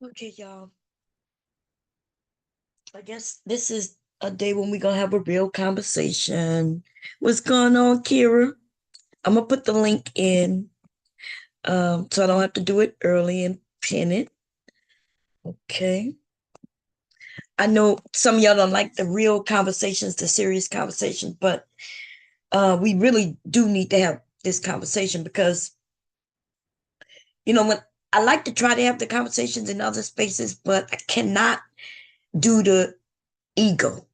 Okay, y'all. I guess this is a day when we're gonna have a real conversation. What's going on, Kira? I'm gonna put the link in, so I don't have to do it early and pin it. Okay. I know some of y'all don't like the real conversations, the serious conversations, but we really do need to have this conversation because when I like to try to have the conversations in other spaces, but I cannot do the ego.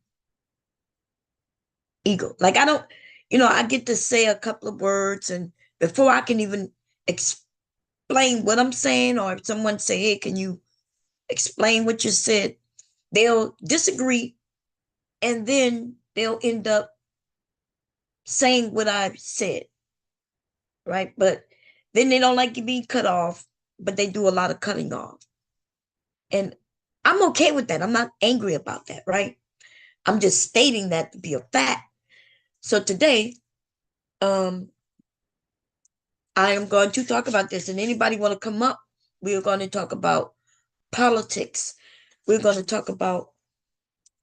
Like I don't, I get to say a couple of words, and before I can even explain what I'm saying, or if someone say, "Hey, can you explain what you said?" They'll disagree, and then they'll end up saying what I've said, right? But then they don't like being cut off, but they do a lot of cutting off, and I'm okay with that. I'm not angry about that, right? I'm just stating that to be a fact. So today, um, I am going to talk about this, and anybody want to come up? We are going to talk about politics. We're going to talk about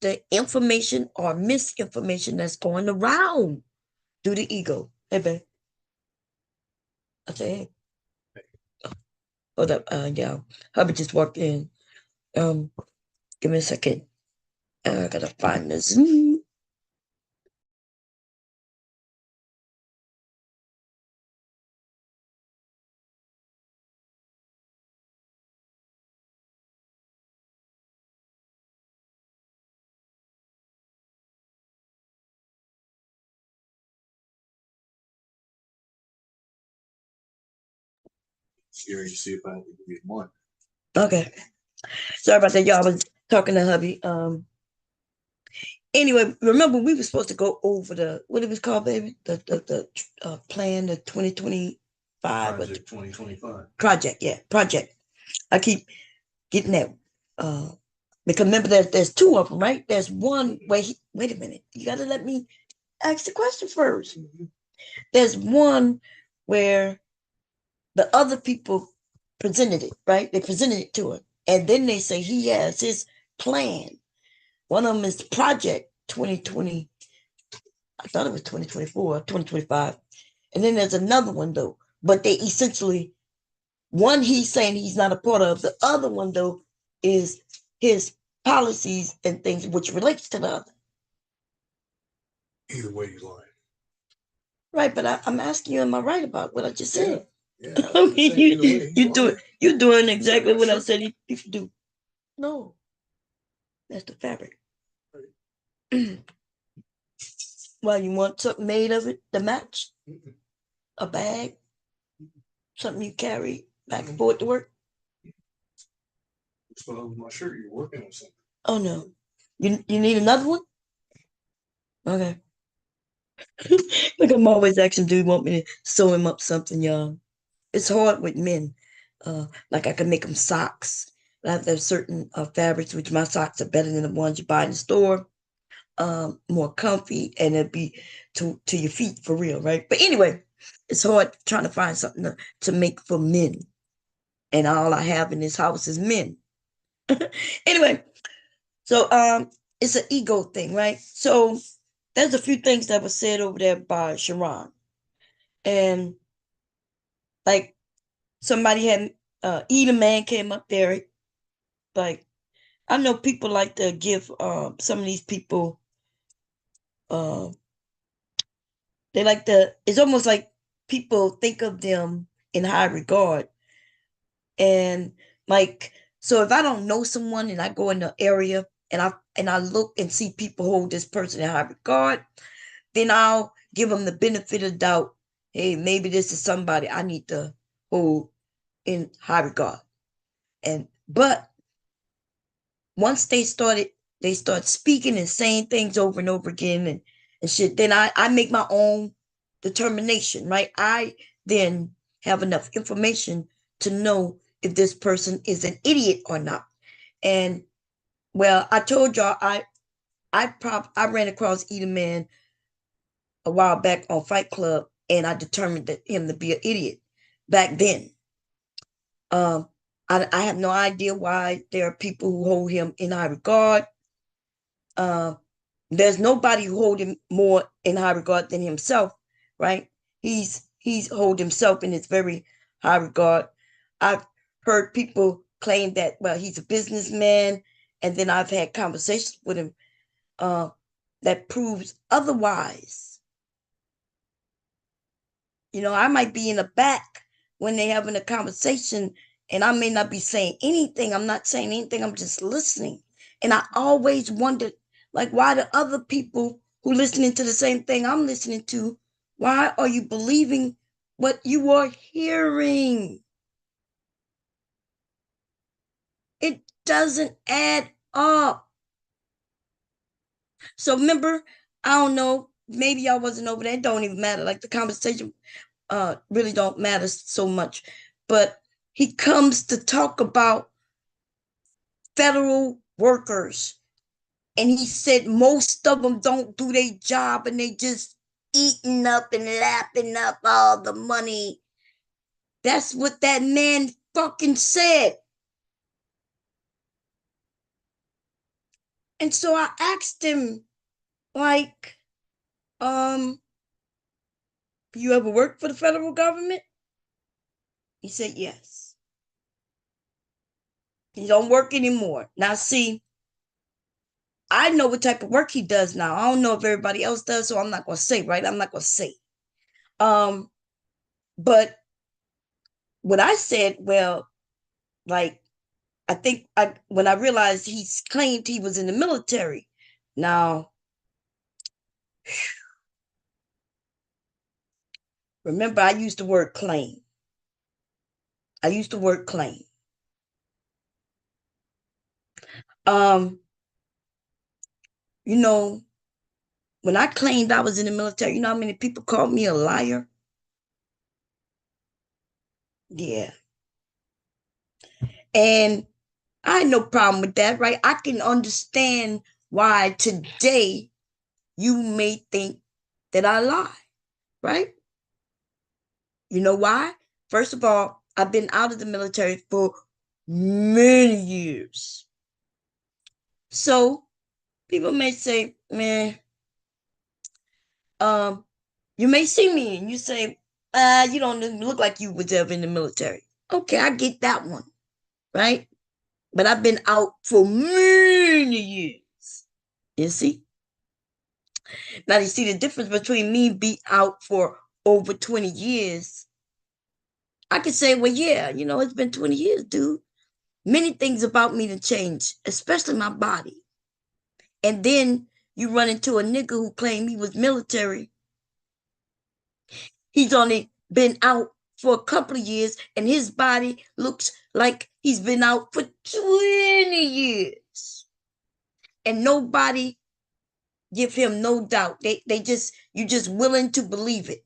the information or misinformation that's going around due to ego. Hey, babe. I say, hey. Hold up. Yeah. Hubby just walked in. Um, Give me a second. I gotta find the Zoom. Scary to see if I can get one. Okay. Sorry about that, y'all. I was talking to hubby. Anyway, remember we were supposed to go over the what it was called, baby? The plan, the 2025 Project 2025. project, yeah, project. I keep getting that because remember there's two of them, right? There's one where wait a minute, you gotta let me ask the question 1st. There's one where the other people presented it, right? They presented it to him. And then they say he has his plan. One of them is Project 2020. I thought it was 2024, 2025. And then there's another one though. But they essentially, one he's saying he's not a part of. The other one though is his policies and things which relates to the other. Either way, you lying. Right, but I'm asking you, am I right about what I just said? Yeah. I mean, you're doing exactly what I said you should do. No, that's the fabric. Well, you want something made of it to match? A bag? Something you carry back and forth to work? It's on my shirt. You're working on something. Oh no. You need another one? Okay. Look, I'm always asking, do you want me to sew him up something, y'all? It's hard with men. Like I can make them socks. There's certain fabrics which my socks are better than the ones you buy in the store. More comfy, and it'd be to your feet for real, right? But anyway, it's hard trying to find something to make for men, and all I have in this house is men. Anyway, so it's an ego thing, right? So there's a few things that were said over there by Sharon, and like somebody had Eda Man came up there, like I know people like to give some of these people uh they like to, it's almost like people think of them in high regard. And like, so if I don't know someone and I go in the area and I look and see people hold this person in high regard, then I'll give them the benefit of doubt. Hey, maybe this is somebody I need to hold in high regard. And but once they start speaking and saying things over and over again and shit, then I make my own determination, right? I then have enough information to know if this person is an idiot or not. And well, I told y'all I ran across Eda Man a while back on Fight Club, and I determined that him to be an idiot back then. Um, I have no idea why there are people who hold him in high regard. Uh, there's nobody who hold him more in high regard than himself, right? He's hold himself in his very high regard. I've heard people claim that, well, he's a businessman, and then I've had conversations with him uh, that proves otherwise. I might be in the back when they're having a conversation, and I may not be saying anything. I'm not saying anything. I'm just listening. And I always wondered, like, why the other people who listening to the same thing I'm listening to, why are you believing what you are hearing? It doesn't add up. So remember, I don't know, maybe y'all wasn't over there. It don't even matter. Like the conversation really don't matter so much. But he comes to talk about federal workers. And he said most of them don't do their job and they just eating up and lapping up all the money. That's what that man fucking said. And so I asked him, like, you ever worked for the federal government? He said, yes. He don't work anymore. Now, see, I know what type of work he does now. I don't know if everybody else does, so I'm not going to say, right? I'm not going to say. But what I said, well, like, I think when I realized he claimed he was in the military. Now, remember, I used the word claim. I used the word claim. Um, you know, when I claimed I was in the military, you know how many people called me a liar? Yeah. And I had no problem with that, right? I can understand why today you may think that I lie, right? You know why? First of all, I've been out of the military for many years. So people may say, man, um, you may see me and you say, you don't look like you was ever in the military. Okay, I get that one, right? But I've been out for many years. You see? Now you see the difference between me being out for over 20 years. I could say, well, yeah, it's been 20 years, dude. Many things about me to change, especially my body. And then you run into a nigga who claimed he was military. He's only been out for a couple of years, and his body looks like he's been out for 20 years. And nobody give him no doubt. You just willing to believe it.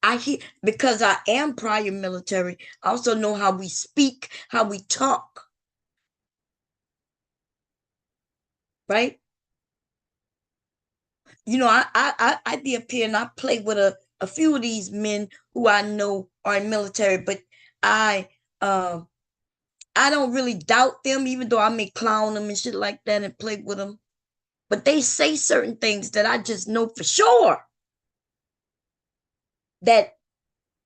I hear because I am prior military. I also know how we speak, how we talk, right? I be up here and I play with a few of these men who I know are in military, but I um I don't really doubt them, even though I may clown them and shit like that and play with them. But they say certain things that I just know for sure that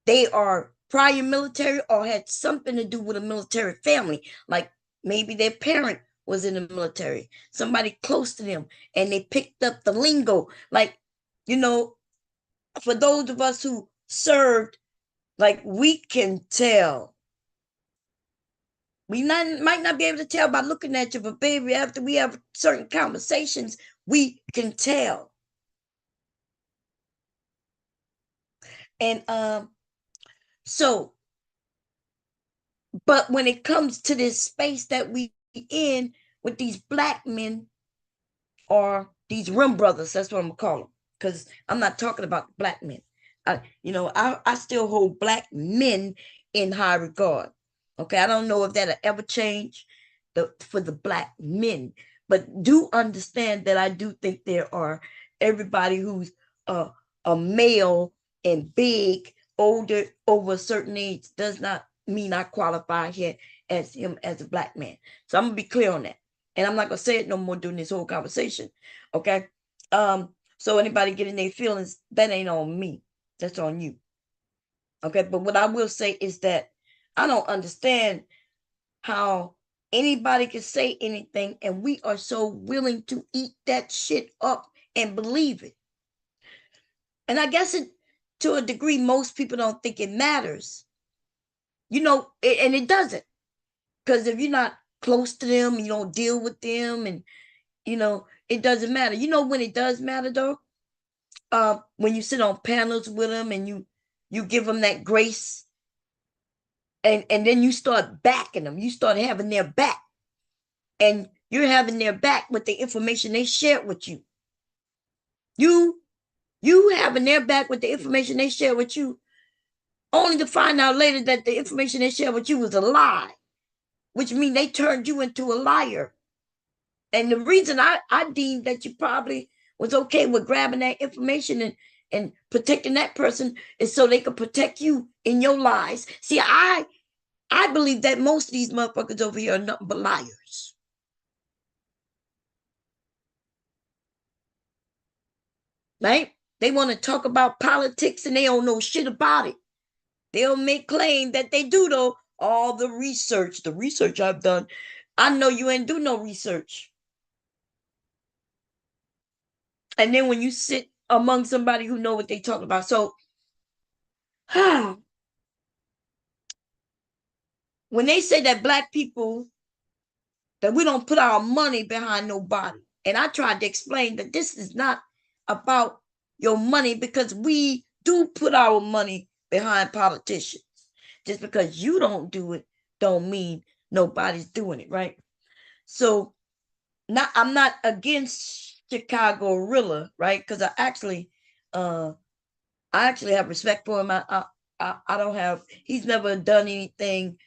they are prior military or had something to do with a military family. Like maybe their parent was in the military, somebody close to them, and they picked up the lingo. Like, you know, for those of us who served, like we can tell. Might not be able to tell by looking at you, but baby, after we have certain conversations, we can tell. And so, but when it comes to this space that we in with these black men or these rim brothers, that's what I'm gonna call them, because I'm not talking about black men. I still hold black men in high regard. Okay, I don't know if that'll ever change for the black men, but do understand that I do think there are everybody who's a male and big, older, over a certain age does not me not qualify here as him as a black man. So I'm gonna be clear on that. And I'm not gonna say it no more during this whole conversation. Okay. So anybody getting their feelings, that ain't on me. That's on you. Okay. But what I will say is that I don't understand how anybody can say anything and we are so willing to eat that shit up and believe it. And I guess it, to a degree, most people don't think it matters. And it doesn't. Because if you're not close to them, you don't deal with them, and it doesn't matter. When it does matter though, when you sit on panels with them and you give them that grace, and then you start backing them, you start having their back, and you're having their back with the information they shared with you. You having their back with the information they shared with you, only to find out later that the information they shared with you was a lie, which means they turned you into a liar. And the reason I deemed that you probably was okay with grabbing that information and protecting that person is so they could protect you in your lies. See, I believe that most of these motherfuckers over here are nothing but liars. Right? They want to talk about politics and they don't know shit about it. They'll make claim that they do though. All the research I've done. I know you ain't do no research. And then when you sit among somebody who know what they talk about, so when they say that black people, that we don't put our money behind nobody, and I tried to explain that this is not about your money, because we do put our money behind politicians. Just because you don't do it don't mean nobody's doing it, right? So I'm not against Chicago Rilla, right? Because I actually have respect for him. I don't have. He's never done anything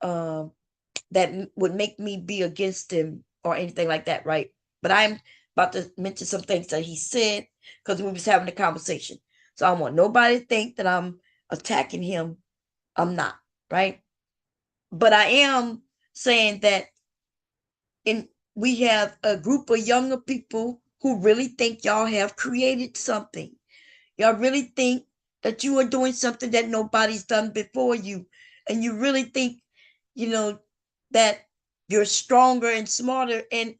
that would make me be against him or anything like that, right? But I'm about to mention some things that he said because we was having a conversation. So I don't want nobody to think that I'm attacking him. I'm not, right? But I am saying that in we have a group of younger people who really think y'all have created something. Y'all really think that you are doing something that nobody's done before you. And you really think, you know, that you're stronger and smarter. And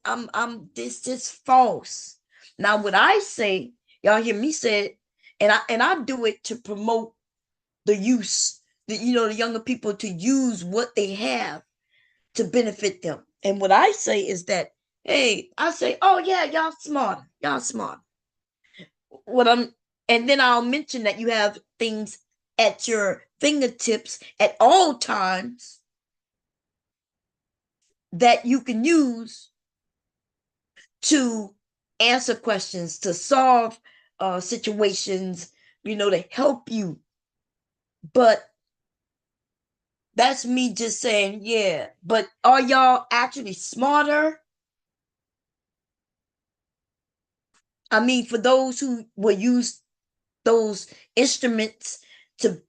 this is false. Now, what I say, y'all hear me say it, and I do it to promote the use, the younger people to use what they have to benefit them. And what I say is that, hey, I say, oh yeah, y'all smart. Y'all smart. What I'm And then I'll mention that you have things at your fingertips at all times that you can use to answer questions, to solve situations, to help you. But that's me just saying, yeah. But are y'all actually smarter? I mean, for those who will use those instruments to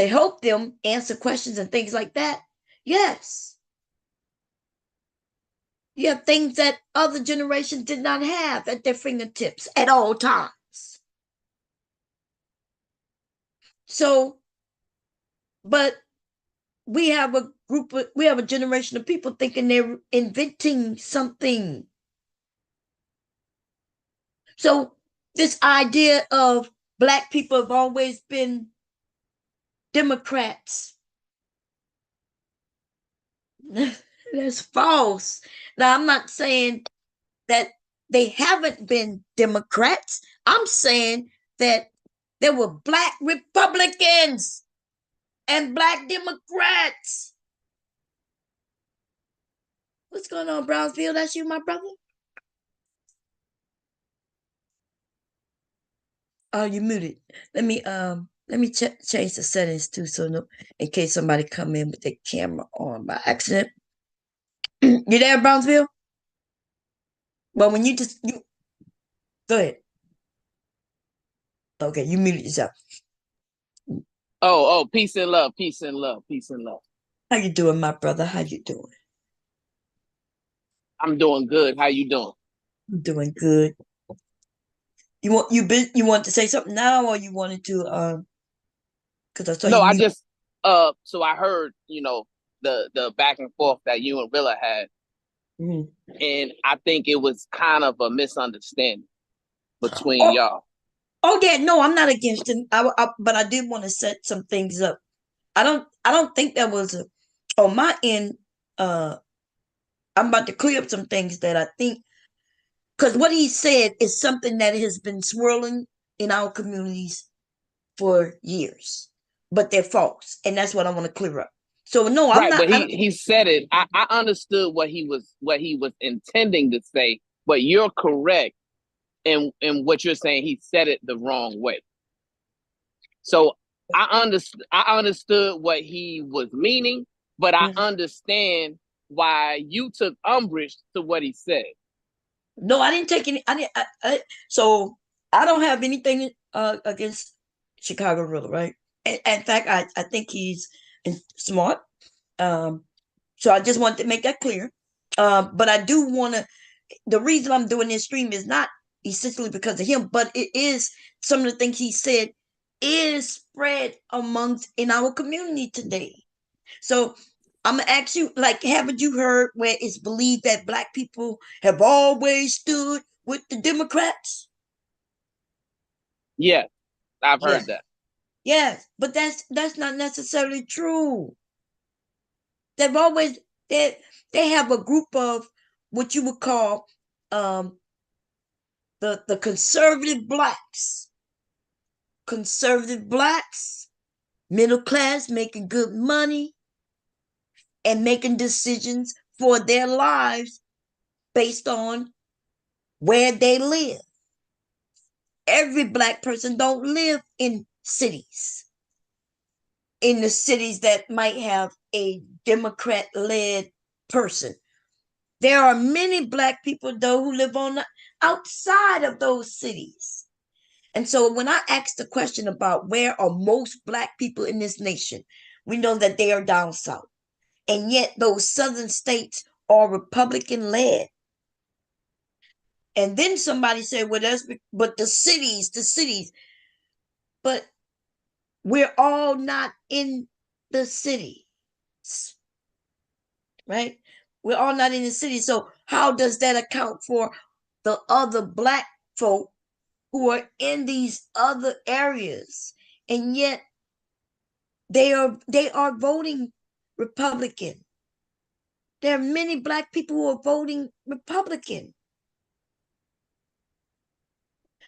help them answer questions and things like that, yes. You have things that other generations did not have at their fingertips at all times. So, but we have a generation of people thinking they're inventing something. So this idea of black people have always been Democrats. That's false. Now, I'm not saying that they haven't been Democrats. I'm saying that there were black Republicans and black Democrats. What's going on, Brownsville? That's you, my brother? Oh, you muted. Let me change the settings too, so no, in case somebody come in with their camera on by accident. You there, Brownsville? Well, when you go ahead. Okay, you muted yourself. Oh, peace and love, peace and love, peace and love. How you doing, my brother? How you doing? I'm doing good. How you doing? I'm doing good. You want to say something now, or you wanted to because I saw No, you I mute. just so I heard, the back and forth that you and Willa had, Mhm. and I think it was kind of a misunderstanding between Oh, y'all. oh yeah, no, I'm not against him. But I did want to set some things up. I don't think that was on my end. Uh, I'm about to clear up some things that I think because what he said is something that has been swirling in our communities for years, but they're false, and that's what I want to clear up. So no, I'm Right, not. but he said it. I understood what he was intending to say, but you're correct in what you're saying. He said it the wrong way. So I understood what he was meaning, but I Mhm. understand why you took umbrage to what he said. No, I didn't take any. I didn't. So I don't have anything against Chicago Riddle, right? In fact, I think he's smart. Um, so I just want to make that clear. But I do want to. The reason I'm doing this stream is not essentially because of him, but it is some of the things he said is spread amongst in our community today. So I'm gonna ask you, like, haven't you heard where it's believed that black people have always stood with the Democrats? Yeah, I've heard Yes. that. Yes, but that's not necessarily true. They've always they have a group of what you would call um the conservative blacks, middle class, making good money and making decisions for their lives based on where they live. Every black person don't live in cities, in the cities that might have a Democrat led person. There are many black people though who live on the outside of those cities. And so when I ask the question about where are most black people in this nation, we know that they are down south. And yet those southern states are Republican led. And then somebody said, well, that's but the cities, but we're all not in the city, right? We're all not in the city. So how does that account for the other black folk who are in these other areas? And yet they are voting Republican. There are many black people who are voting Republican.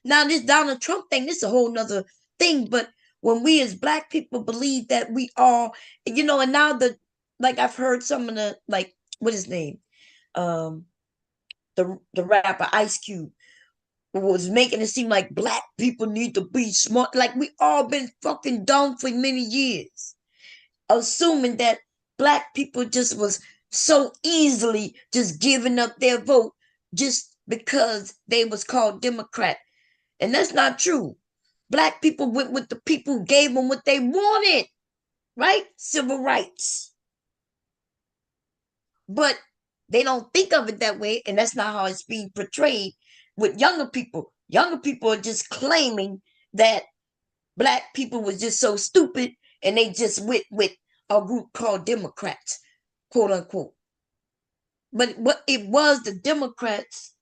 Now this Donald Trump thing, this is a whole nother thing. But when we as black people believe that we are, and now like I've heard some of the like what his name, um, the rapper Ice Cube was making it seem like black people need to be smart. Like we all been fucking dumb for many years, assuming that black people just was so easily just giving up their vote just because they was called Democrat. And that's not true. Black people went with the people who gave them what they wanted, right? Civil rights. But they don't think of it that way, and that's not how it's being portrayed with younger people. Younger people are just claiming that black people was just so stupid and they just went with a group called Democrats, quote unquote. But what it was the Democrats,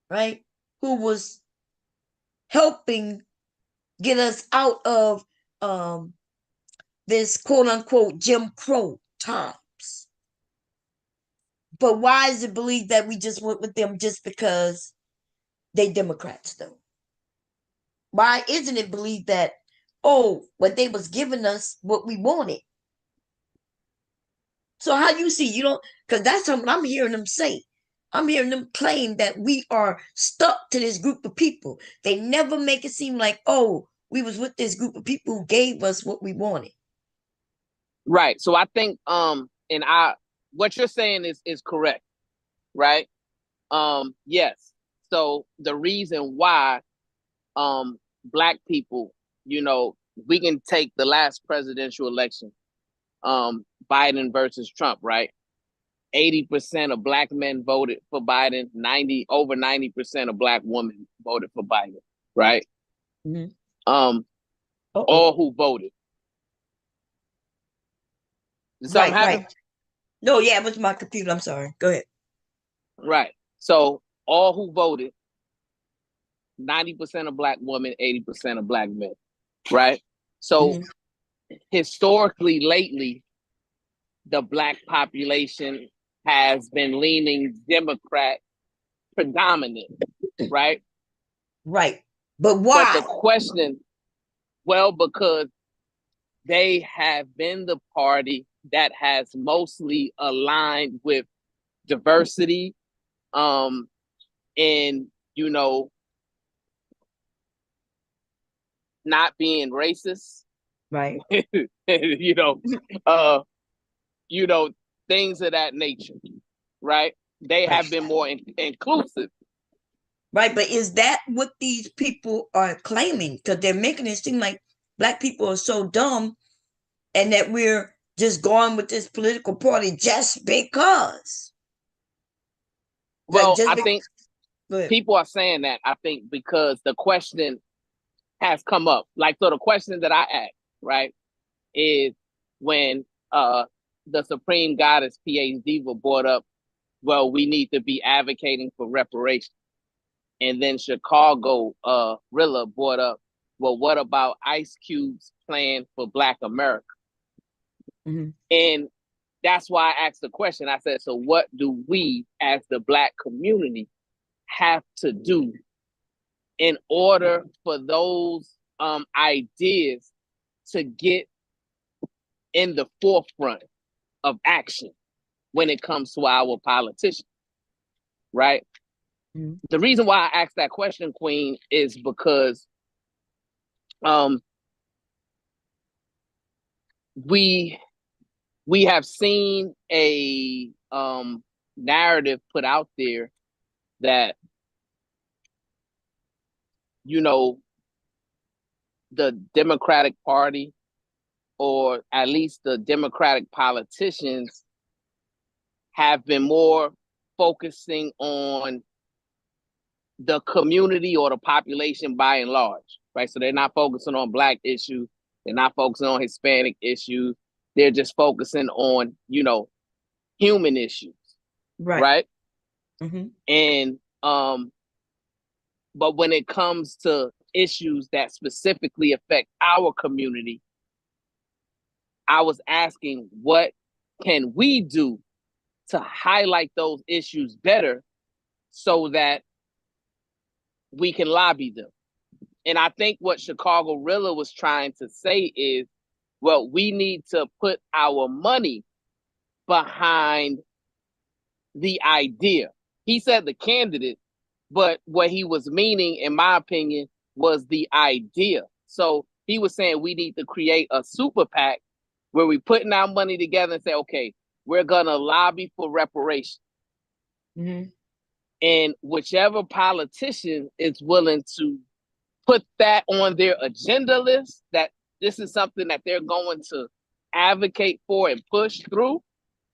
right, who was helping get us out of um this quote unquote Jim Crow times. But why is it believed that we just went with them just because they Democrats though? Why isn't it believed that, oh, what they was giving us what we wanted? So how you see, you don't, because that's something I'm hearing them say. I'm hearing them claim that we are stuck to this group of people. They never make it seem like, oh, we was with this group of people who gave us what we wanted. Right. So I think and I what you're saying is correct, right? Yes. So the reason why black people, you know, we can take the last presidential election, Biden versus Trump, right? 80% of black men voted for Biden. Over 90% of black women voted for Biden, right? Mm-hmm. All who voted. Did something happen? Right. No, yeah, it was my computer. I'm sorry. Go ahead. Right. So all who voted, 90% of black women, 80% of black men, right? So historically, lately, the black population has been leaning Democrat predominant, right? Right. But But the why? question, well, because they have been the party that has mostly aligned with diversity, and not being racist, Right. things of that nature, right? They have been more inclusive. Right, but is that what these people are claiming? Because they're making it seem like black people are so dumb and that we're just going with this political party just because. Well, I think Good. people are saying that, I think, because the question has come up. Like, so the question that I asked, right, is when the Supreme Goddess PhD Diva brought up, well, we need to be advocating for reparations. And then Chicago Rilla brought up, well, what about Ice Cube's plan for Black America? Mm-hmm. And that's why I asked the question. I said, so what do we as the Black community have to do in order for those ideas to get in the forefront of action when it comes to our politicians, right? Mm-hmm. The reason why I asked that question, Queen, is because we have seen a narrative put out there that the Democratic Party, or at least the Democratic politicians, have been more focusing on the community or the population by and large, right? So they're not focusing on Black issues. They're not focusing on Hispanic issues. They're just focusing on, human issues, right? Mm-hmm. And but when it comes to issues that specifically affect our community, I was asking, what can we do to highlight those issues better so that we can lobby them? And I think what Chicago Rilla was trying to say is, well, we need to put our money behind the idea. He said the candidate, but what he was meaning, in my opinion, was the idea. So he was saying we need to create a super PAC where we're putting our money together and say, okay, we're going to lobby for reparations. Mm-hmm. And whichever politician is willing to put that on their agenda list, that this is something that they're going to advocate for and push through,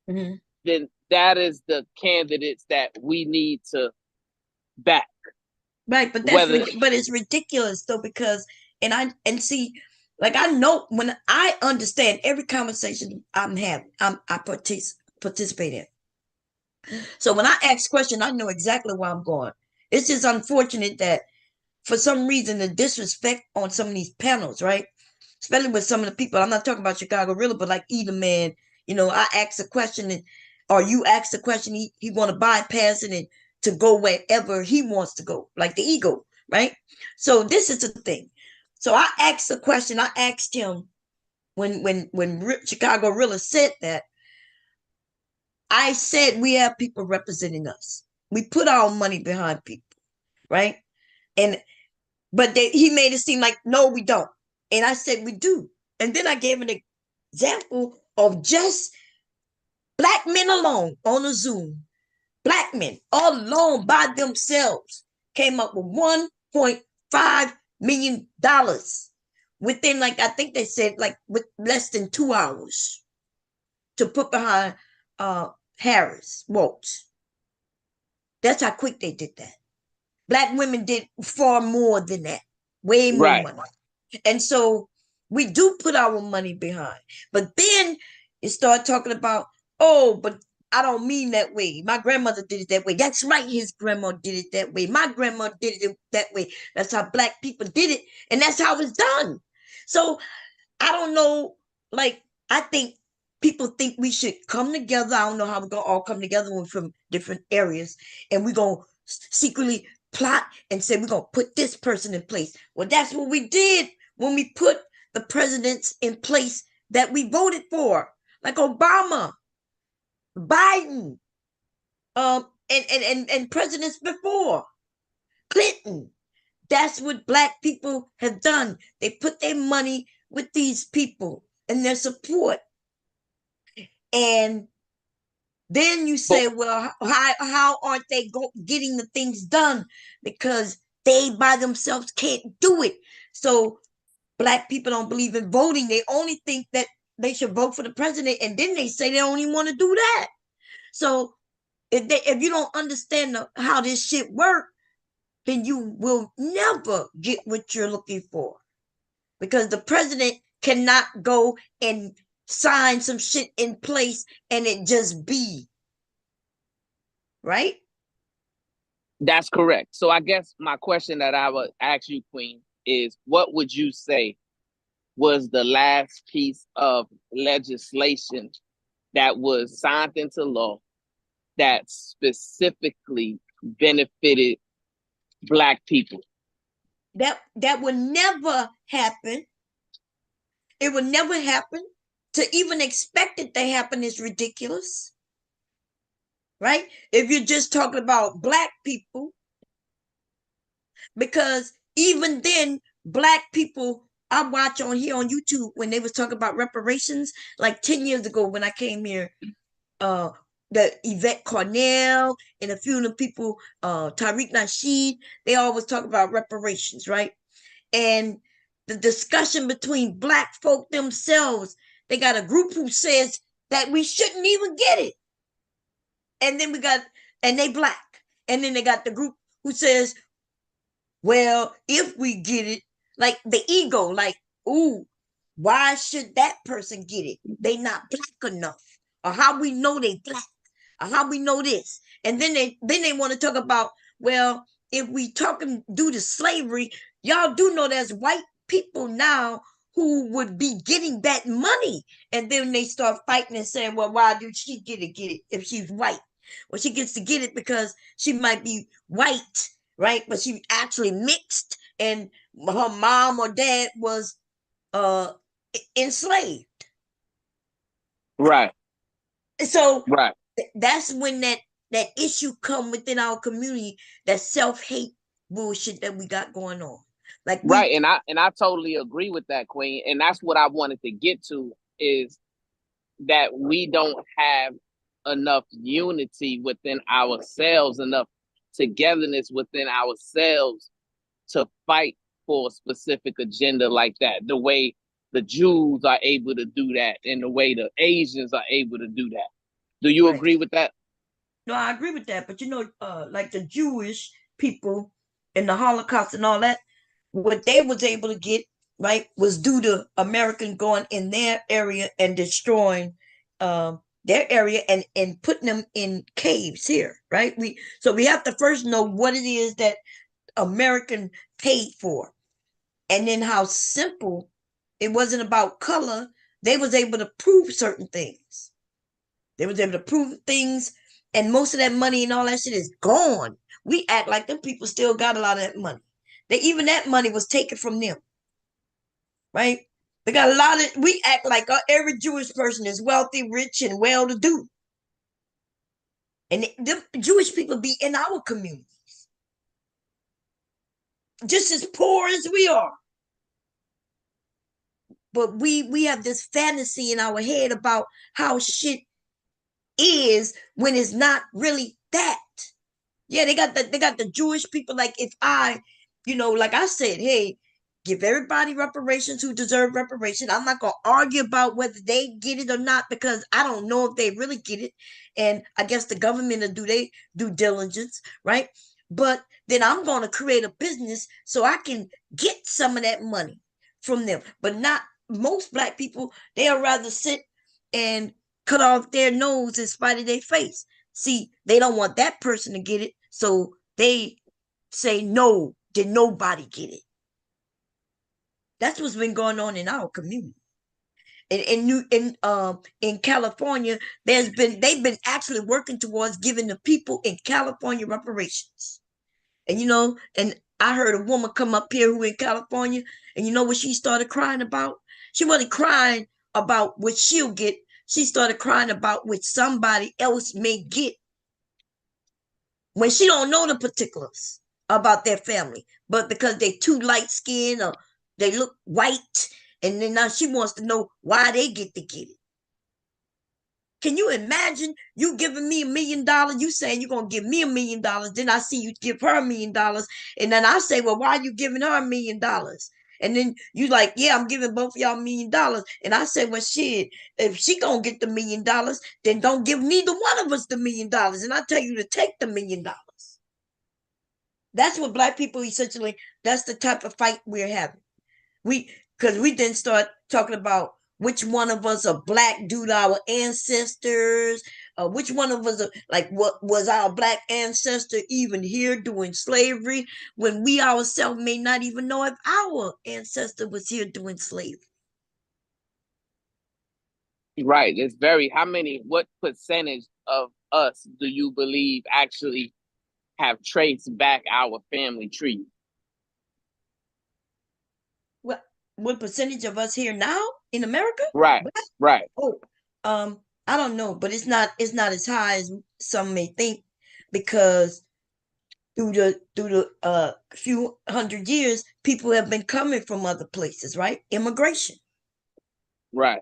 mm-hmm. then that is the candidates that we need to back. Right, but but it's ridiculous though, because and see, like, I know, when I understand every conversation I'm having, I participate in. So when I ask questions, I know exactly where I'm going. It's just unfortunate that for some reason the disrespect on some of these panels, right? Especially with some of the people. I'm not talking about Chicago Rilla, but like either man, I ask a question or you ask a question, he want to bypass it and to go wherever he wants to go, like the ego, right? So this is the thing. So I asked a question. I asked him when Chicago Rilla said that. I said we have people representing us. We put our money behind people, right? But he made it seem like, no, we don't. And I said we do. And then I gave an example of just Black men alone on a Zoom. Black men all alone by themselves came up with $1.5 million within, like, I think they said, like, with less than 2 hours to put behind Harris votes. That's how quick they did that. Black women did far more than that, way more Right. money. And so we do put our money behind. But then you start talking about, oh, but I don't mean that way. My grandmother did it that way. That's right. His grandma did it that way. My grandma did it that way. That's how Black people did it. And that's how it's done. So I don't know. Like, I think people think we should come together. I don't know how we're going to all come together. We're from different areas. And we're going to secretly plot and say we're going to put this person in place. Well, that's what we did when we put the presidents in place that we voted for, like Obama, Biden, and presidents before, Clinton. That's what Black people have done. They put their money with these people and their support. And then you But say, well, how aren't they getting the things done? Because they by themselves can't do it. So Black people don't believe in voting. They only think that they should vote for the president. And then they say they don't even want to do that. So if you don't understand how this shit works, then you will never get what you're looking for. Because the president cannot go and sign some shit in place and it just be. Right? that's correct. So I guess my question that I would ask you, Queen, is what would you say was the last piece of legislation that was signed into law that specifically benefited Black people? That would never happen. It would never happen. To even expect it to happen is ridiculous. Right? If you're just talking about Black people, because even then, Black people, I watch on here on YouTube when they was talking about reparations, like 10 years ago when I came here, uh, the Yvette Cornell and a few of the people, Tariq Nasheed, they always talk about reparations, right? And the discussion between Black folk themselves, they got a group who says that we shouldn't even get it. And then and they Black. And then they got the group who says, well, if we get it, like the ego, like, ooh, why should that person get it? They not Black enough. Or how we know they Black. Or how we know this. And then they want to talk about, well, if we talking due to slavery, y'all do know there's white people now who would be getting that money. And then they start fighting and saying, well, why did she get it if she's white? Well, she gets to get it because she might be white, right? But she actually mixed and her mom or dad was uh enslaved. Right. So Right. that's when that issue come within our community, that self-hate bullshit that we got going on. Like Right. And I totally agree with that, Queen. And that's what I wanted to get to, is that we don't have enough unity within ourselves, enough togetherness within ourselves to fight for a specific agenda like that, the way the Jews are able to do that and the way the Asians are able to do that. Do you right. agree with that? No, I agree with that. But like the Jewish people and the Holocaust and all that, what they was able to get, right, was due to American going in their area and destroying their area and putting them in caves here, right? We have to first know what it is that American paid for, and then how simple it wasn't about color. They was able to prove certain things. They was able to prove things, and most of that money and all that shit is gone. We act like them people still got a lot of that money. Even that money was taken from them, right? They got a lot of. We act like every Jewish person is wealthy, rich, and well-to-do, and the Jewish people be in our communities just as poor as we are. But we have this fantasy in our head about how shit is when it's not really that. Yeah, they got the Jewish people. Like if like I said, hey, Give everybody reparations who deserve reparation. I'm not going to argue about whether they get it or not because I don't know if they really get it. And I guess the government will do their due diligence, right? But then I'm going to create a business so I can get some of that money from them. But not most black people, they'll rather sit and cut off their nose in spite of their face. See, they don't want that person to get it. So they say, no, did nobody get it? That's what's been going on in our community. In California, they've been actually working towards giving the people in California reparations. And and I heard a woman come up here who in California, and you know what she started crying about? She wasn't crying about what she'll get. She started crying about what somebody else may get when she don't know the particulars about their family, but because they too light skinned or they look white, and then now she wants to know why they get it. Can you imagine you giving me $1 million? You saying you're gonna give me $1 million, then I see you give her $1 million, and then I say, well, why are you giving her $1 million? And then you like, yeah, I'm giving both of y'all $1 million. And I say, well, shit, if she gonna get the $1 million, then don't give neither one of us the $1 million. And I tell you to take the $1 million. That's what black people essentially, that's the type of fight we're having. Because we then start talking about which one of us are black due to our ancestors, which one of us are like, what was our black ancestor even here doing slavery, when we ourselves may not even know if our ancestor was here doing slavery. Right. It's what percentage of us do you believe actually have traced back our family tree? What percentage of us here now in America? Right. Black? Right. Oh, I don't know, but it's not as high as some may think, because through the few hundred years, people have been coming from other places, right? Immigration. Right.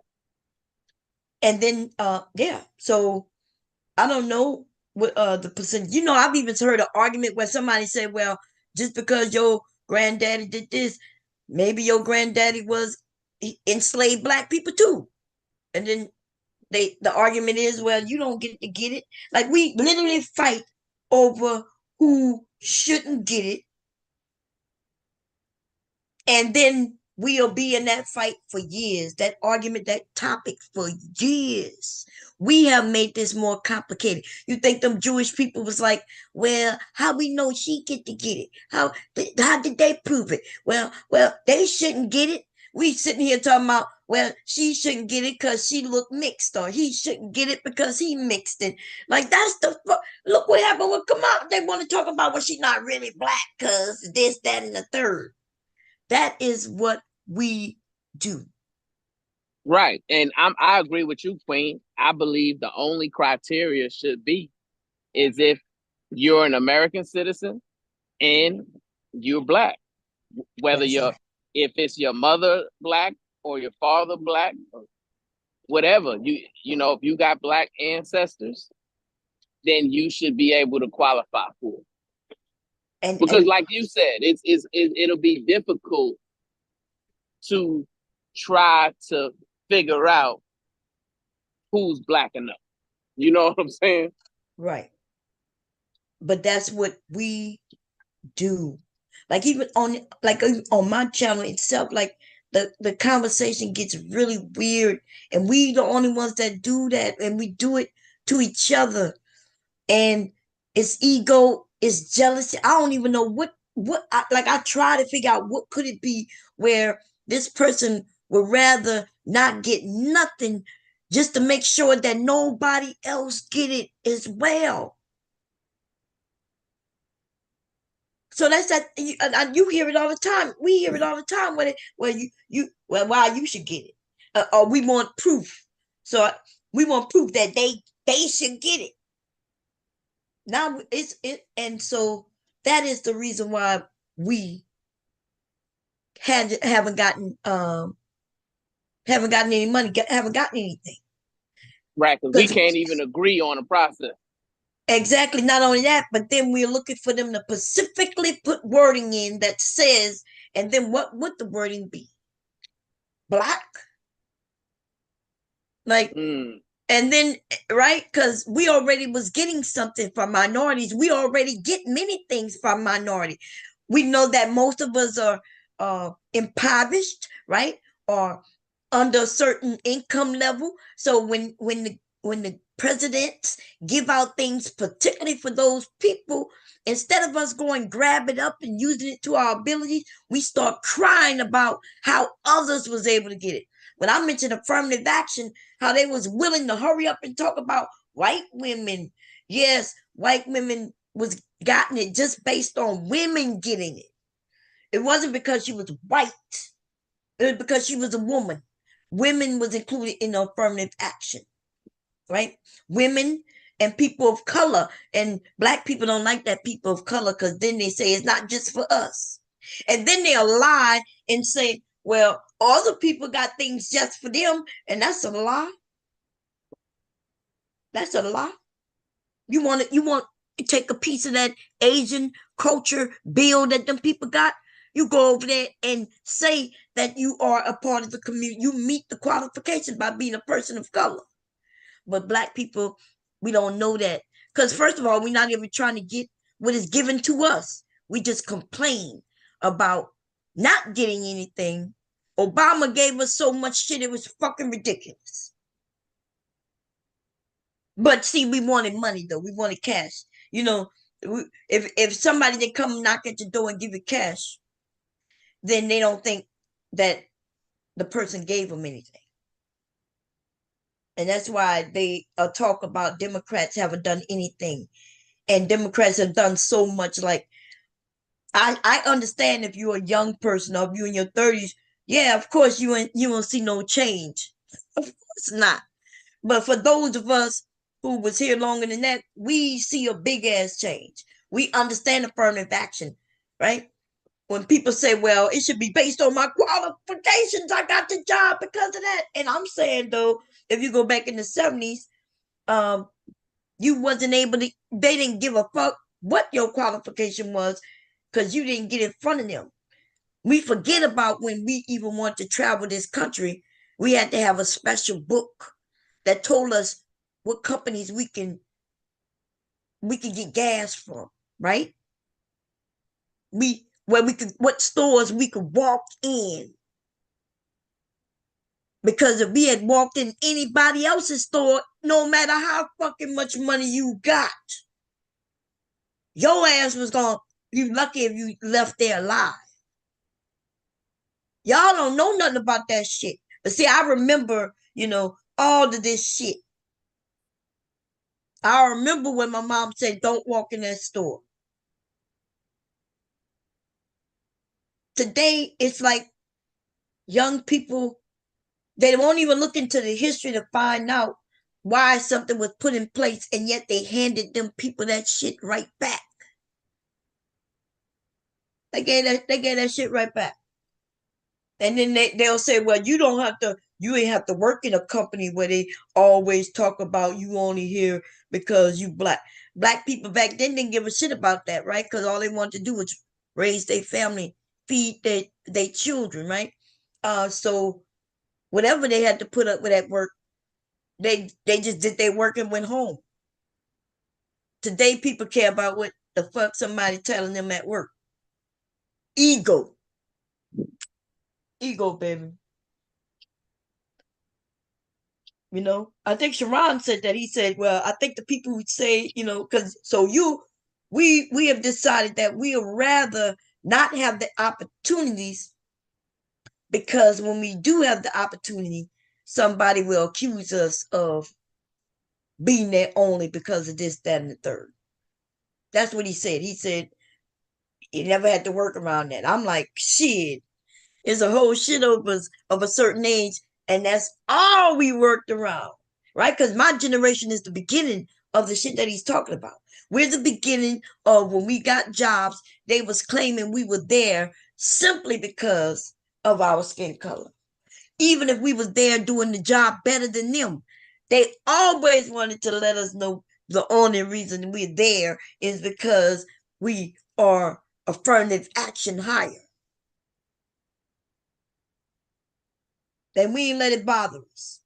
And then yeah, so I don't know what the percent. I've even heard an argument where somebody said, well, just because your granddaddy did this, maybe your granddaddy was enslaved black people too. And then the argument is, well, you don't get to get it. Like, we literally fight over who shouldn't get it, and then we'll be in that fight for years, that argument, that topic for years. We have made this more complicated. You think them Jewish people was like, well, how we know she get to get it? How did they prove it? Well, they shouldn't get it. We sitting here talking about, well, she shouldn't get it because she looked mixed, or he shouldn't get it because he mixed it. Like, that's look what happened with Kamala. They want to talk about, well, she's not really black because this, that, and the third. That is what we do. Right. And I agree with you, Queen. I believe the only criteria should be is if you're an American citizen and you're black. Whether if it's your mother black or your father black, or whatever, if you got black ancestors, then you should be able to qualify for it. Because like you said, it'll be difficult to try to figure out who's black enough. You know what I'm saying? Right. But that's what we do. Like, even on my channel itself, like the conversation gets really weird, and we the only ones that do that, and we do it to each other. And it's ego, it's jealousy. I don't even know what I try to figure out what could it be where this person would rather not get nothing just to make sure that nobody else get it as well. So that's that. You hear it all the time. We hear it all the time. Why you should get it, or we want proof. So we want proof that they should get it. Now and so that is the reason why we haven't gotten any money, haven't gotten anything. Right, because we can't even agree on a process. Exactly. Not only that, but then we're looking for them to specifically put wording in that says And then what would the wording be? Black? Like, and then, right? Because we already was getting something from minorities. We already get many things from minority. We know that most of us are impoverished, right? Or under a certain income level. So when the presidents give out things, particularly for those people, instead of us going grab it up and using it to our abilities, we start crying about how others was able to get it. When I mentioned affirmative action, how they was willing to hurry up and talk about white women. Yes, white women was gotten it just based on women getting it. It wasn't because she was white. It was because she was a woman. Women was included in the affirmative action, right? Women and people of color. And black people don't like that people of color because then they say it's not just for us. And then they'll lie and say, well, other people got things just for them. And that's a lie. That's a lie. You want to take a piece of that Asian culture bill that them people got? You go over there and say that you are a part of the community. You meet the qualifications by being a person of color. But black people, we don't know that. Because first of all, we're not even trying to get what is given to us. We just complain about not getting anything. Obama gave us so much shit, it was fucking ridiculous. But see, we wanted money though. We wanted cash. You know, if somebody did come knock at your door and give you cash, then they don't think that the person gave them anything. And that's why they talk about Democrats haven't done anything. And Democrats have done so much. Like, I understand if you're a young person or if you're in your 30s, yeah, of course you won't see no change. Of course not. But for those of us who was here longer than that, we see a big ass change. We understand affirmative action, right? When people say, well, it should be based on my qualifications, I got the job because of that. And I'm saying, though, if you go back in the 70s, you wasn't able to, they didn't give a fuck what your qualification was because you didn't get in front of them. We forget about when we even want to travel this country, we had to have a special book that told us what companies we can get gas from, right? What stores we could walk in. Because if we had walked in anybody else's store, no matter how fucking much money you got, your ass was gonna be lucky if you left there alive. Y'all don't know nothing about that shit. But see, I remember, all of this shit. I remember when my mom said, don't walk in that store. Today, it's like young people, they won't even look into the history to find out why something was put in place, and yet they handed them people that shit right back. They gave that shit right back. And then they'll say, well, you ain't have to work in a company where they always talk about you only here because you black. Black people back then didn't give a shit about that, right? Because all they wanted to do was raise their family, feed their children, right? So whatever they had to put up with at work, they just did their work and went home. Today, people care about what the fuck somebody telling them at work. Ego, baby. I think Sharon said that. He said, well, I think the people would say, because we have decided that we would rather not have the opportunities, because when we do have the opportunity, somebody will accuse us of being there only because of this, that, and the third. That's what he said. He said he never had to work around that. I'm like, shit, it's a whole shit of a certain age, and that's all we worked around, right? Because my generation is the beginning of the shit that he's talking about. We're the beginning of when we got jobs. They was claiming we were there simply because of our skin color. Even if we was there doing the job better than them, they always wanted to let us know the only reason we're there is because we are affirmative action higher. then we ain't let it bother us.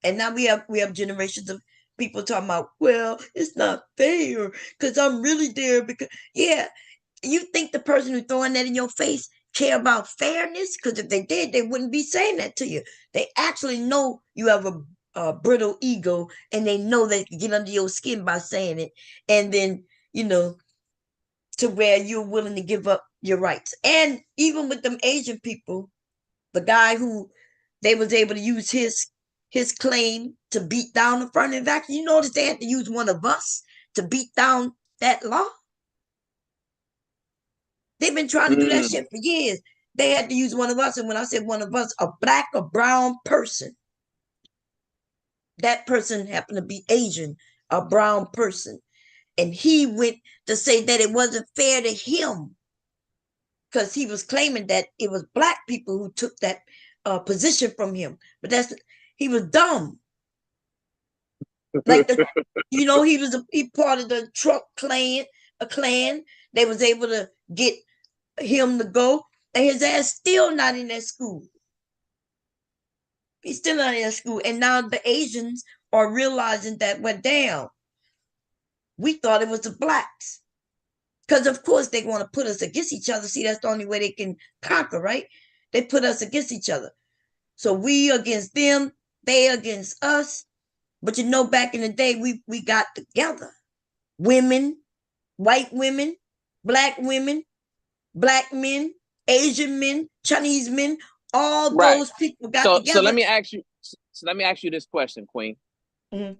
And now we have generations of people talking about, well, it's not fair because I'm really there because yeah, you think the person who's throwing that in your face care about fairness? Because if they did, they wouldn't be saying that to you. They actually know you have a brittle ego, and they know they can get under your skin by saying it, and then to where you're willing to give up your rights. And even with them Asian people, the guy who they was able to use his claim to beat down affirmative action. You notice they had to use one of us to beat down that law. They've been trying to do that shit for years. They had to use one of us, and when I said one of us, a black or brown person, that person happened to be Asian, a brown person, and he went to say that it wasn't fair to him because he was claiming that it was black people who took that position from him. But he was dumb. Like he part of the Trump clan, a clan. They was able to get him to go, and his ass still not in that school. He's still not in that school, and now the Asians are realizing that, well, damn, we thought it was the blacks. Because of course they want to put us against each other. See, that's the only way they can conquer, right? They put us against each other. So we against them, they against us. But back in the day, we got together. Women, white women, black men, Asian men, Chinese men, all Right. those people got So together. let me ask you. So let me ask you this question, Queen. Mhm.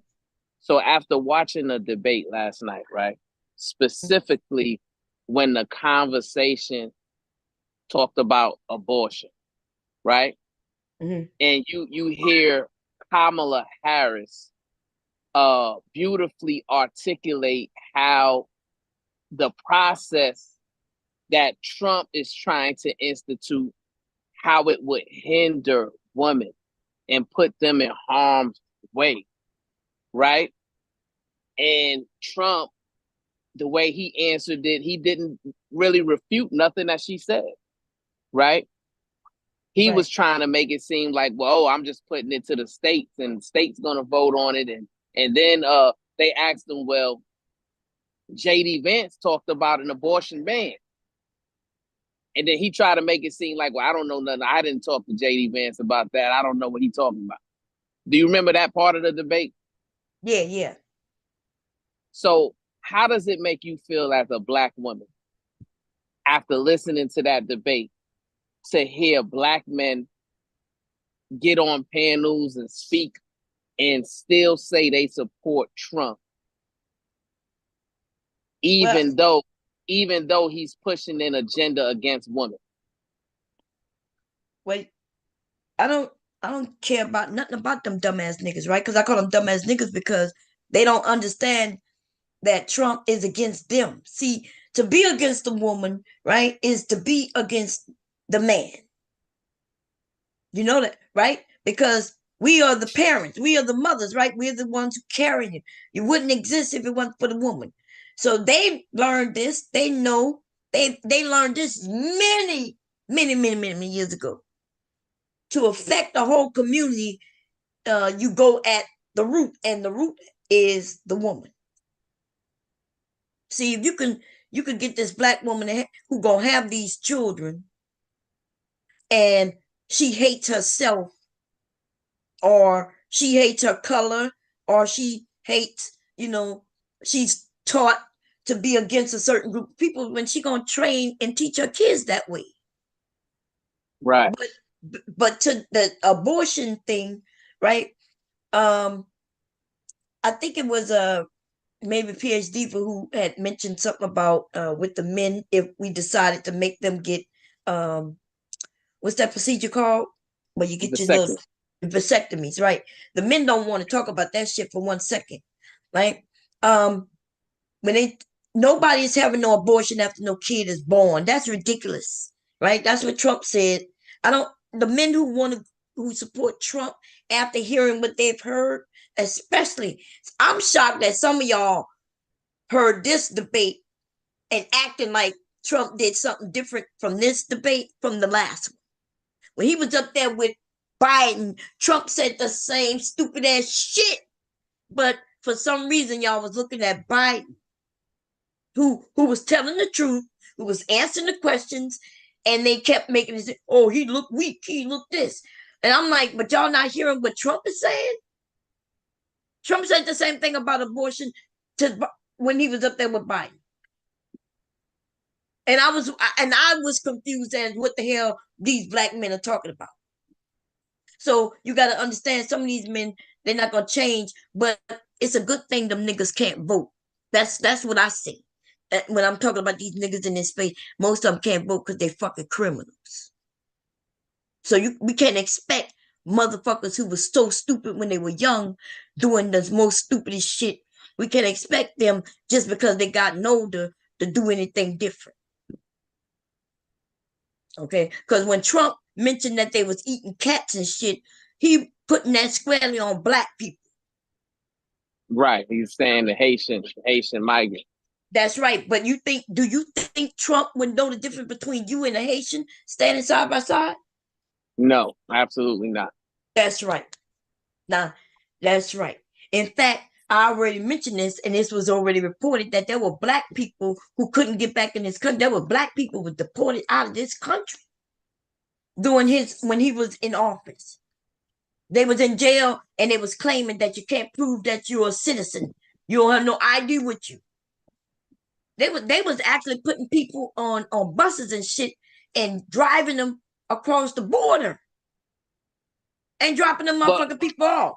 So after watching the debate last night, right? Specifically, when the conversation talked about abortion, right? Mhm. And you hear Kamala Harris beautifully articulate how the process that Trump is trying to institute, how it would hinder women and put them in harm's way, right? And Trump, the way he answered it, he didn't really refute nothing that she said, right? He was Right. trying to make it seem like, well, I'm just putting it to the states, and states gonna vote on it, and then they asked him, well, JD Vance talked about an abortion ban. And then he tried to make it seem like, well, I don't know nothing. I didn't talk to JD Vance about that. I don't know what he's talking about. Do you remember that part of the debate? Yeah, yeah. So how does it make you feel as a black woman after listening to that debate to hear black men get on panels and speak and still say they support Trump, even Well, though he's pushing an agenda against women? wait, I don't care about nothing about them dumbass niggas, right? Because I call them dumbass niggas because they don't understand that Trump is against them. See, to be against a woman, right, is to be against the man. You know that, right? Because we are the parents, we are the mothers, right? We're the ones who carry him. You wouldn't exist if it wasn't for the woman. So they learned this. They know they learned this many years ago. To affect the whole community, you go at the root, and the root is the woman. See, if you can get this black woman who gonna have these children, and she hates herself, or she hates her color, or she hates, she's taught to be against a certain group of people, when she gonna train and teach her kids that way. Right. But to the abortion thing, right? Um, I think it was a maybe PhD for who had mentioned something about with the men, if we decided to make them get what's that procedure called? Where you get your little Vasectomy. vasectomies, right? The men don't want to talk about that shit for 1 second, right? Um, when they nobody is having no abortion after no kid is born. That's ridiculous, right? That's what Trump said. I don't. The men who support Trump after hearing what they've heard, especially, I'm shocked that some of y'all heard this debate and acting like Trump did something different from this debate from the last one. When he was up there with Biden, Trump said the same stupid ass shit. But for some reason, y'all was looking at Biden, who was telling the truth, who was answering the questions, and they kept making it say, oh, he looked weak, he looked this. And I'm like, but y'all not hearing what Trump is saying? Trump said the same thing about abortion when he was up there with Biden. And I was confused as what the hell these black men are talking about. So you got to understand, some of these men, they're not gonna change, but it's a good thing them niggas can't vote. That's what I see. When I'm talking about these niggas in this space, most of them can't vote because they fucking criminals. So we can't expect motherfuckers who were so stupid when they were young doing the most stupidest shit. We can't expect them just because they gotten older to do anything different. Okay, because when Trump mentioned that they was eating cats and shit, he putting that squarely on black people. Right. He's saying the Haitian migrant. That's right. But do you think Trump would know the difference between you and a Haitian standing side by side? No, absolutely not. That's right. Now, that's right. In fact, I already mentioned this, and this was already reported that there were black people who couldn't get back in this country. There were black people who were deported out of this country when he was in office. They was in jail, and they was claiming that you can't prove that you're a citizen. You don't have no ID with you. They was actually putting people on buses and shit and driving them across the border and dropping them motherfucking people off.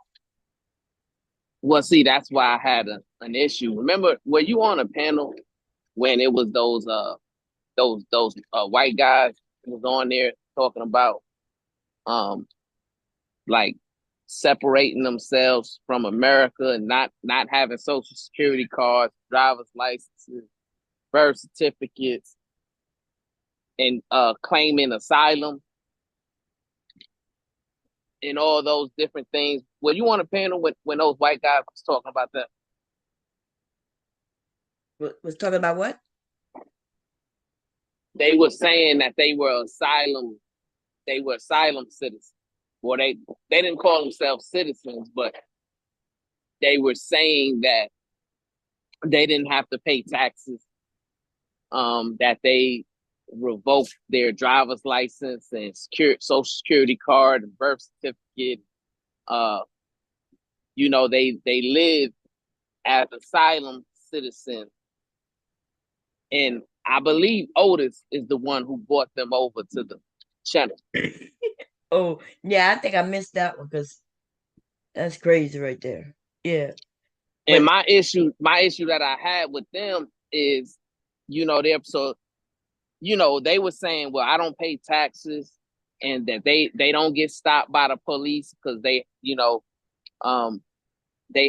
Well, see, that's why I had an issue. Remember, were you on a panel when it was those white guys who was on there talking about like separating themselves from America and not having social security cards, driver's licenses, birth certificates, and claiming asylum and all those different things? Were you on a panel when those white guys was talking about that? Was talking about what? They were saying that they were asylum citizens. Well, they didn't call themselves citizens, but they were saying that they didn't have to pay taxes, that they revoked their driver's license and social security card and birth certificate. They live as asylum citizens. And I believe Otis is the one who brought them over to the channel. Oh, yeah, I think I missed that one because that's crazy right there. Yeah. And my issue that I had with them is, they were saying, well, I don't pay taxes, and that they don't get stopped by the police because they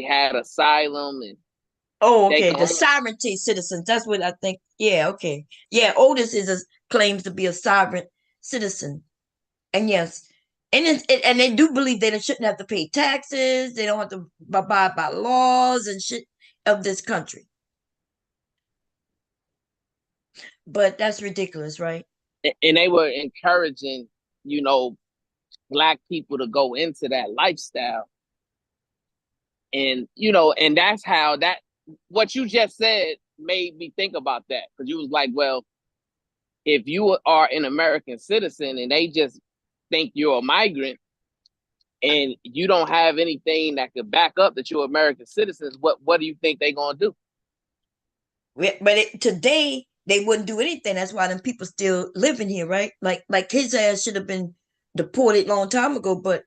had asylum. And the sovereignty citizens. That's what I think. Yeah, okay. Yeah, Otis claims to be a sovereign citizen. And yes, and they do believe they shouldn't have to pay taxes. They don't have to abide by laws and shit of this country. But that's ridiculous, right? And they were encouraging, black people to go into that lifestyle. And, and that's how what you just said made me think about that. Because you was like, well, if you are an American citizen and they just think you're a migrant and you don't have anything that could back up that you're American citizens, what do you think they're going to do? But today, they wouldn't do anything. That's why them people still living here, right? Like his ass should have been deported a long time ago. But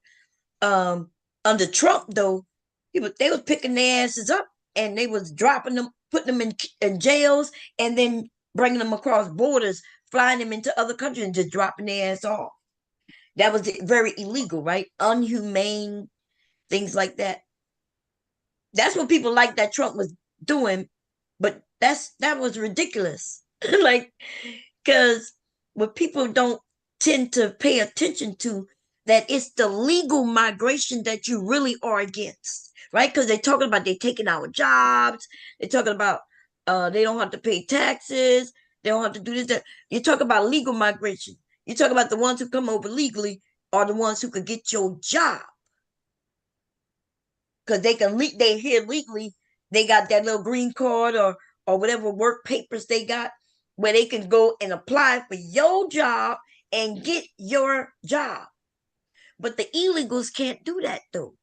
under Trump, though, they was picking their asses up and they was dropping them, putting them in jails, and then bringing them across borders, flying them into other countries and just dropping their ass off. That was very illegal, right? Unhumane, things like that. That's what people like that Trump was doing, but that was ridiculous. Like, because what people don't tend to pay attention to, that it's the legal migration that you really are against, right? Because they're talking about they taking our jobs. They're talking about they don't have to pay taxes. They don't have to do this. That. You talk about legal migration. You talk about the ones who come over legally. are the ones who could get your job. Because they here legally, they got that little green card or whatever work papers they got, where they can go and apply for your job and get your job. But the illegals can't do that though.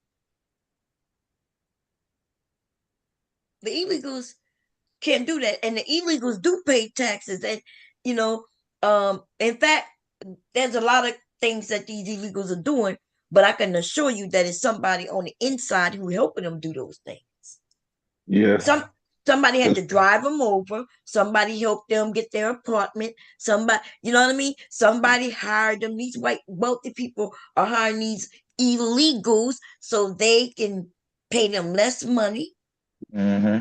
The illegals can't do that, and the illegals do pay taxes. And you know, in fact, there's a lot of things that these illegals are doing, but I can assure you that it's somebody on the inside who helping them do those things. Yeah. Somebody had to drive them over. Somebody helped them get their apartment. Somebody, you know what I mean? Somebody hired them. These white wealthy people are hiring these illegals so they can pay them less money. hmm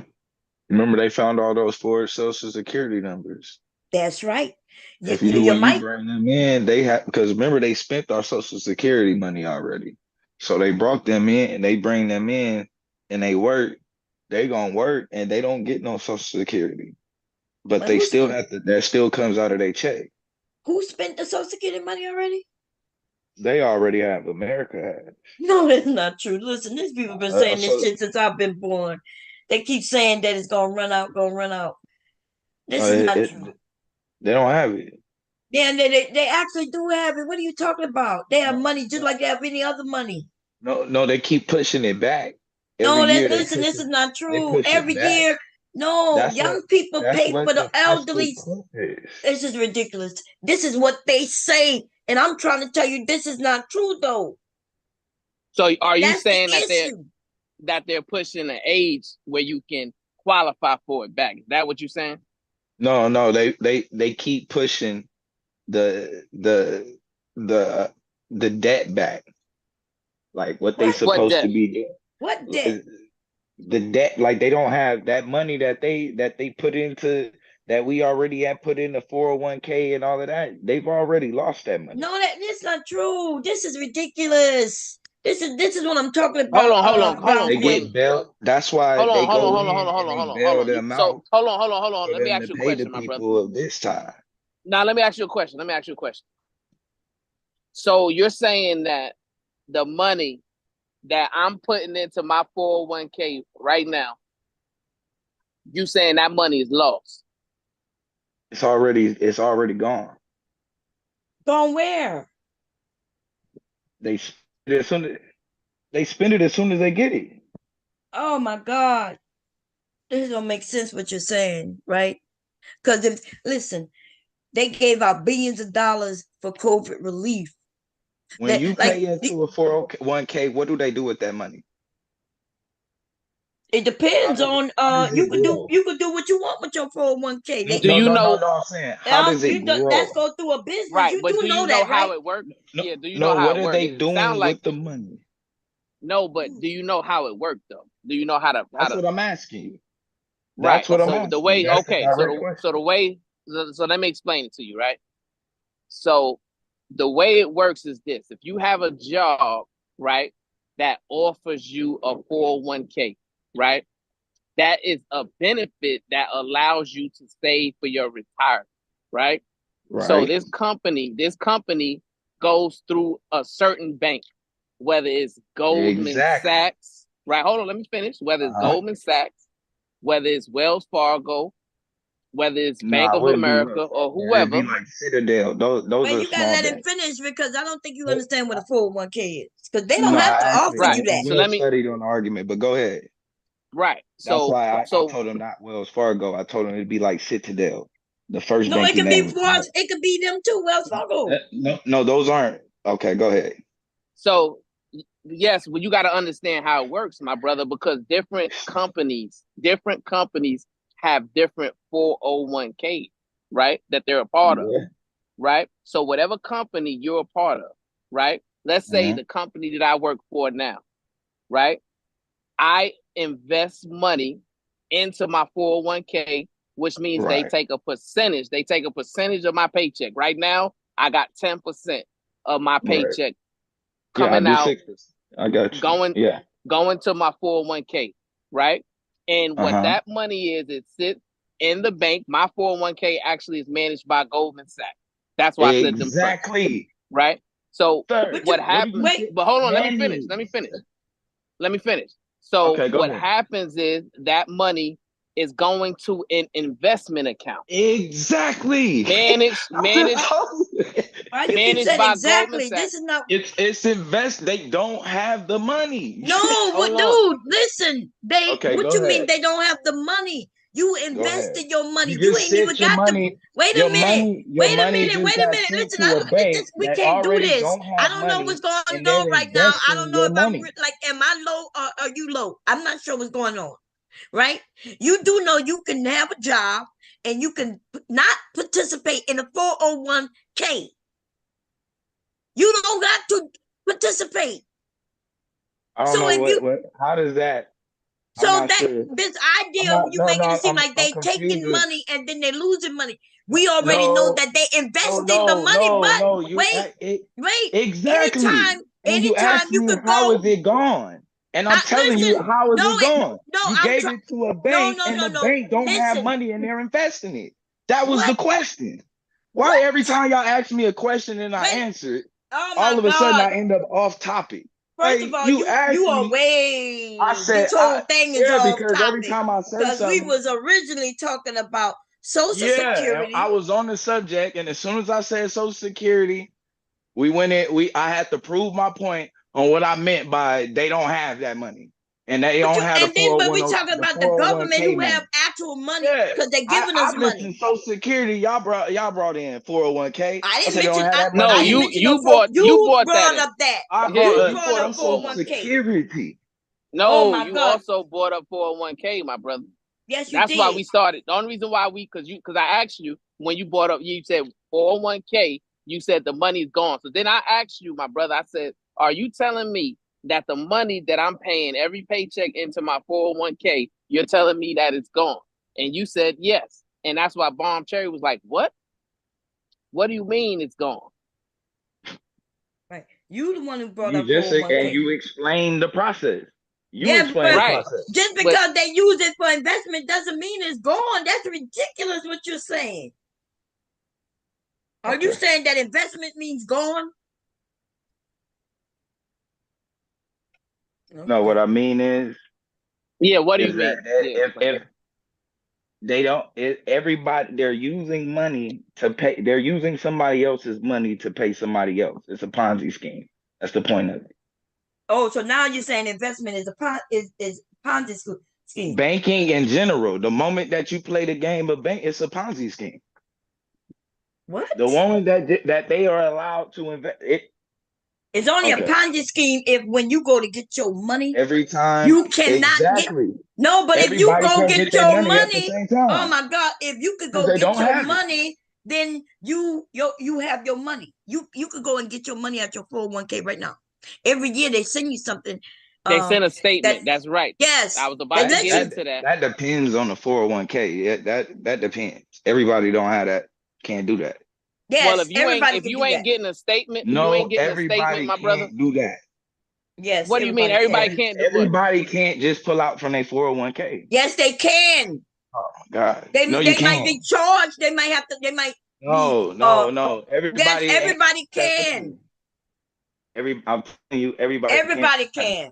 Remember, they found all those forged social security numbers. That's right. If You you might. bring them in, they have, because remember they spent our social security money already. So they brought them in and they bring them in and they work. They gonna work and they don't get no social security, but But they still have to. That still comes out of their check. who spent the Social Security money already? They already have. America has. No, that's not true. Listen, these people been saying this So shit since I've been born. They keep saying that it's gonna run out, gonna run out. This is not true. they don't have it. Yeah, and they actually do have it. What are you talking about? They have money just like they have any other money. No, they keep pushing it back. Every No, year listen, this is not they true. push it Every back. year, no, young people That's pay for what the the fiscal elderly. cliff is. This is ridiculous. This is what they say, and I'm trying to tell you this is not true though. So are you That's the saying issue. that they're pushing an age where you can qualify for it back? Is that what you're saying? No, they keep pushing the the the debt back, like what they What supposed to debt? be doing. What debt? The debt, like they don't have that money that they put into, that we already had put in the 401k and all of that. They've already lost that money. No, that's not true. This is ridiculous. This is what I'm talking Hold about, on, hold young on, They Queen. get Queen. bailed. That's why they Hold on, go hold on, hold in on, hold and on, they hold bail on. them So out hold on. for Let me them to ask you a pay the question, my brother. people of this time. Now let me ask you a question. So you're saying that the money that I'm putting into my 401k right now, you saying that money is lost? It's already gone. Gone where? They spend it as soon as they spend it as soon as they get it. Oh my God. This don't make sense what you're saying, right? Because if listen, they gave out billions of dollars for COVID relief. When That you like pay into a 401k, what do they do with that money? it depends on How does you it could do grow? you could do what you want with your 401k. Do you know? No. I'm saying, how does it You don't that's grow? go through a business. Right, You but do do you know know that, how right? it works? No, Yeah, do you know no. how What it are works? they It sounds doing like with the money? no, but do you know how it worked though? Do you know how That's to what I'm asking you. right? That's what I'm So the asking you. way That's the okay, direct so the question. way so let me explain it to you, right? So the way it works is this: if you have a job, right, that offers you a 401k, right, that is a benefit that allows you to save for your retirement, right? So Right. this company goes through a certain bank, whether it's Goldman Exactly. Sachs, right? Hold on, let me finish. Whether it's Uh-huh. Goldman Sachs, whether it's Wells Fargo, whether it's No, Bank I of wouldn't be America Wells or Fargo. It'd be whoever, like Citadel. Those But are you gotta small let him banks. finish because I don't think you But understand what a 401k is. Because they don't no, have to I offer actually you right? I'm that. So well let me studied on the argument, but go ahead. right. That's So why I so told him not Wells Fargo. I told him it'd be like Citadel, the first No, bank it he can be named. for us. It could be them too, Wells Fargo. No, those aren't. Okay, go ahead. so yes, well, you got to understand how it works, my brother, because different companies have different 401k, right? That they're a part of, Yeah. right? So whatever company you're a part of, right? Let's say Mhm. the company that I work for now, right? I invest money into my 401k, which means they Right. take a percentage. They take a percentage of my paycheck. Right now, I got 10% of my Right. paycheck Yeah, I coming do out 6%. I got you. going Yeah. going to my 401k, right? And what Uh-huh. that money is, it sits in the bank. My 401k actually is managed by Goldman Sachs. That's why I said them first, Exactly. right? So Sir, But what you happens? wait. But hold on, let me Manny. finish. Let me finish. Let me finish. So Okay, go what ahead. happens is that money is going to an investment account, Exactly. managed Why you keep managed saying by Goldman exactly? This Sachs. is not. It's invest. They don't have the money. No, but Hold on. dude, listen. Okay, What go you mean ahead. they don't have the money? You Go ahead. invested your money. You You just ain't even sent your got the. money. Wait a Your minute. money. Your Wait a money minute. just Wait a got minute. sent Listen, to a bank we that can't do already this. don't I have don't know money, what's going and on they're right now. I investing don't know your if I'm money. like, am I low or are you low? I'm not sure what's going on. Right? You do know you can have a job and you can not participate in a 401k. You don't got to participate. I don't So know if you what. How does that? I'm So not that sure. this I'm idea not. you No, making no. it seem like I'm they confused taking with. money and then they losing money. We already know No. that they No, invested the no, money, no, but no. You wait, wait. exactly. Anytime, And you anytime asked you me could how go. is it gone? And I'm telling you Listen, how is no, it gone? no, You I'm gave trying. it to a No, bank no, and no, the no. bank don't have Listen, money and they're investing it. That was what? the question. Why What? every time y'all ask me a question and I Wait. answer it, Oh all my of a sudden God. I end up off topic? First of Like all, you you asked are me, I way. said This whole thing is yeah, off because every topic time I say because we something, was originally talking about Social yeah, and I Security. was on the subject, and as soon as I said Social Security, we went in. I had to prove my point on what I meant by they don't have that money, and they But don't have the we 401 talking the about the government 401k who have money. actual money Yeah, because they're giving us I mentioned money. Social Security. Y'all brought in 401k. I I didn't said they don't mention. have that No, I money didn't you either. mention no you four. bought you You bought that brought in. up that. I brought You You brought up Social 401k. Security. Oh no, my you God. also bought up 401k, my brother. Yes, you That's why did. we started. The only reason why because I asked you when you brought up, you said 401k, you said the money's gone. So then I asked you, my brother, I said, are you telling me that the money that I'm paying every paycheck into my 401k, you're telling me that it's gone? And you said yes. And that's why Bomb Cherry was like, what? What do you mean it's gone? Right. You the one who brought You up just and 401k. you explained the process. You Yeah, explained the but Right. process. just But because they use it for investment doesn't mean it's gone. That's ridiculous what you're saying. Are you Okay. saying that investment means gone? No, what Okay. I mean yeah, what do you is that mean? Yeah, explain. if they don't, everybody they're using money to pay. They're using somebody else's money to pay somebody else. It's a Ponzi scheme. That's the point of it. Oh, so now you're saying investment is is Ponzi scheme. Banking in general. The moment that you play the game of bank, it's a Ponzi scheme. What? The moment that they are allowed to invest it. It's only a Okay. Ponzi scheme if when you go to get your money, Every time, you cannot get exactly. no, but if you Everybody go can't get get their your money at the money, same oh time my God, if you could because go they get don't your have it. money, then you have your money. You could go and get your money at your 401k right now. Every year they send you something. They sent a That statement. That's right. I yes, was they about to let get you. into that. That depends on the 401k. Yeah, that depends. Everybody don't have that. Can't do that. Well, Yes, everybody if can you do ain't that. getting a statement, you ain't No, getting a statement, everybody my brother. can't do that. Yes, What do you mean? everybody Everybody can. can't do what? Everybody can't just pull out from their 401k. Yes, they can. Oh my God. They No, you they might can't. be charged. They might have to. They might be. No, no, no. Yes, Everybody ain't everybody the can. same. I'm telling you, everybody can't. Everybody can.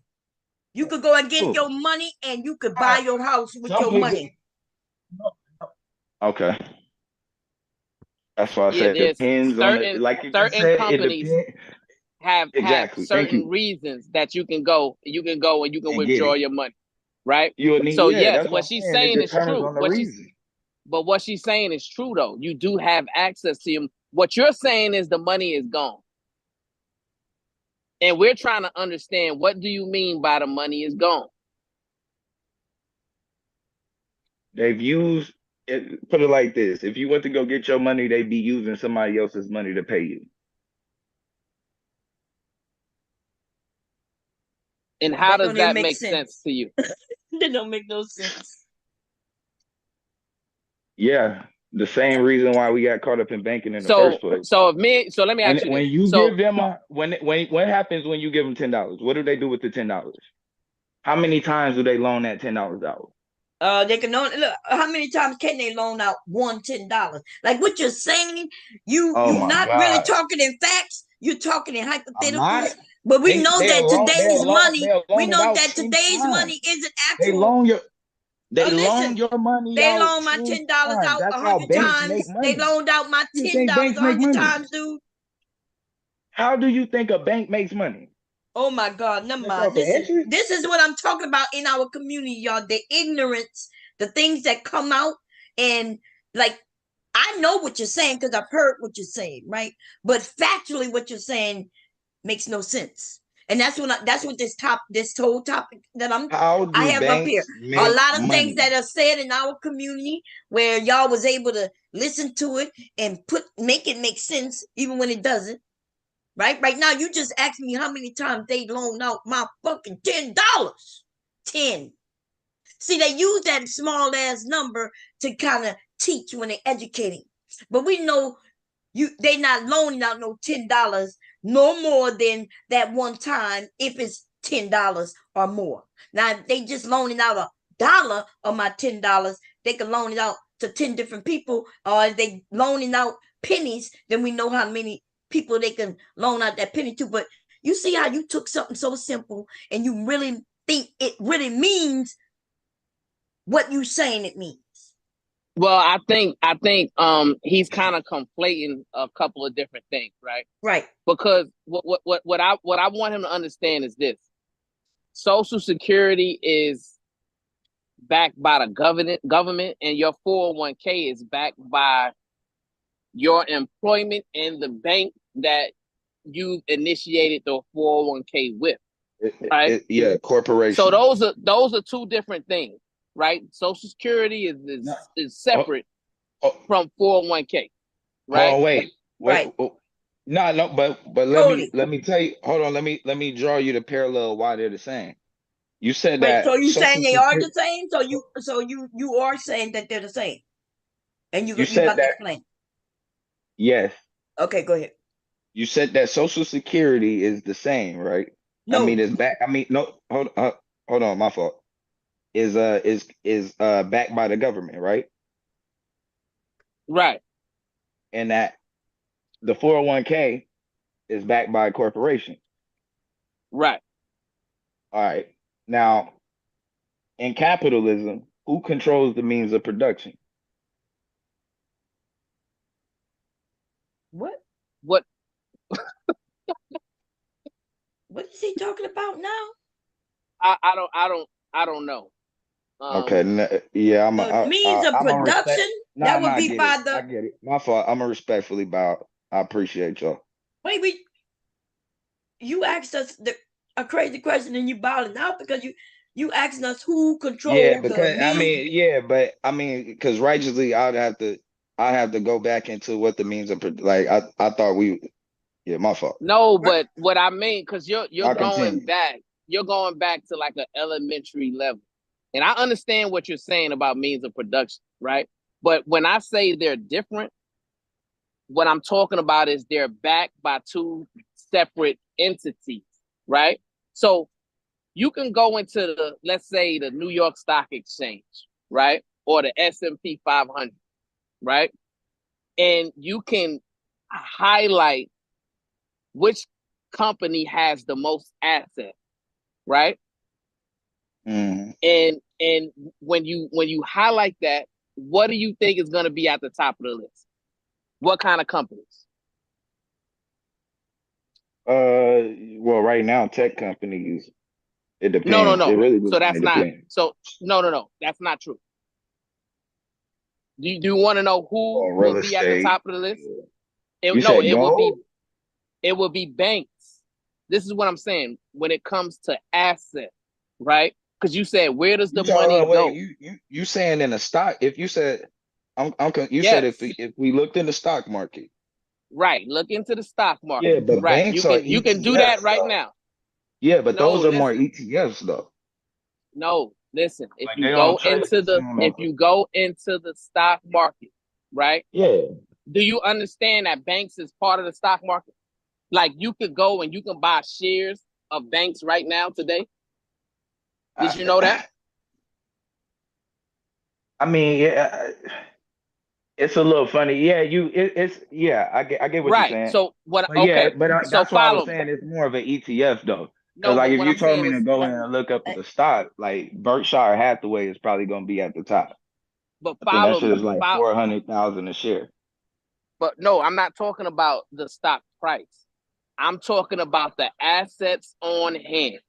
You could go and get your money, and you could buy your house with Some your people. money. Okay. That's why I Yeah, said it there's depends on the, like you just certain said, it companies depends. have Exactly. Thank certain you. reasons that you can go and you can And get withdraw it. your money, right? You'll need, So yeah, yes, that's what what I'm she's saying. It saying is determines true. on the reason. What she's saying is true though. You do have access to him. What you're saying is the money is gone. And we're trying to understand what do you mean by the money is gone? They've used it, put it like this. If you went to go get your money, they'd be using somebody else's money to pay you. And how That does don't even that make make sense sense. to you? That don't make no sense. Yeah. The same reason why we got caught up in banking in the So first place. so let me ask you When this. you So give them when what happens when you give them $10? What do they do with the $10? How many times do they loan that $10 out? They can only look. How many times can they loan out $10? Like what you're saying, Oh you my not really God. talking in facts. You're talking in I'm not. hypotheticals, but we know that today's money, They'll we loan it know out that 10 today's times. money isn't They actual. loan your they loan Listen, your money they out loaned my 10 $10 times. out That's how 100 banks make times. They money. loaned out my You $10 think banks make 100 money? times, dude. How do you think a bank makes money? Oh my God, never Just mind. off the interest? This is what I'm talking about in our community, y'all. The ignorance, the things that come out, and like I know what you're saying because I've heard what you're saying, right? But factually, what you're saying makes no sense. And that's what this whole topic that How I do have up here. banks A make lot of things money? that are said in our community where y'all was able to listen to it and make it make sense even when it doesn't. Right now, you just asked me how many times they loaned out my fucking $10. 10. See, they use that small ass number to kind of teach when they're educating. But we know they not loaning out no $10 no more than that one time if it's $10 or more. Now if they just loaning out $1 of my $10, they can loan it out to 10 different people, or if they loaning out pennies, then we know how many people they can loan out that penny to. But you see how you took something so simple and you really think it really means what you saying it means. Well, I think he's kind of conflating a couple of different things, right? Right. Because what I want him to understand is this: Social Security is backed by the government, and your 401k is backed by your employment and the bank that you initiated the 401k with, right? Yeah, So corporation. those are two different things, right? Social Security No. is Oh, separate oh, from 401k, hold right? on, wait. Right. No, but Totally. let me tell you. Hold on, let me draw you the parallel why they're the same. You said Wait, so that you saying Social they are Security. the same? So you are saying that they're the same, and You you said about to that explain? yes. Okay, go ahead. You said that Social Security is the same, right? I mean, No, it's back. I mean, no, hold on, my fault. Is backed by the government, right? Right. And that the 401k is backed by a corporation. Right. All right. Now, in capitalism, who controls the means of production? what? What What is he talking about now? I don't know. Okay, Um, yeah, The means of I'm a respect. production Nah, that nah, would I be get it. by I the get it. My fault. I'm a respectfully bow. I appreciate y'all. wait. You asked us a crazy question and you bowing out because you asking us who Yeah, control the because I means. mean, yeah, but I mean, because righteously, I have to go back into what the means of like. I thought yeah, my fault. no, Right. but what I mean, because I continue. you're going back to like an elementary level, and I understand what you're saying about means of production, right? But when I say they're different, what I'm talking about is they're backed by two separate entities, right? So you can go into the, let's say, the New York Stock Exchange, right? Or the S&P 500, right? And you can highlight which company has the most assets, right? Mhm. And when you highlight that, what do you think is going to be at the top of the list? What kind of companies? Well, right now, tech companies, it No, no, depends. It no. really So it that's not. depends. So no. That's not true. Do you want to know who Or will real be at the estate. top of the list? You No, said gold? it will be banks. This is what I'm saying when it comes to assets, right? Because you said where does the You said, money wait, go? you saying in a stock? If you said, you said Yes, if we looked in the stock market, right. Look into the stock yeah, market. but Right. banks are You can do that ETFs right though. now. Yeah, but No, those are more listen. ETFs though. No, listen. Like they don't trade the same If number. you go into the stock market, right? Yeah. Do you understand that banks is part of the stock market? Like you could go and you can buy shares of banks right now today. Did you know that? I mean, yeah, it's a little funny. Yeah, it's yeah, I get what you're Right. saying. So what? But yeah, Okay. but So that's why I was follow me. saying it's more of an ETF though. Because No, like but if what you I'm told saying me to is, go in and look up uh, the stock, like Berkshire Hathaway is probably gonna be at the top. but I think that follow shit me. is like 400,000 a share. But no, I'm not talking about the stock price. I'm talking about the assets on hand,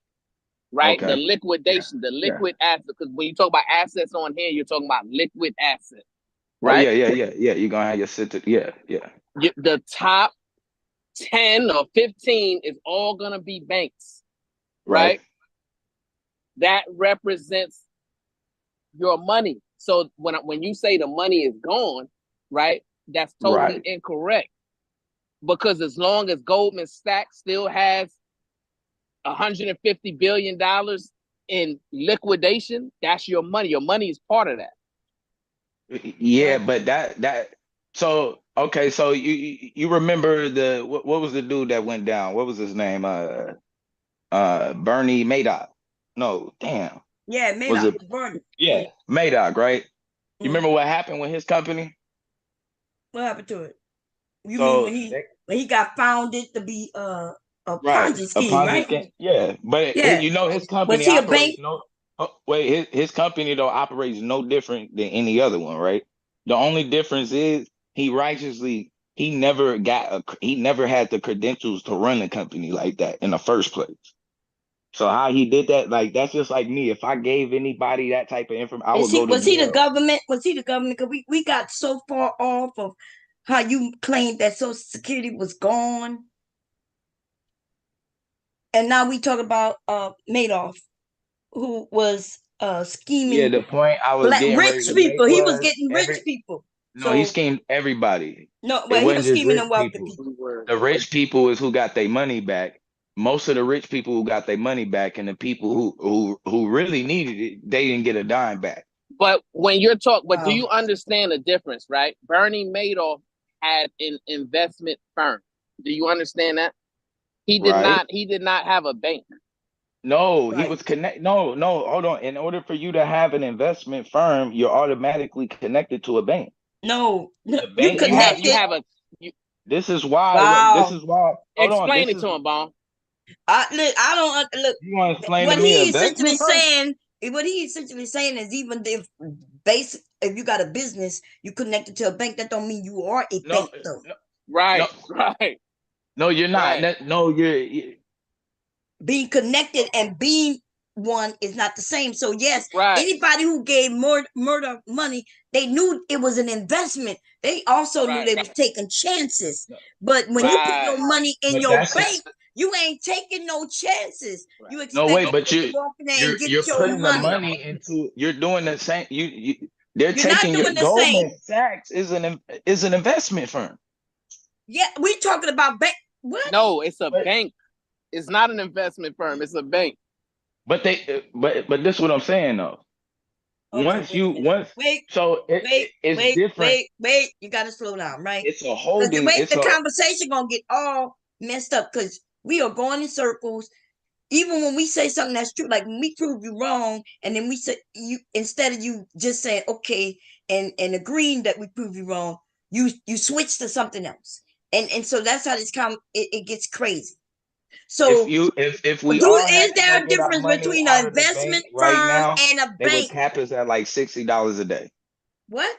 right? The Okay. Yeah. liquidation, the Yeah. liquid asset. Because when you talk about assets on hand, you're talking about liquid assets, Oh right? yeah. You're gonna have your sit to, yeah. The top 10 or 15 is all going to be banks, Right. right? That represents your money. So when you say the money is gone, right? That's totally Right. incorrect. Because as long as Goldman Sachs still has $150 billion in liquidation, that's your money. Your money is part of that. Yeah, right. but that so okay, so you remember the what was the dude that went down? What was his name? Bernie Madoff. No, damn. Yeah, made Was up it burn. yeah, Madoff, right? You Mm. remember what happened with his company? What happened to it? You mean So when he got founded to be a right, Ponzi a scheme, Ponzi right? scheme. Yeah, but Yeah. you know his Was company he a bank? operates no. Oh, wait, his company though operates no different than any other one, right? The only difference is he never had the credentials to run a company like that in the first place. So how he did that, like that's just like me. If I gave anybody that type of information, I Is would he go to was he the jail. government? Was he the government? Because we got so far off of how you claimed that Social Security was gone. And now we talk about Madoff, who was Yeah, scheming the point I was black getting rich ready to people. make He was was getting rich people. no, he So schemed everybody. no, It well, he wasn't was just scheming rich on wealthy people. people. The rich people is who got their money back. Most of the rich people who got their money back, and the people who really needed it, they didn't get a dime back. But when you're talking, but do Wow. you understand the difference, right? Bernie Madoff had an investment firm. Do you understand that? He did Right? not. He did not have a bank. No, he Right. was connect. No, no, hold on. In order for you to have an investment firm, you're automatically connected to a bank. No, no, The you bank You connected. have a. You, This is why. This Wow. is why. Hold on. explain This it is to him, Bone. I don't look. you want to explain to What me he investment essentially firm? saying, what he essentially saying is even if basic, if you got a business, you connected to a bank, that don't mean you are a No, bank though. no, no, Right, right, no. You're not. right, No, Being connected and being one is not the same. So yes, right, anybody who gave murder money, they knew it was an investment. They also knew right, they was taking chances. no. But when But you put right, your money in but your that's bank, you ain't taking no chances. right. You no expect wait. Oh, people But to walk in there and get you're your putting the money. money into. You're doing the same. They're You're not taking your doing the same. Goldman Sachs is an investment firm. Yeah, we talking about bank. What? no, it's a But bank. It's not an investment firm. It's a bank. but this is what I'm saying though. Okay, Once wait a you minute. once Wait, so it's different. wait. You got to slow down, right? It's a Because the holding. way It's the a conversation gonna get all messed up because we are going in circles. Even when we say something that's true, like when we prove you wrong, and then we say you instead of you just saying okay and agreeing that we prove you wrong, you switch to something else, and so that's how it gets crazy. So if we all had is to there go a get our difference money between an out of the bank investment right firm now, and a they would bank? cap us at like $60 a day. What?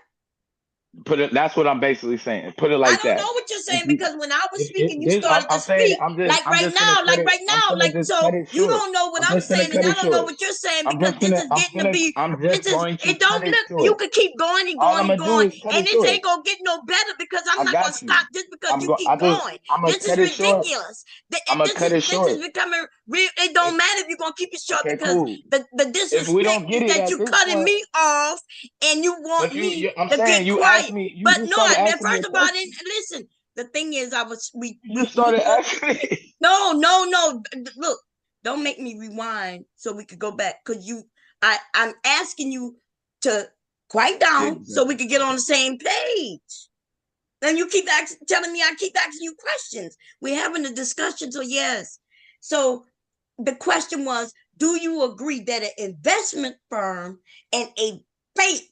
Put it. That's what I'm basically saying. Put it I like don't know that. what you're If saying you because when I was if speaking, you this started to I'm saying speak I'm just gonna cut like it. right I'm now, gonna like just cut so it you short. don't know what I'm I'm just gonna saying, and cut I it don't know short. what you're saying because this is getting to be I'm this just is going to it don't cut it look you short. could keep going and All going I'm and gonna do going, is cut and it this short. ain't gonna get no better because I'm I not gonna got you. stop just because you keep I just going. I'm gonna This is cut it short. ridiculous. I'm gonna cut it This is short. becoming real. It don't If matter if you're gonna keep it short okay, because cool. the If we disrespect don't get is it that at you this cutting point, me off and you want but me I'm to get saying you asked quiet. me. But You no, started asking me first a of all, I question. didn't listen. The thing is, You just started won't. asking me. No. Look, don't make me rewind so we could go back because I'm asking you to quiet down so we Exactly. could get on Okay. the same page. Then you keep telling me I keep asking you questions. We're having a discussion, so yes. So the question was, do you agree that an investment firm and a bank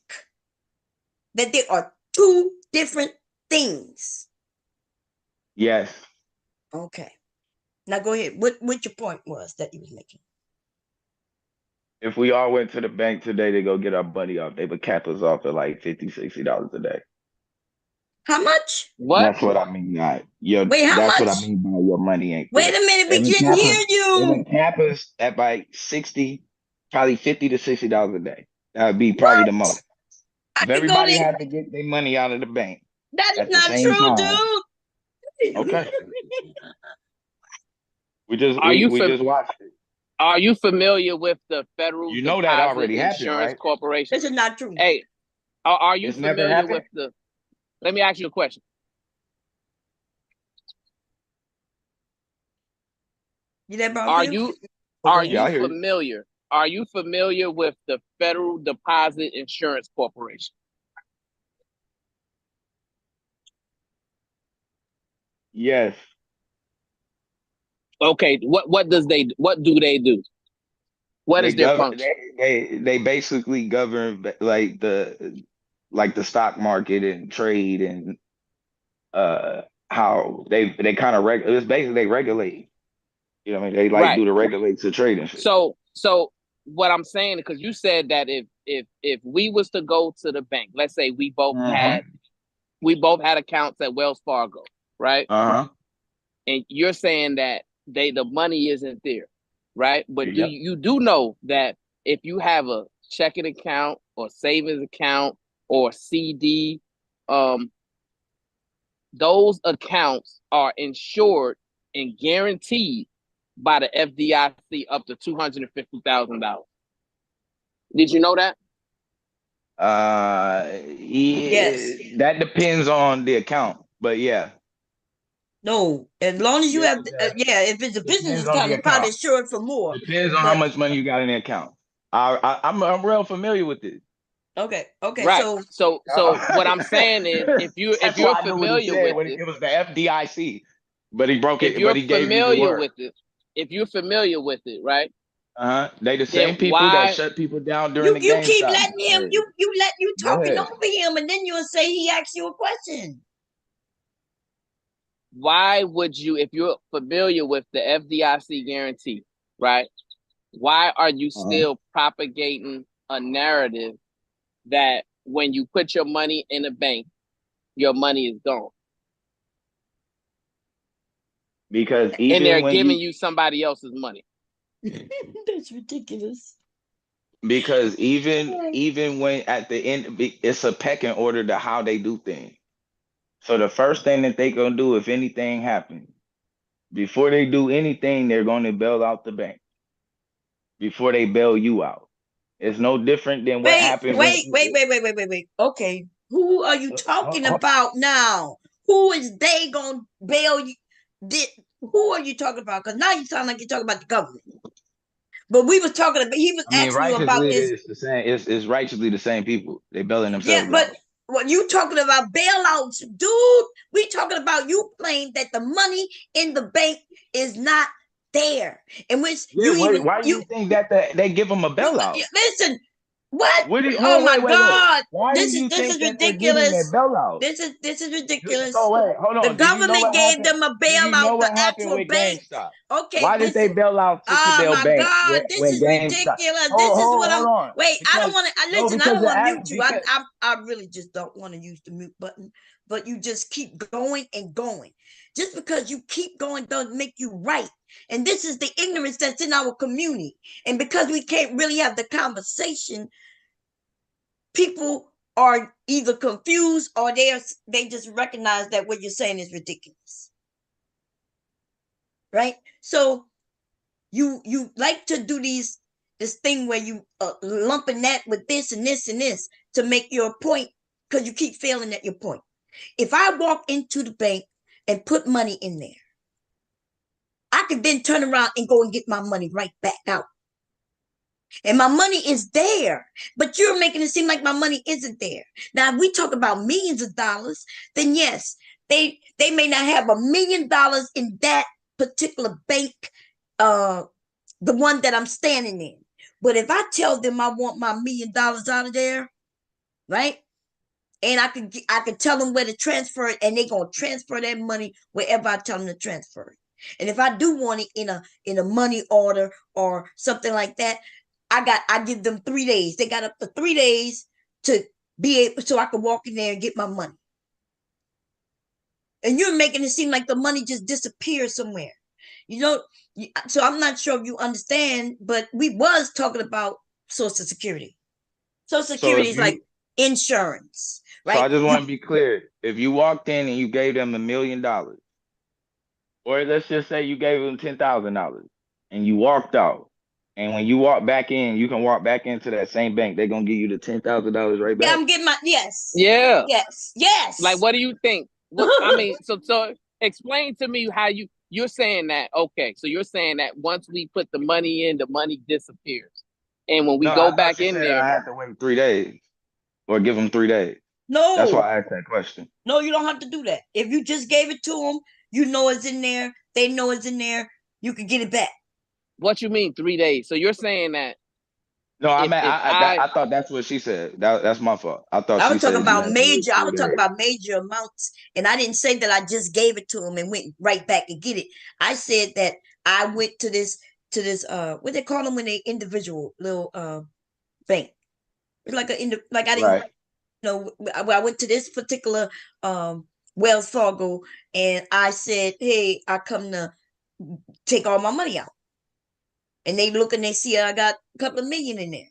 that there are two different things. Yes. Okay. Now go ahead. What your point was that you was making? If we all went to the bank today to go get our money off, they would cap us off at like $50, $60 a day. How much? What? That's what I mean. Wait, how That's what I much? mean by your money ain't Wait there. a minute, They we would couldn't cap us. hear They you. would cap us at like 60, probably $50 to $60 a day. That would be probably What? the most. I If could go everybody to. had to get their money out of the bank That is at the not same true, time, dude. okay. We just Are we you we just watched it. are you familiar with the Federal You know that Deposit already happened, Insurance right? Corporation? This is not true. Hey, are you It's never familiar happened. with the? Let me ask you a question. You there, Are Brownfield? you Oh, go are ahead. Yeah, you I hear you. familiar? Are you familiar with the Federal Deposit Insurance Corporation? Yes. Okay, what do they do? What They is their govern. function? They basically govern like the stock market and trade and how they kind of it's basically they regulate. You know what I mean? They like Right. do the regulates the trade and shit. So what I'm saying, because you said that if we was to go to the bank, let's say we both Uh-huh. had accounts at Wells Fargo, right? Uh-huh. And you're saying that the money isn't there, right? But Yep. you do know that if you have a checking account or savings account or CD, those accounts are insured and guaranteed by the FDIC up to $250,000. Did you know that? Yes. That depends on the account, but yeah. No. As long as you Yeah, have, that yeah. If it's a business depends on account, the it's probably account. insured for more. Depends on how But much money you got in the account. I'm real familiar with it. okay. Right. So So what I'm saying is if That's you're why I knew what he familiar said with when this, it was the FDIC, but he broke if it, but you're he gave you the familiar word. with it, if you're familiar with it, right? They the Then same people that why shut people down during you the keep GameStop letting him surge. you Go talking ahead. over him, and then you'll say he asked you a question. why would you, if you're familiar with the FDIC guarantee, right? Why are you Uh-huh. still propagating a narrative that when you put your money in a bank, your money is gone? Because And they're even when giving you you somebody else's money. That's ridiculous. because even when at the end it's a pecking order to how they do things. So the first thing that they gonna do if anything happens, before they do anything, they're gonna bail out the bank before they bail you out. It's no different than what Wait, happened when wait, wait, wait, wait, wait, wait, wait. Okay, who are you talking about now? Who is they gonna bail you? Did who are you talking about? Because now you sound like you're talking about the government. But we was talking about. He was I mean, asking you about righteously, this. it's the same. It's righteously the same people. They bailing Yeah, themselves but out. what you talking about bailouts, dude? We talking about you claim that the money in the bank is not there, in which Yeah, you wait, even why do you think that they give them a bailout? listen. What? What do you, Oh hold on, my wait. God! Why do you This is think that they're giving ridiculous. that bailout? This is ridiculous. So wait, hold The on. Do you know government what gave happened? them a Do you bailout. know The what happened actual with bank. GameStop? Okay, Why did they listen. bail out Oh Citadel my Bank God, this when is GameStop? ridiculous. This is Hold, what hold I'm. on. Wait, I don't Because want to. no, Listen, I because don't you're want to act mute you. because I really just don't want to use the mute button. But you just keep going and going. Just because you keep going doesn't make you right. And this is the ignorance that's in our community. And because we can't really have the conversation, people are either confused or they just recognize that what you're saying is ridiculous, right? So you like to do this thing where you lumping that with this and this and this to make your point, because you keep failing at your point. If I walk into the bank and put money in there, I can then turn around and go and get my money right back out. And my money is there, but you're making it seem like my money isn't there. Now, if we talk about millions of dollars, then yes, they may not have $1 million in that particular bank, uh, the one that I'm standing in. But if I tell them I want my $1 million out of there, right? and I could tell them where to transfer it, and they gonna transfer that money wherever I tell them to transfer it. And if I do want it in a money order or something like that, I give them 3 days. They got up to 3 days to be able, so I could walk in there and get my money. And you're making it seem like the money just disappears somewhere. You know, so I'm not sure if you understand, but we was talking about Social Security. Social So Security if is like you, insurance, so right? I just want to be clear. If you walked in and you gave them $1 million, or let's just say you gave them $10,000 and you walked out, and when you walk back in, you can walk back into that same bank. They're gonna give you the $10,000 right Yeah, back. I'm getting my yes, Yeah. yes, Like, yes. what do you think? What I mean, so explain to me how you're saying that. Okay, so you're saying that once we put the money in, the money disappears, and when we No, go I thought back you in said there, I had to wait 3 days or give them 3 days. That's No, why I asked that question. no, you don't have to do that. If you just gave it to them, you know it's in there. They know it's in there. You can get it back. what you mean 3 days? So you're saying that No, I mean if I I thought that's what she said. That's my fault. I thought I she was talking said you about had to wait major. I three was talking days. about major amounts, and I didn't say that I just gave it to them and went right back and get it. I said that I went to this what they call them when they individual little bank. It's like like I didn't Right. I went to this particular Wells Fargo, and I said, hey, I come to take all my money out, and they look and they see I got a couple of million in there,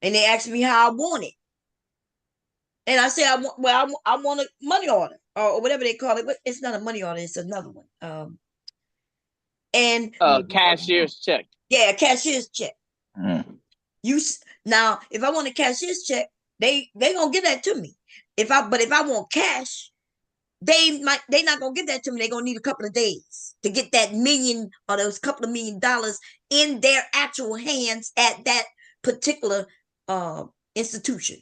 and they asked me how I want it. And I said, I want a money order or whatever they call it. But it's not a money order; it's another one. And I know what you're talking about. cashier's check. yeah, cashier's check. Mhm. Now, if I want a cashier's check, they gonna give that to me. If I want cash, they not gonna give that to me. They're gonna need a couple of days to get that million or those couple of $1 million in their actual hands at that particular institution.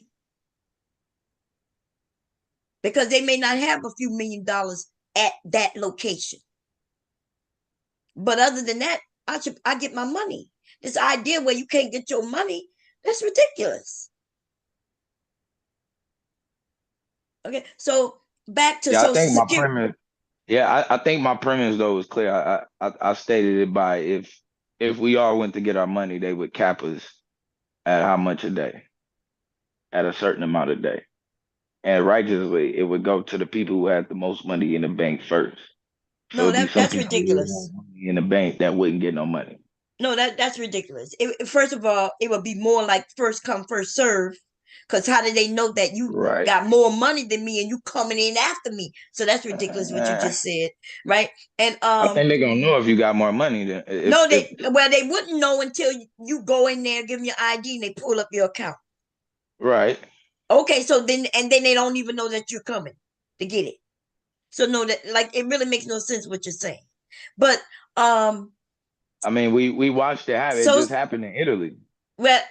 Because they may not have a few $1 million at that location. But other than that, I get my money. This idea where you can't get your money, that's ridiculous. Okay, so back to Yeah, I Social think my Security. premise. Yeah, I think my premise though was clear. I stated it by if we all went to get our money, they would cap us at how much a day, at a certain amount a day. And righteously, it would go to the people who had the most money in the bank first. So No, it'd be some that's people who ridiculous. had money in the bank that wouldn't get no money. No, that's ridiculous. First of all, it would be more like first come, first serve. Because how do they know that you Right. got more money than me and you coming in after me? So that's ridiculous what you Uh, just said, right? And I think they're gonna know if you got more money than no, if they wouldn't know until you go in there, give them your ID, and they pull up your account. right. Okay, so then they don't even know that you're coming to get it. So no, that like it really makes no sense what you're saying. But I mean, we watched it happen. It so just happened in Italy. well,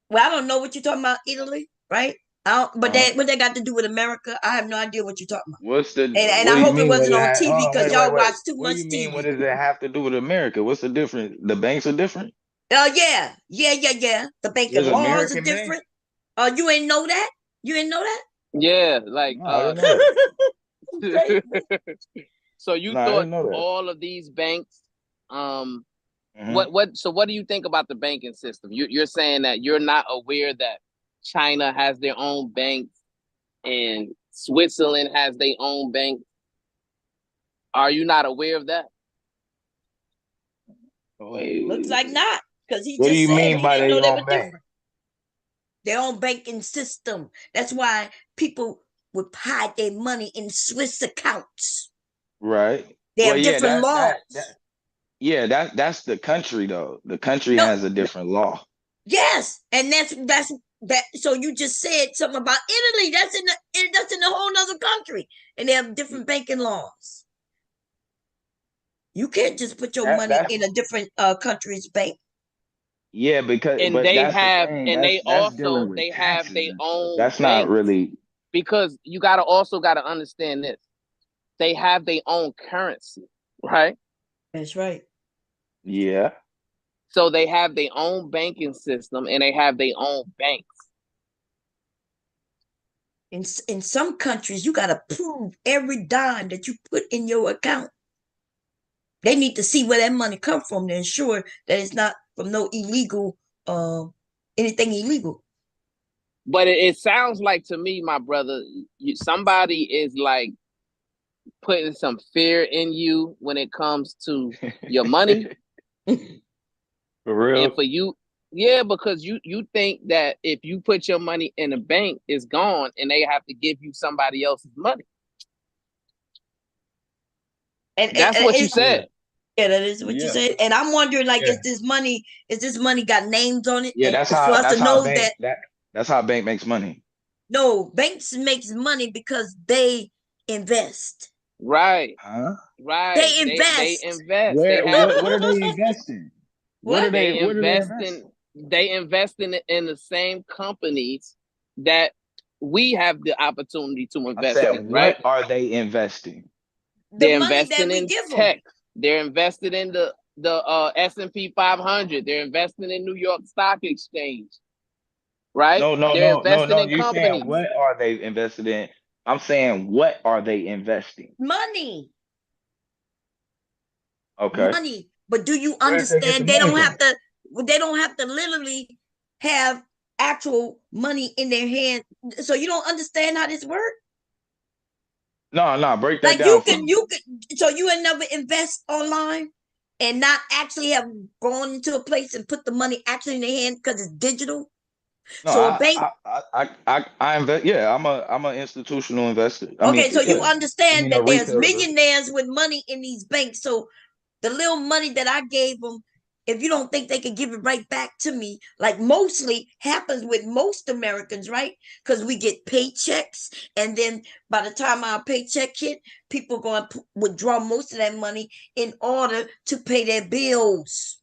well, I don't know what you're talking about, Italy, right? I don't, but Uh-huh. what they got to do with America? I have no idea what you're talking about. What's the And what I do you hope it mean? What wasn't it on ha TV Hold on, because wait, y'all wait. watch too What do much you mean? What TV. does it have to do with America? What's the difference? The banks are different. Yeah. The banking There's laws are American banks. different. You ain't know that? You ain't know that? Yeah, like No, I didn't know that. Crazy. so you No, I thought didn't know that. all of these banks, Hmm. what do you think about the banking system? You're saying that you're not aware that China has their own banks and Switzerland has their own bank. Are you not aware of that? Looks like Wait. not, because he What do just you said mean he by didn't know their they were own bank? different. Their own banking system. That's why people would hide their money in Swiss accounts. Right. They Well, have yeah, different that laws. yeah, that's the country though. The country No, has a different law. yes, and that's that. So you just said something about Italy. That's in a whole other country, and they have different banking laws. You can't just put your money That's in a different country's bank. yeah, because And but they that's the have, thing. and That's dealing with they have taxes their and stuff. own That's not banks really because you gotta understand this. They have their own currency, right? That's right. yeah. So they have their own banking system and they have their own banks. In some countries, you got to prove every dime that you put in your account. They need to see where that money come from to ensure that it's not from no illegal, anything illegal. But it sounds like to me, my brother, somebody is like putting some fear in you when it comes to your money. For real? And for you, yeah, because you think that if you put your money in a bank, it's gone, and they have to give you somebody else's money. And that's what you said. Yeah, that is what you said. And I'm wondering, like, is this money got names on it? Yeah, and that's for how us to know that that's how a bank makes money. no, banks makes money because they invest. Right. Huh? Right. They invest. They invest. What are they investing? What are they invest investing? they invest in the same companies that we have the opportunity to invest I said, in, right? what are they investing? They're money that investing we in give tech. them. They're invested in the S&P 500. They're investing in New York Stock Exchange, right? No. They're investing in You companies. saying what are they invested in? I'm saying what are they investing? Money. Okay. Money. But do you Where did they get the understand they money don't from? have to literally have actual money in their hand. So you don't understand how this works? No, break that Like down for me. so you would never invest online and not actually have gone into a place and put the money actually in their hand because it's digital. No, So a bank, I invest. Yeah, I'm an institutional investor. okay, so you I understand mean a that there's retail investor. millionaires with money in these banks. So the little money that I gave them, if you don't think they can give it right back to me, like mostly happens with most Americans, right? Because we get paychecks, and then by the time our paycheck hit, people are going to withdraw most of that money in order to pay their bills.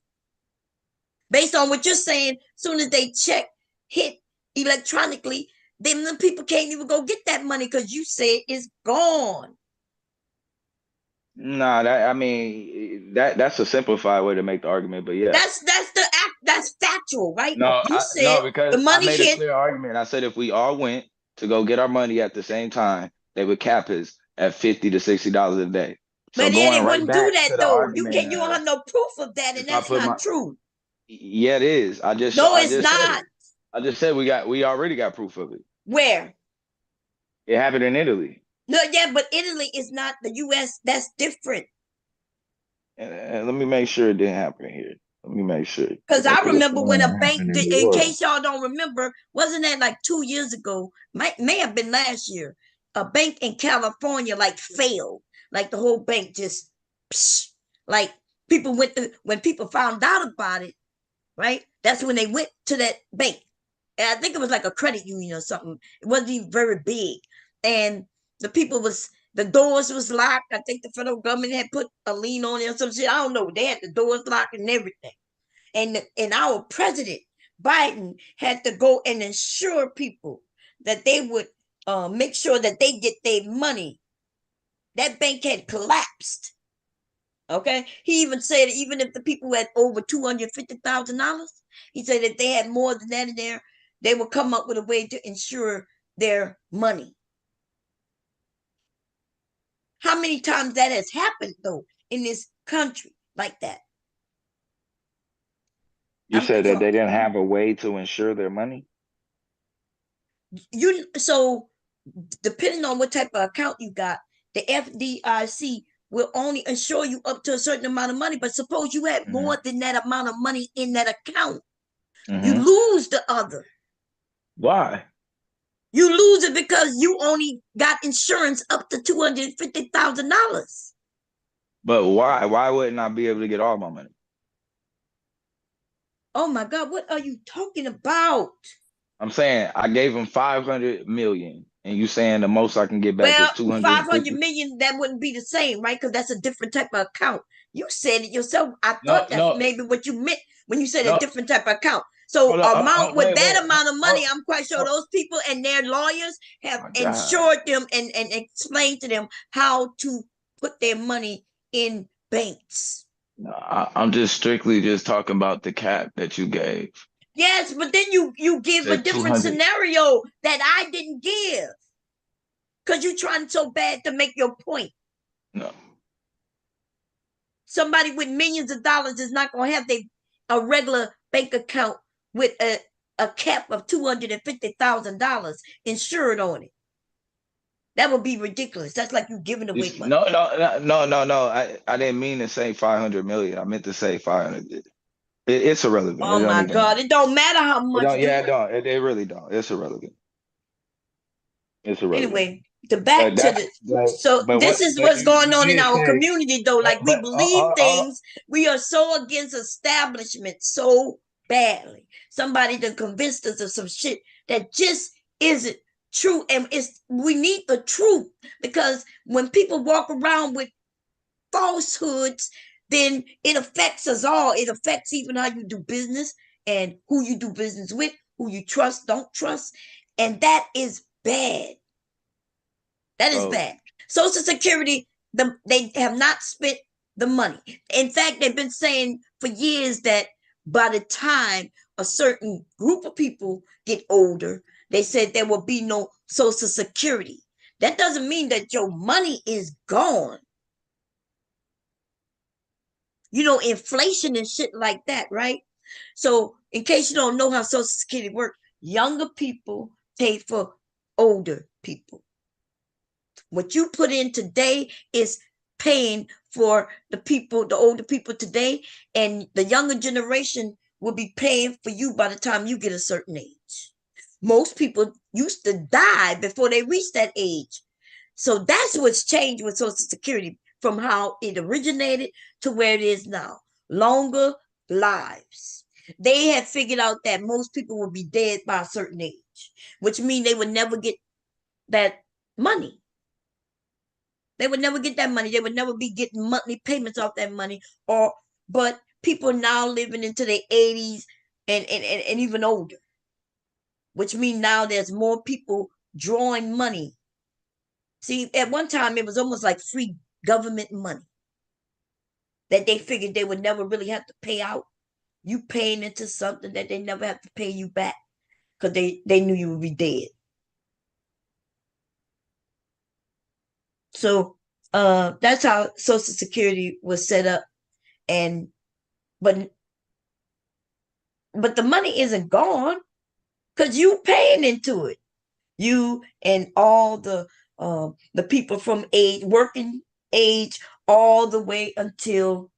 Based on what you're saying, soon as they check hit electronically, then the people can't even go get that money because you said it's gone. Nah, that's a simplified way to make the argument, but yeah. That's factual, right? No, You said the because I money made a hit. clear argument. I said if we all went to go get our money at the same time, they would cap us at $50 to $60 a day. So But then going it right wouldn't do back that to the though. argument You don't of have no proof of that, and if I that's put not my true. yeah, it is. No, I it's just said not. it. I just said we already got proof of it. Where? It happened in Italy. No, yeah, but Italy is not the US. That's different. And let me make sure it didn't happen here. Let me make sure Because because I I could have remember when sworn a it bank happened in did, New in York. case y'all don't remember, wasn't that like 2 years ago? May have been last year. A bank in California like failed. Like the whole bank just psh, like people went to when people found out about it, right? That's when they went to that bank. And I think it was like a credit union or something. It wasn't even very big. And the doors was locked. I think the federal government had put a lien on it or some shit. I don't know. They had the doors locked and everything. And our president Biden had to go and ensure people that they would make sure that they get their money. That bank had collapsed. Okay, he even said even if the people had over $250,000, he said if they had more than that in there, they would come up with a way to insure their money. How many times that has happened though in this country like that? You said that they didn't have a way to insure their money? So depending on what type of account you got, the FDIC will only insure you up to a certain amount of money. But suppose you had more than that amount of money in that account, you lose the other. Why? You lose it because you only got insurance up to $250,000. But why? Why wouldn't I be able to get all my money? Oh my God, what are you talking about? I'm saying I gave them 500 million, and you saying the most I can get back Well, is 250. 500 million, that wouldn't be the same, right? Because that's a different type of account. You said it yourself. I No, thought that's no, maybe what you meant when you said a no. different type of account. So Hold on, amount with that wait. amount of money, Oh, I'm quite sure oh, those people and their lawyers have my God. insured them and explained to them how to put their money in banks. No, I'm just strictly just talking about the cap that you gave. Yes, but then you give a Said different 200. scenario that I didn't give. Because you're trying so bad to make your point. No. Somebody with millions of dollars is not going to have a regular bank account with a cap of $250,000 insured on it. That would be ridiculous. That's like you giving away money. No. I didn't mean to say 500 million. I meant to say 500. It's irrelevant. Oh my God! It don't matter how much. It don't. It really don't. It's irrelevant. It's irrelevant. Anyway, back to the. So this is what's going on in our community, though. Like we believe things. We are so against establishment so badly. Somebody done convinced us of some shit that just isn't true, and we need the truth, because when people walk around with falsehoods, then it affects us all. It affects even how you do business and who you do business with, who you trust, don't trust, and that is bad. That is bad. Social Security, they have not spent the money. In fact, they've been saying for years that by the time a certain group of people get older, they said there will be no Social Security. That doesn't mean that your money is gone. You know, inflation and shit like that, right? So in case you don't know how Social Security works, younger people pay for older people. What you put in today is paying for the older people today, and the younger generation will be paying for you by the time you get a certain age. Most people used to die before they reached that age. So that's what's changed with Social Security from how it originated to where it is now. Longer lives. They had figured out that most people would be dead by a certain age, which means they would never get that money. They would never get that money. They would never be getting monthly payments off that money. But people now living into their 80s and even older, which means now there's more people drawing money. See, at one time, it was almost like free government money that they figured they would never really have to pay out. You paying into something that they never have to pay you back because they knew you would be dead. So that's how Social Security was set up. But the money isn't gone because you paying into it. You and all the people from working age, all the way until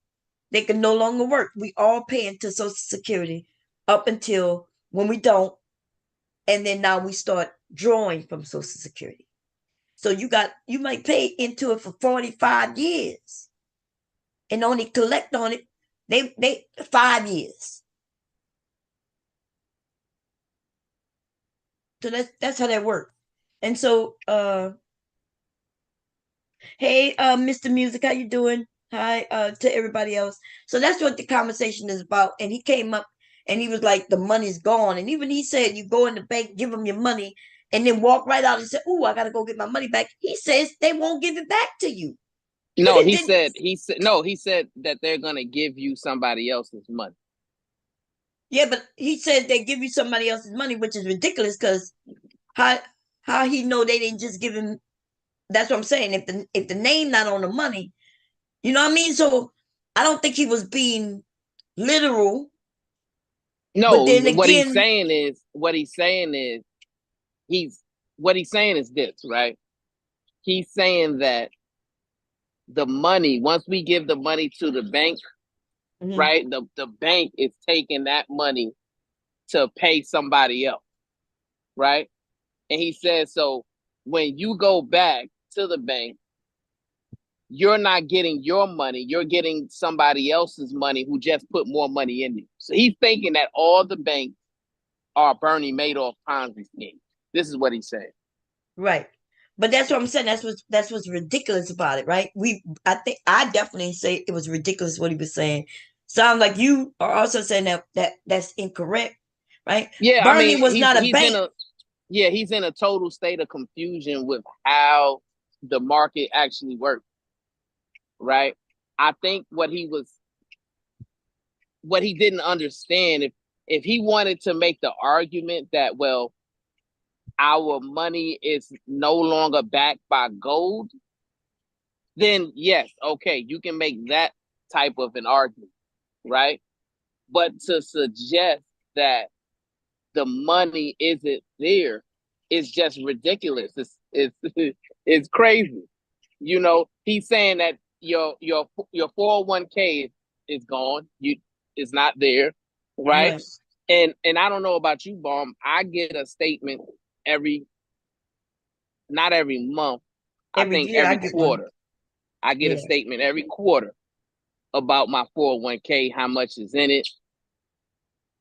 they can no longer work. We all pay into Social Security up until when we don't, and then now we start drawing from Social Security. So you might pay into it for 45 years and only collect on it they 5 years. So that's how that works. And so hey Mr. Music, how you doing? Hi to everybody else. So that's what the conversation is about. And he came up and he was like, the money's gone. And even he said, you go in the bank, give them your money, and then walk right out and say, "Oh, I gotta go get my money back." He says they won't give it back to you. No, he said that they're gonna give you somebody else's money. Yeah, but he said they give you somebody else's money, which is ridiculous because how he know they didn't just give him. That's what I'm saying. If the name not on the money, you know what I mean? So I don't think he was being literal. No, but then again, what he's saying is this, right? He's saying that the money, once we give the money to the bank, right? The bank is taking that money to pay somebody else, right? And he says, so when you go back to the bank, you're not getting your money, you're getting somebody else's money who just put more money in you. So he's thinking that all the banks are Bernie Madoff Ponzi scheme. This is what he's saying. Right. But that's what I'm saying. That's what's ridiculous about it, right? I definitely say it was ridiculous what he was saying. Sounds like you are also saying that's incorrect, right? Yeah, Bernie was not a bank. He's in a total state of confusion with how the market actually works. Right? I think what he didn't understand, if he wanted to make the argument that, well, our money is no longer backed by gold, then yes, okay, you can make that type of an argument, right? But to suggest that the money isn't there is just ridiculous. It's it's crazy. You know, he's saying that your 401k is gone. It's not there, right? Right. And I don't know about you, Bomb. I get a statement every not every month. I Every think year I every get one. quarter. I get a Yeah. statement every quarter about my 401k, how much is in it,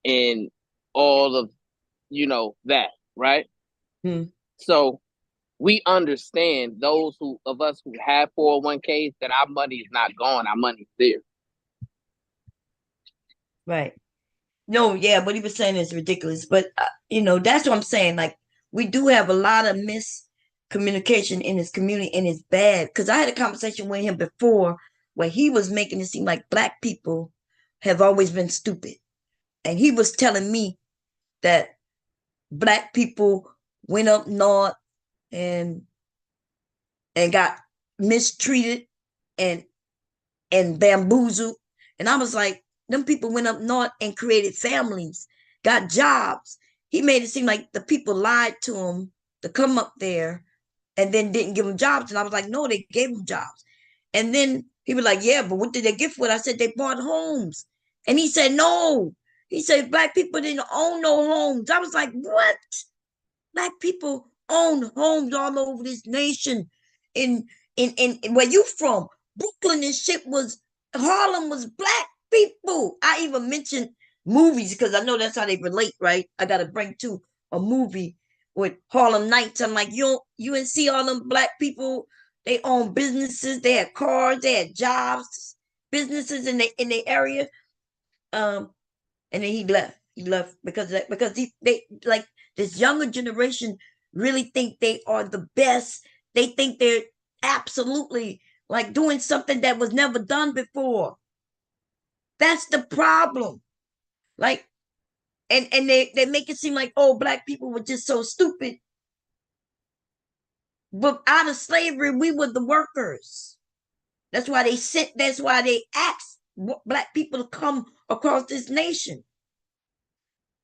and all of that, right? Hmm. So we understand those of us who have 401ks that our money is not gone, our money's there. Right. No, yeah, what he was saying is ridiculous. But that's what I'm saying. Like, we do have a lot of miscommunication in his community, and it's bad. Because I had a conversation with him before where he was making it seem like black people have always been stupid, and he was telling me that black people went up north and got mistreated and bamboozled. And I was like, them people went up north and created families, got jobs. He made it seem like the people lied to him to come up there and then didn't give them jobs. And I was like, no, they gave them jobs. And then he was like, yeah, but what did they get for it? I said, they bought homes. And he said, no. He said, black people didn't own no homes. I was like, what? Black people own homes all over this nation. In where you from? Brooklyn and shit was Harlem was black people. I even mentioned movies because I know that's how they relate, right? I gotta bring to a movie with Harlem Nights. I'm like, you and see all them black people, they own businesses, they had cars, they had jobs, businesses in the area. Um, and then he left. He left because they like this younger generation really think they are the best. They think they're absolutely like doing something that was never done before. That's the problem. Like, and they make it seem like, oh, black people were just so stupid. But out of slavery, we were the workers. That's why they asked black people to come across this nation.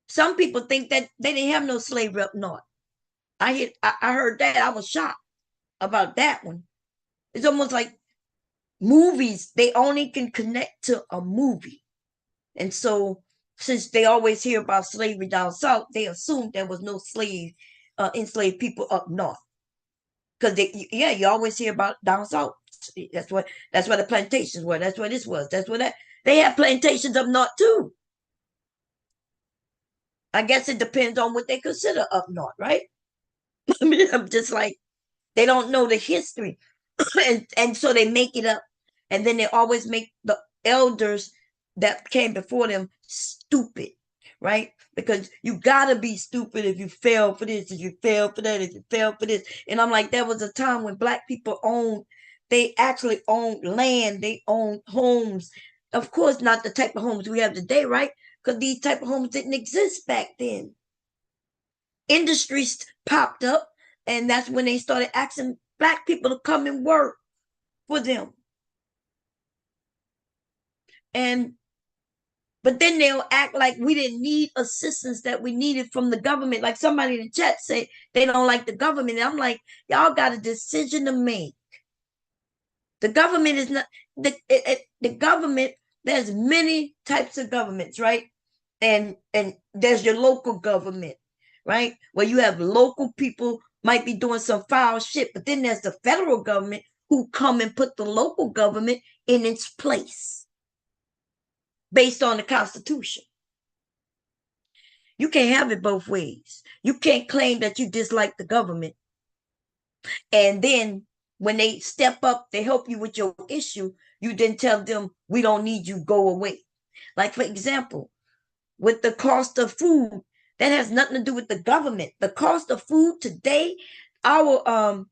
Some people think that they didn't have no slavery up north. I heard that. I was shocked about that one. It's almost like movies, they only can connect to a movie. And so since they always hear about slavery down south, they assume there was no enslaved people up north. Because you always hear about down south. That's where the plantations were. That's where this was. That's where that they have plantations up north too. I guess it depends on what they consider up north, right? I mean, I'm just like, they don't know the history. and so they make it up. And then they always make the elders that came before them stupid, right? Because you gotta be stupid if you fail for this, if you fail for that, if you fail for this. And I'm like, there was a time when black people they actually owned land, they owned homes. Of course, not the type of homes we have today, right? Because these type of homes didn't exist back then. Industries popped up, and that's when they started asking black people to come and work for them. And but then they'll act like we didn't need assistance that we needed from the government. Like somebody in the chat say they don't like the government. And I'm like, y'all got a decision to make. The government is not the government. There's many types of governments, right? And there's your local government, right? Where you have local people might be doing some foul shit, but then there's the federal government who come and put the local government in its place based on the Constitution. You can't have it both ways. You can't claim that you dislike the government and then when they step up to help you with your issue, you then tell them, we don't need you, go away. Like, for example, with the cost of food, that has nothing to do with the government. The cost of food today, our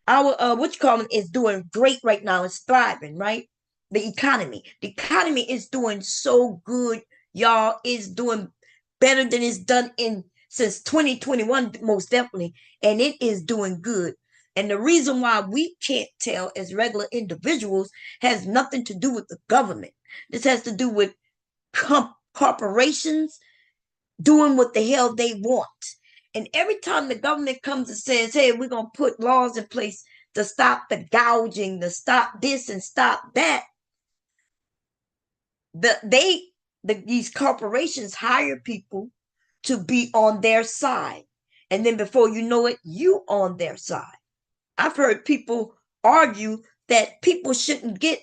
what you call it is doing great right now. It's thriving, right? The economy is doing so good, y'all. Is doing better than it's done in since 2021, most definitely, and it is doing good. And the reason why we can't tell as regular individuals has nothing to do with the government. This has to do with corporations doing what the hell they want. And every time the government comes and says, hey, we're going to put laws in place to stop the gouging, to stop this and stop that, these corporations hire people to be on their side. And then before you know it, you on their side. I've heard people argue that people shouldn't get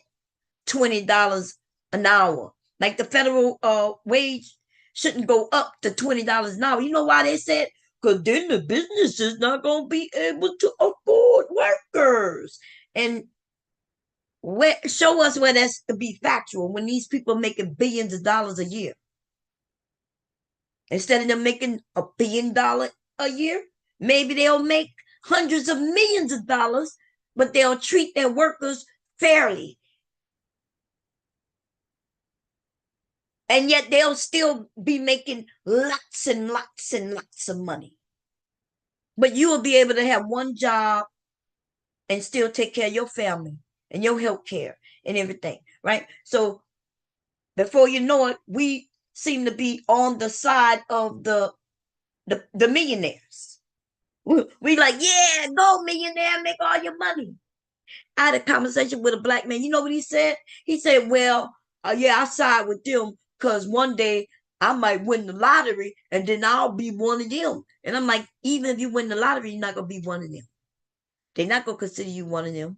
$20 an hour. Like the federal wage shouldn't go up to $20 an hour. You know why they said? Because then the business is not going to be able to afford workers. And show us where that's to be factual when these people are making billions of dollars a year. Instead of them making $1 billion a year, maybe they'll make hundreds of millions of dollars, but they'll treat their workers fairly. And yet they'll still be making lots and lots and lots of money. But you will be able to have one job and still take care of your family and your health care and everything, right? So before you know it, we seem to be on the side of the millionaires. We like, yeah, go millionaire, make all your money. I had a conversation with a black man. You know what he said? He said, well, yeah, I side with them because one day I might win the lottery and then I'll be one of them. And I'm like, even if you win the lottery, you're not going to be one of them. They're not going to consider you one of them.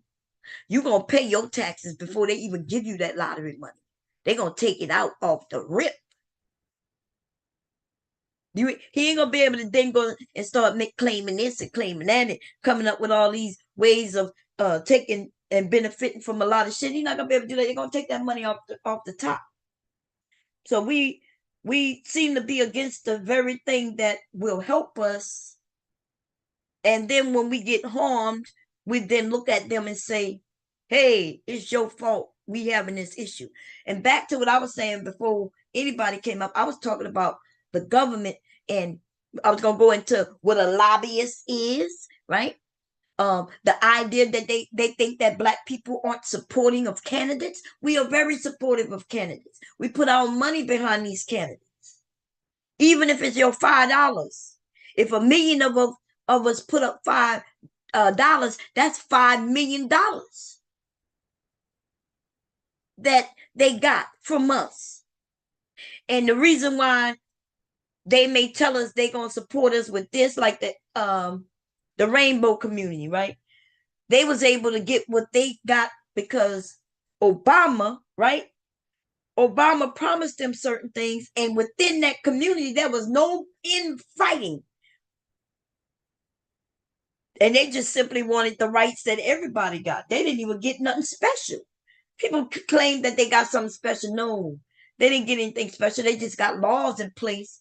You're going to pay your taxes before they even give you that lottery money. They're going to take it out off the rip. He ain't going to be able to then go and start claiming this and claiming that and coming up with all these ways of taking and benefiting from a lot of shit. He's not going to be able to do that. They're going to take that money off the top. So we seem to be against the very thing that will help us. And then when we get harmed, we then look at them and say, hey, it's your fault we having this issue. And back to what I was saying before anybody came up, I was talking about the government, and I was going to go into what a lobbyist is, right? The idea that they think that black people aren't supporting of candidates. We are very supportive of candidates. We put our money behind these candidates, even if it's your $5. If 1 million of us put up $5, that's $5 million that they got from us. And the reason why they may tell us they're gonna support us with this, like the rainbow community, right? They was able to get what they got because Obama, right? Obama promised them certain things, and within that community, there was no infighting. And they just simply wanted the rights that everybody got. They didn't even get nothing special. People claim that they got something special. No, they didn't get anything special. They just got laws in place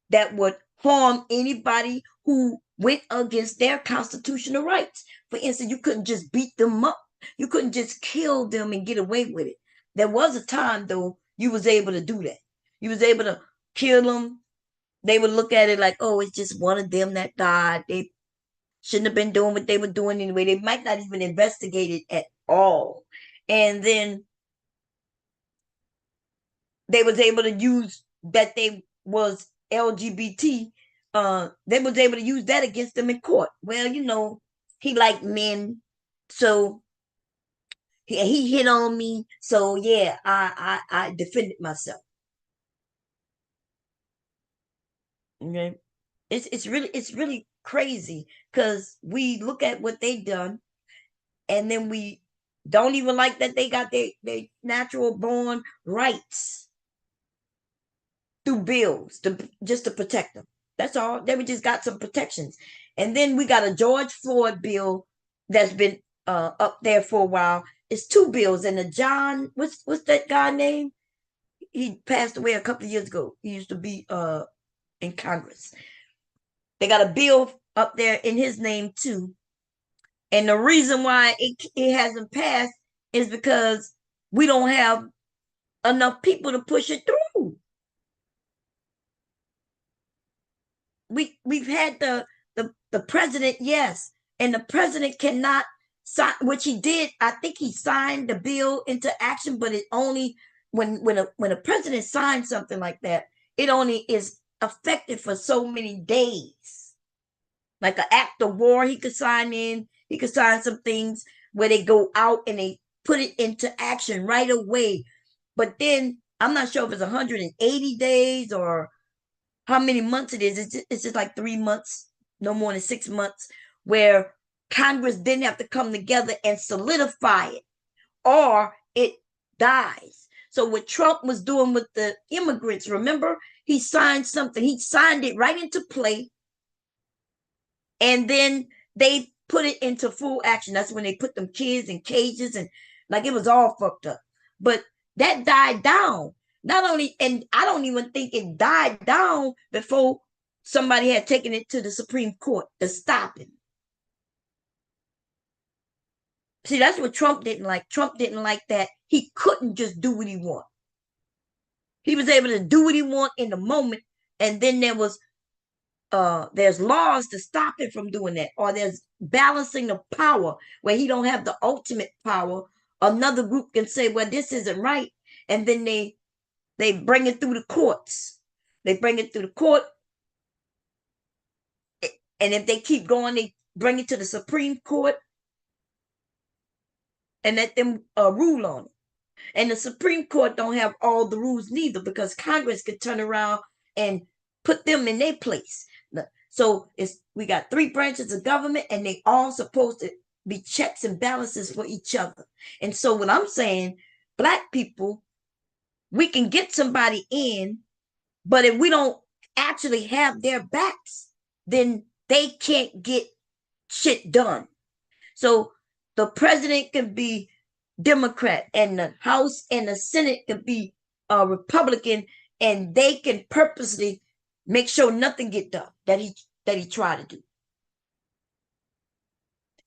that would harm anybody who went against their constitutional rights. For instance, you couldn't just beat them up. You couldn't just kill them and get away with it. There was a time, though, you was able to do that. You was able to kill them. They would look at it like, oh, it's just one of them that died. They shouldn't have been doing what they were doing anyway. They might not even investigate it at all. And then they was able to use that they was LGBT. They was able to use that against them in court. Well, he liked men, so he hit on me. So yeah, I defended myself. Okay, it's really crazy because we look at what they done, and then we don't even like that they got their natural born rights through bills just to protect them. That's all. Then we just got some protections. And then we got a George Floyd bill that's been up there for a while. It's 2 bills. And the John, what's that guy name? He passed away a couple of years ago. He used to be in Congress. They got a bill up there in his name too. And the reason why it hasn't passed is because we don't have enough people to push it through. we've had the president, yes, and the president cannot sign, which he did. I think he signed the bill into action, but it only when a president signs something like that, it only is effective for so many days. Like an act of war, he could sign in. He could sign some things where they go out and they put it into action right away. But then I'm not sure if it's 180 days or how many months it is. It's just like 3 months, no more than 6 months, where Congress didn't have to come together and solidify it, or it dies. So what Trump was doing with the immigrants, remember, he signed something. He signed it right into play, and then they put it into full action. That's when they put them kids in cages, and like it was all fucked up. But that died down. Not only, and I don't even think it died down before somebody had taken it to the Supreme Court to stop him. See, that's what Trump didn't like. Trump didn't like that he couldn't just do what he wanted. He was able to do what he wanted in the moment, and then there's laws to stop him from doing that, or there's balancing the power where he don't have the ultimate power. Another group can say, well, this isn't right, and then they bring it through the courts. They bring it through the court, and if they keep going, they bring it to the Supreme Court and let them rule on it. And the Supreme Court don't have all the rules neither, because Congress could turn around and put them in their place. So we got 3 branches of government, and they all supposed to be checks and balances for each other. And so what I'm saying, Black people, we can get somebody in, but if we don't actually have their backs, then they can't get shit done. So the president can be Democrat, and the House and the Senate can be Republican, and they can purposely make sure nothing get done that he tried to do.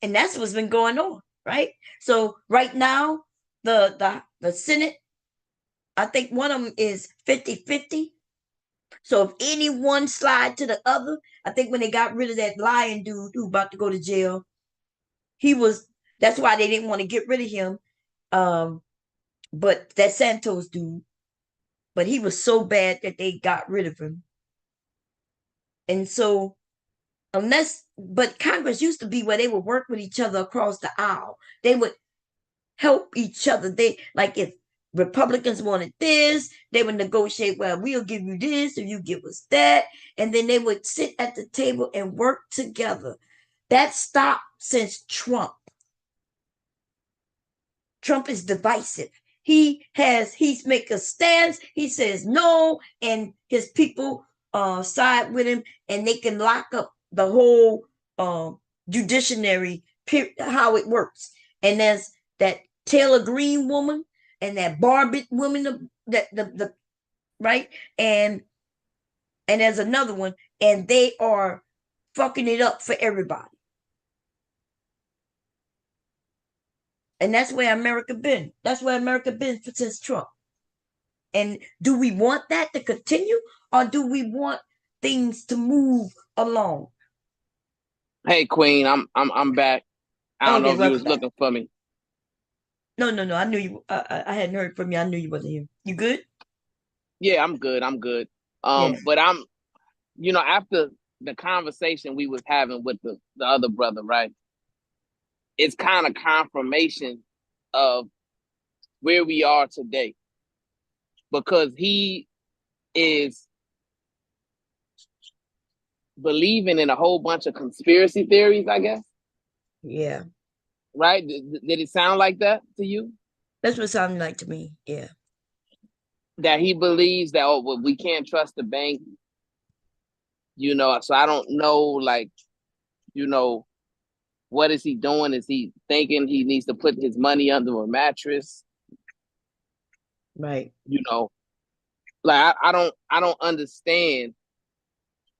And that's what's been going on, right? So right now, the Senate, I think one of them is 50-50. So if anyone slide to the other, I think when they got rid of that lying dude who about to go to jail, that's why they didn't want to get rid of him. But that Santos dude, but he was so bad that they got rid of him. And so but Congress used to be where they would work with each other across the aisle. They would help each other. They, like, if Republicans wanted this, they would negotiate, well, we'll give you this if you give us that. And then they would sit at the table and work together. That stopped since Trump. Trump is divisive. He's make a stance. He says no, and his people side with him, and they can lock up the whole judiciary, how it works. And there's that Taylor Green woman and that Barbie woman, the right, and there's another one, and they are fucking it up for everybody. And that's where America been. That's where America been since Trump. And do we want that to continue, or do we want things to move along? Hey, Queen, I'm back. I don't know if you was looking for me. No. I knew you. I hadn't heard from you. I knew you wasn't here. You good? Yeah, I'm good. Yeah. But after the conversation we was having with the other brother, right? It's kind of confirmation of where we are today, because he is believing in a whole bunch of conspiracy theories, I guess. Yeah. Right? Did it sound like that to you? That's what it sounded like to me. Yeah. That he believes that, we can't trust the bank. So I don't know, what is he doing? Is he thinking he needs to put his money under a mattress? Right. I don't understand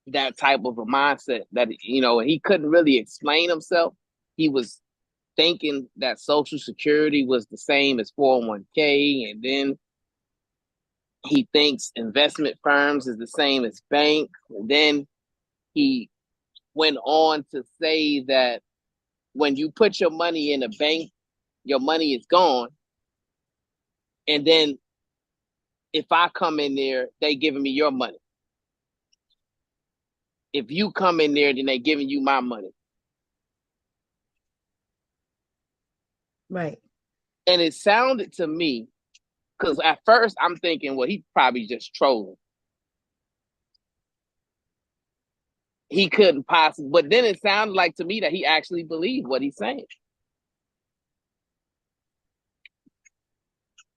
that type of a mindset that, he couldn't really explain himself. He was thinking that Social Security was the same as 401k, and then he thinks investment firms is the same as bank, and then he went on to say that when you put your money in a bank, your money is gone. And then if I come in there, they giving me your money. If you come in there, then they giving you my money. Right. And it sounded to me, because at first I'm thinking, well, he probably just trolling. He couldn't possibly, but then it sounded like to me that he actually believed what he's saying.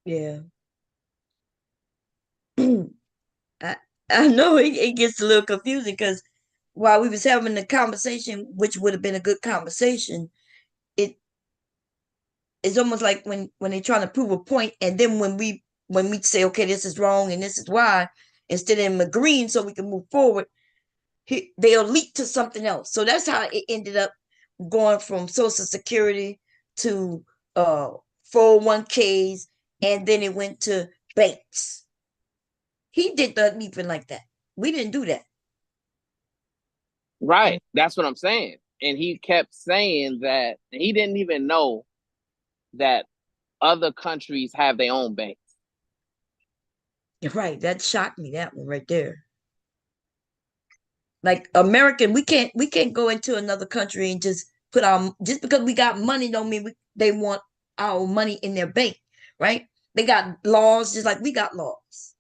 Yeah. I know it gets a little confusing because while we was having the conversation, which would have been a good conversation, it's almost like when they're trying to prove a point, and then when we say, okay, this is wrong and this is why, instead of him agreeing so we can move forward, they'll leap to something else. So that's how it ended up going from Social Security to 401ks, and then it went to banks. He did the leaping like that. We didn't do that. Right. That's what I'm saying. And he kept saying that he didn't even know that other countries have their own banks. Right. That shocked me, that one right there. Like American, we can't go into another country and just put our, just because we got money don't mean they want our money in their bank, right? They got laws just like we got laws.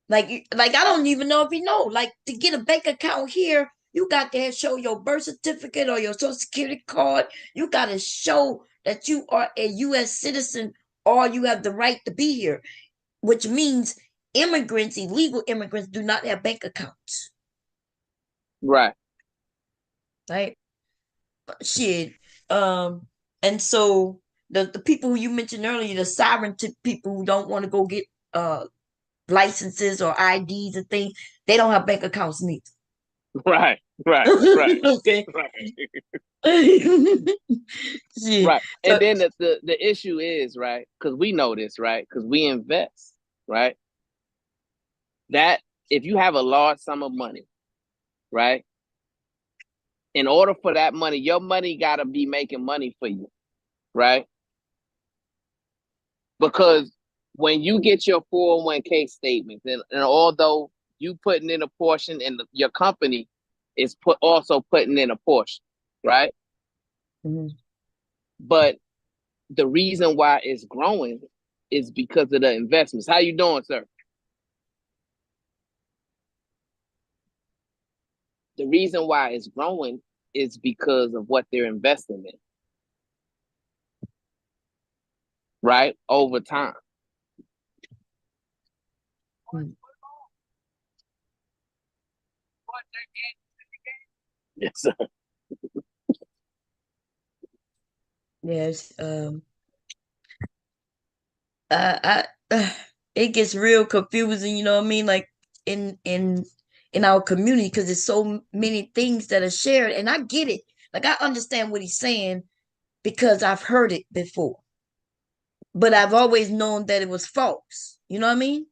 Like I don't even know if you know. Like to get a bank account here, you got to show your birth certificate or your social security card. You got to show that you are a U.S. citizen or you have the right to be here, which means immigrants, illegal immigrants, do not have bank accounts. Right. Right? Shit. And so the people who you mentioned earlier, the sovereignty people who don't want to go get licenses or IDs and things, they don't have bank accounts neither. Right. Right. Right. Okay. Right. Shit. Right. So, And then the issue is, right, because we know this, right? Because we invest, right? That if you have a large sum of money, right? In order for that money, your money gotta be making money for you, right? Because when you get your 401k statements, and although you putting in a portion and your company is also putting in a portion, right? mhm. But the reason why it's growing is because of the investments. How you doing, sir? The reason why it's growing is because of what they're investing in, right? Over time. Mm. Yes, sir. Yes. It gets real confusing, you know what I mean? Like in our community, because there's so many things that are shared, and I get it. Like I understand what he's saying because I've heard it before, but I've always known that it was false. You know what I mean?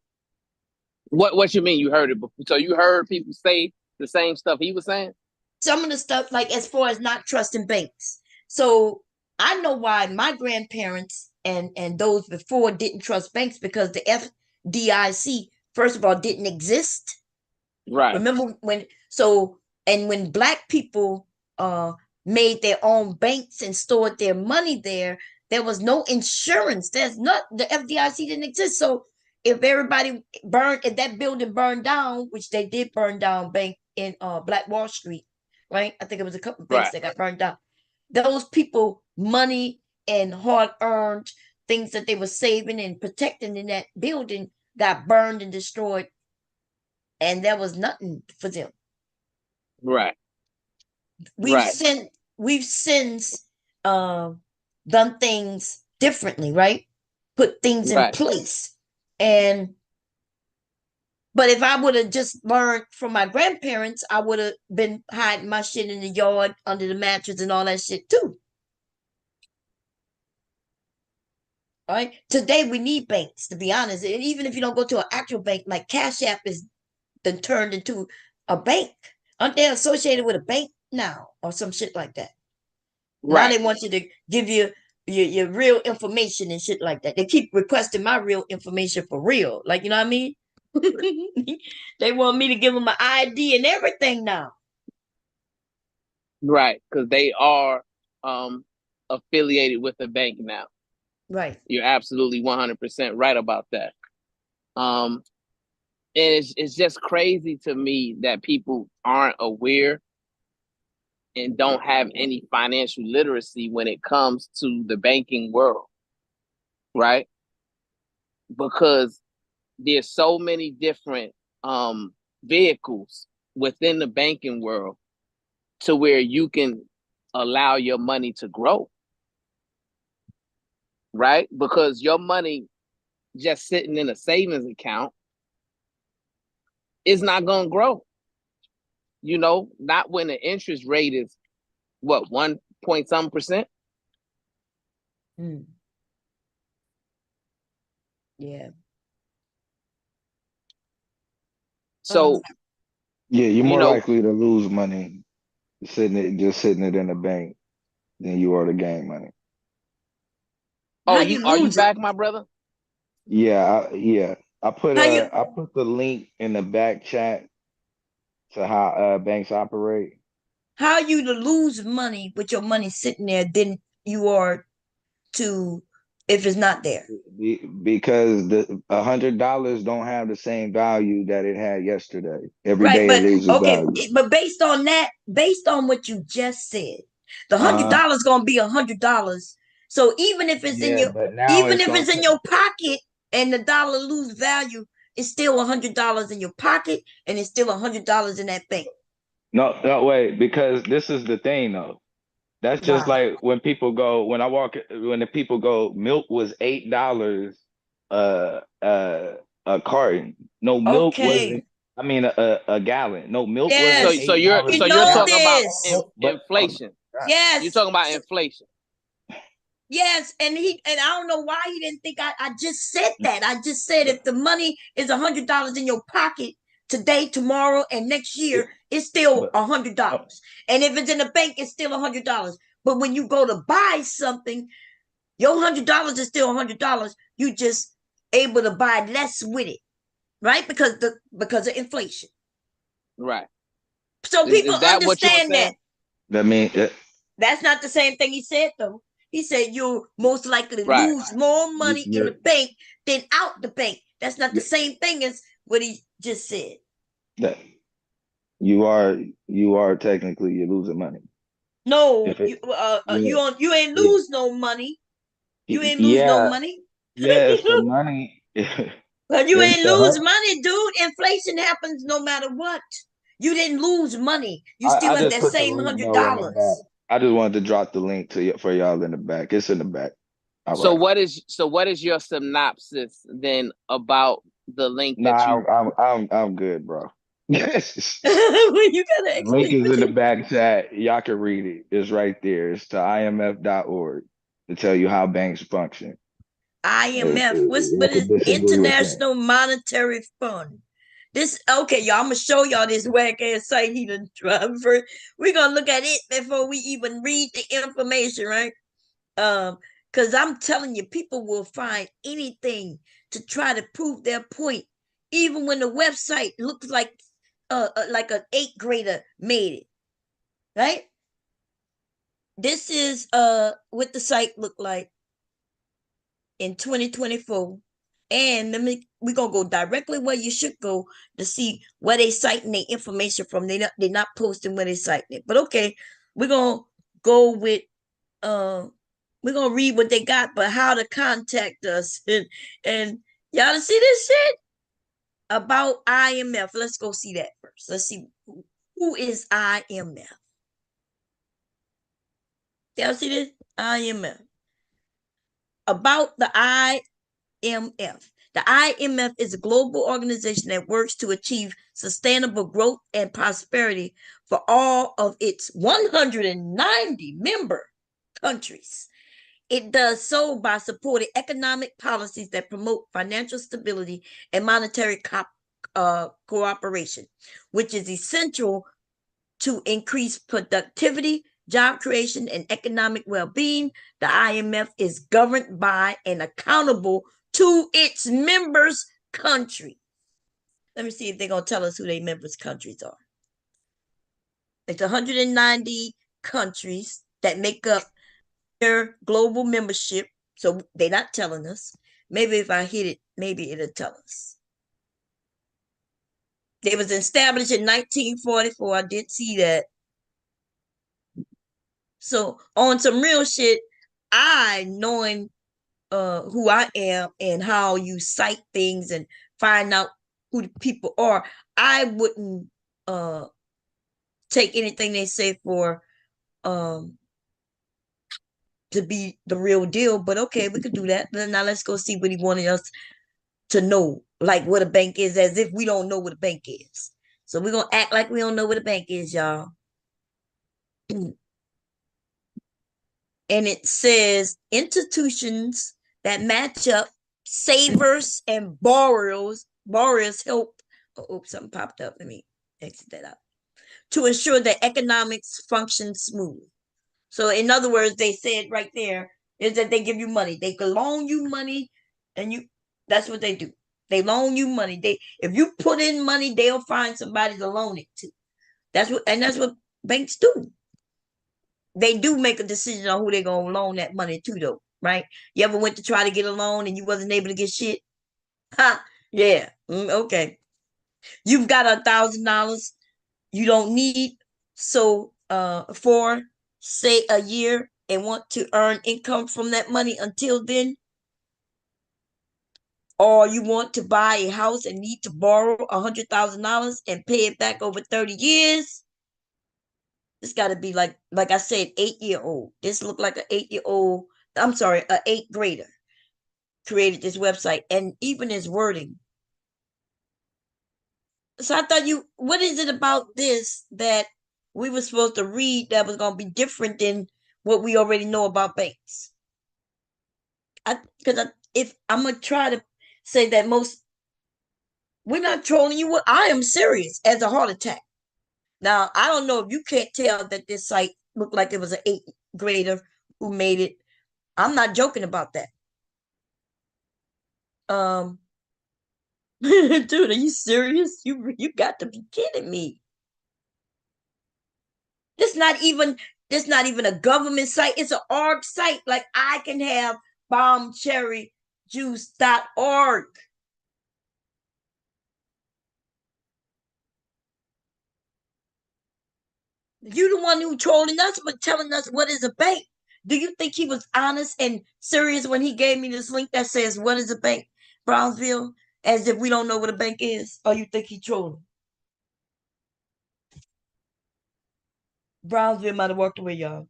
What you mean you heard it before? So you heard people say the same stuff he was saying? Some of the stuff, like as far as not trusting banks. So I know why my grandparents and those before didn't trust banks, because the FDIC, first of all, didn't exist. Right. Remember when, and when black people made their own banks and stored their money there was no insurance. There's not, the FDIC didn't exist. So if everybody burned, if that building burned down, which they did burn down, bank in Black Wall Street, right? I think it was a couple of banks Right. that got burned down. Those people money and hard earned things that they were saving and protecting in that building got burned and destroyed, and there was nothing for them. Right. we've Right. since we've since done things differently, right? Put things in Right. place. And but if I would have just learned from my grandparents, I would have been hiding my shit in the yard under the mattress and all that shit too. All right. Today we need banks, to be honest. And even if you don't go to an actual bank, like Cash App is then turned into a bank. Aren't they associated with a bank now or some shit like that? Now Right. they want you to give you your real information and shit like that. They keep requesting my real information for real. Like, you know what I mean? They want me to give them my ID and everything now. Right. Because they are affiliated with the bank now. Right. You're absolutely 100% right about that. And it's just crazy to me that people aren't aware and don't have any financial literacy when it comes to the banking world, right? Because there's so many different vehicles within the banking world to where you can allow your money to grow, right? Because your money just sitting in a savings account is not going to grow. You know, not when the interest rate is what, 1 point some %. Mm. Yeah. So, Yeah, you're you more know, likely to lose money sitting it in a bank than you are to gain money. How oh, you are you lose it? back, my brother? Yeah. How you I put the link in the back chat to how banks operate. how you to lose money with your money sitting there than you are to if it's not there. Because the $100 don't have the same value that it had yesterday. Every Right, day it but loses okay, value. but based on that, based on what you just said, the hundred Uh, dollars gonna be $100. So yeah, but now even it's if gonna it's in take. your pocket and the dollar lose value, it's still $100 in your pocket and it's still $100 in that bank. No, wait, because this is the thing though. That's just Wow. like when the people go, milk was $8 a carton. No, milk Okay. wasn't, I mean a gallon. No, milk So wasn't Yes, so eight you're dollars we so a you're know talking gallon. about this. But oh my inflation. God. You're Yes. talking about inflation. Yes, and I don't know why he didn't think I just said that. I just said if the money is $100 in your pocket today, tomorrow, and next Yeah, year, it's still but no, $100. And if it's in the bank, it's still $100. But when you go to buy something, your $100 is still $100. You just able to buy less with it, right? Because of inflation. Right. So people Is that what you were understand that. saying? that mean That's not the same thing he said, though. He said you'll most likely Right. lose more money in the you're bank than out the bank. That's not the you same thing as what he just said. that you are technically you're losing money. No, If it you yeah, don't, you ain't yeah, lose no money. You ain't lose no yeah, money. yeah, if the money But you if ain't the lose money, dude. Inflation happens no matter what. You didn't lose money. You still I got just that put the same link hundred though in the back. dollars. I just wanted to drop the link for y'all in the back. It's in the back. All So right. what is your synopsis then about the link that Nah, you I'm good, bro. Yes. You gotta The link explain is what in the you back chat. Y'all can read it. It's right there. It's to imf.org to tell you how banks function. IMF. Y'all What is can disagree with that. International Monetary Fund? This okay, y'all. I'm gonna show y'all this whack ass site he done tried first. We're gonna look at it before we even read the information, right? Because I'm telling you, people will find anything to try to prove their point, even when the website looks like an eighth grader made it, right? This is what the site looked like in 2024. And we're gonna go directly where you should go to see where they citing their information from. They're not posting where they citing it. But okay, we're gonna go with uh we're gonna read what they got, but how to contact us and y'all see this shit about IMF. Let's go see that first. Let's see who is IMF. Y'all see this? IMF. About the IMF. The IMF is a global organization that works to achieve sustainable growth and prosperity for all of its 190 member countries. It does so by supporting economic policies that promote financial stability and monetary cooperation, which is essential to increase productivity, job creation, and economic well-being. The IMF is governed by and accountable to its members' country. Let me see if they're going to tell us who their members' countries are. It's 190 countries that make up their global membership. So they're not telling us. Maybe if I hit it, maybe it'll tell us. They was established in 1944. I did see that. So on some real shit, I knowing who I am and how you cite things and find out who the people are, I wouldn't take anything they say for to be the real deal. But okay, we could do that. Now let's go see what he wanted us to know, like what a bank is, as if we don't know what a bank is. So we're gonna act like we don't know what a bank is, y'all. And it says institutions that match up savers and borrowers help. Oh, oops, something popped up. Let me exit that out. To ensure that economics function smooth. So in other words, they said right there is that they give you money. They can loan you money, and that's what they do. They loan you money. If you put in money, they'll find somebody to loan it to. That's what banks do. They do make a decision on who they're gonna loan that money to, though, right? You ever went to try to get a loan and you wasn't able to get shit? Ha, yeah. Okay. You've got $1,000 you don't need, so for say a year, and want to earn income from that money until then, or you want to buy a house and need to borrow $100,000 and pay it back over 30 years. It's got to be like I said, 8-year-old. This looked like an 8-year-old. I'm sorry, an 8th grader created this website, and even his wording. So I thought, what is it about this that we were supposed to read that was going to be different than what we already know about banks? If I'm going to try to say that we're not trolling you. I am serious as a heart attack. Now, I don't know if you can't tell that this site looked like it was an 8th grader who made it. I'm not joking about that. Dude, are you serious? You got to be kidding me. This not even a government site. It's an org site. Like, I can have bombcherryjuice.org. You the one who trolling us, but telling us what is a bank. Do you think he was honest and serious when he gave me this link that says what is a bank, Brownsville, as if we don't know what a bank is? Or you think he trolling? Brownsville might have walked away, y'all.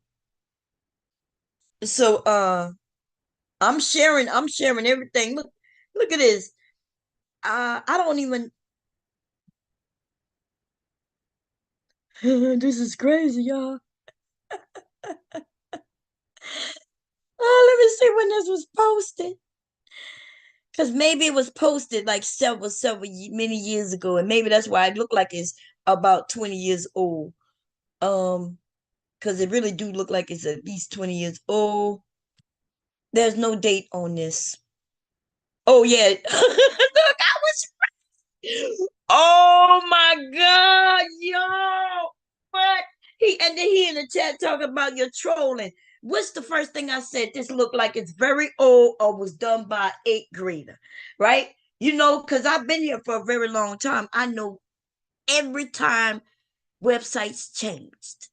So I'm sharing everything. Look at this. I don't even this is crazy, y'all. Oh, let me see when this was posted. Because maybe it was posted like many years ago, and maybe that's why it looked like it's about 20 years old. Because it really do look like it's at least 20 years old. There's no date on this. Oh yeah. Look, I was oh my god, yo. What? And then he in the chat talking about your trolling. What's the first thing I said? This looked like it's very old or was done by an 8th grader, right? Because I've been here for a very long time. I know every time websites changed.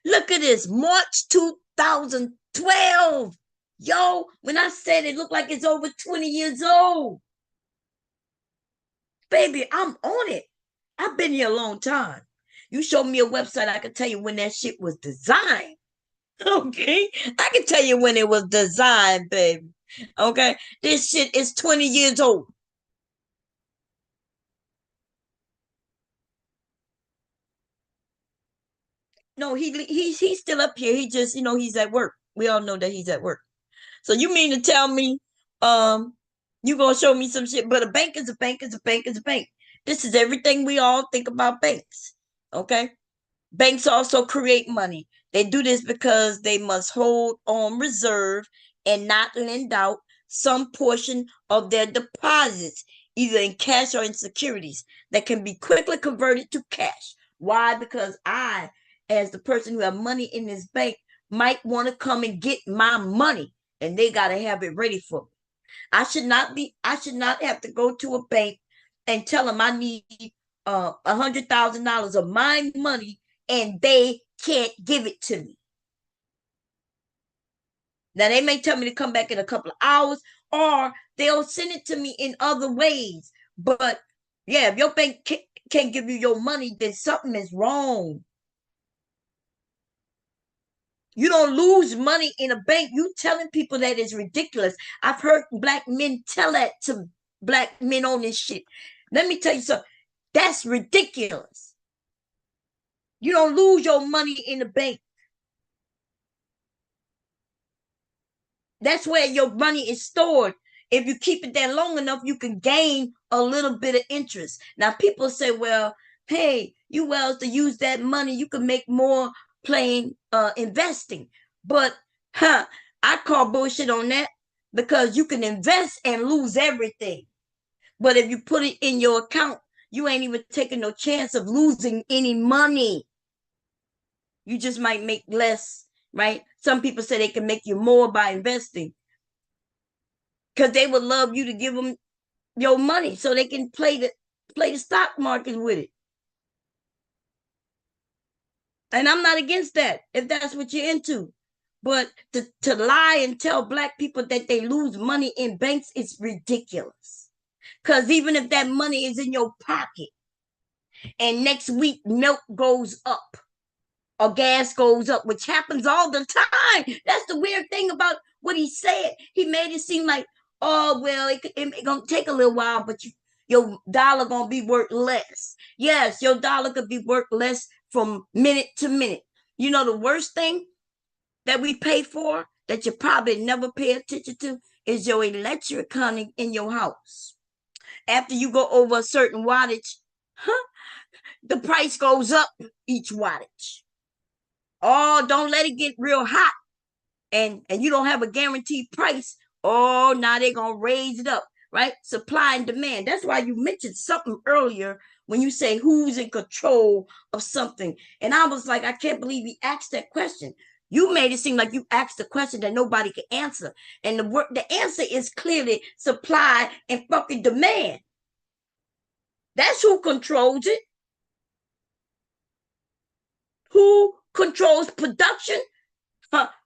Look at this, March 2012. Yo, when I said it looked like it's over 20 years old. Baby, I'm on it. I've been here a long time. You show me a website, I can tell you when that shit was designed. Okay? I can tell you when it was designed, baby. Okay? This shit is 20 years old. No, he's still up here. He just, he's at work. We all know that he's at work. So you mean to tell me you gonna show me some shit, but a bank is a bank is a bank is a bank. This is everything we all think about banks. Okay? Banks also create money. They do this because they must hold on reserve and not lend out some portion of their deposits, either in cash or in securities that can be quickly converted to cash. Why? Because I, as the person who have money in this bank, might want to come and get my money, and they got to have it ready for me. I should not have to go to a bank and tell them I need $100,000 of my money and they can't give it to me. Now they may tell me to come back in a couple of hours, or they'll send it to me in other ways. But yeah, if your bank can't give you your money, then something is wrong. You don't lose money in a bank. You telling people that is ridiculous. I've heard black men tell that to black men on this shit. Let me tell you something. That's ridiculous. You don't lose your money in the bank. That's where your money is stored. If you keep it there long enough, you can gain a little bit of interest. Now, people say, well, hey, you well to use that money, you can make more playing investing. But I call bullshit on that, because you can invest and lose everything. But if you put it in your account, you ain't even taking no chance of losing any money. You just might make less, right? Some people say they can make you more by investing, because they would love you to give them your money so they can play the stock market with it. And I'm not against that if that's what you're into. But to lie and tell black people that they lose money in banks is ridiculous. Because even if that money is in your pocket and next week milk goes up or gas goes up, which happens all the time. That's the weird thing about what he said. He made it seem like, oh, well, it gonna take a little while, but your dollar gonna be worth less. Yes, your dollar could be worth less from minute to minute. You know, the worst thing that we pay for that you probably never pay attention to is your electric connect in your house. After you go over a certain wattage, the price goes up each wattage. Oh, don't let it get real hot and you don't have a guaranteed price. Oh, now they're gonna raise it up, right? Supply and demand. That's why you mentioned something earlier when you say who's in control of something. And I was like, I can't believe he asked that question. You made it seem like you asked a question that nobody could answer. And the answer is clearly supply and fucking demand. That's who controls it. Who controls production?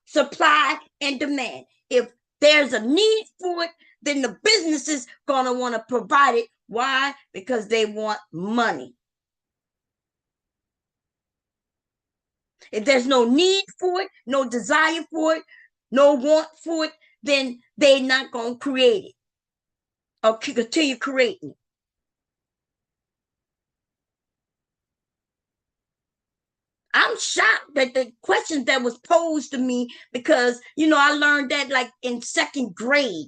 Supply and demand. If there's a need for it, then the business is gonna want to provide it. Why? Because they want money. If there's no need for it, no desire for it, no want for it, then they're not gonna create it or continue creating it. I'm shocked that the questions that was posed to me, because I learned that like in second grade.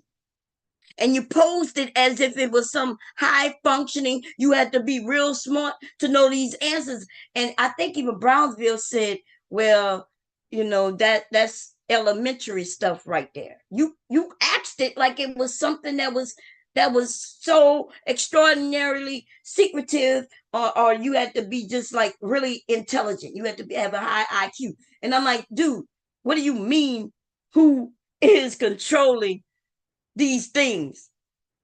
And you posed it as if it was some high functioning, you had to be real smart to know these answers. And I think even Brownsville said, well, that's elementary stuff right there. You asked it like it was something that was so extraordinarily secretive, or you had to be just like really intelligent. You had to have a high IQ. And I'm like, dude, what do you mean who is controlling these things?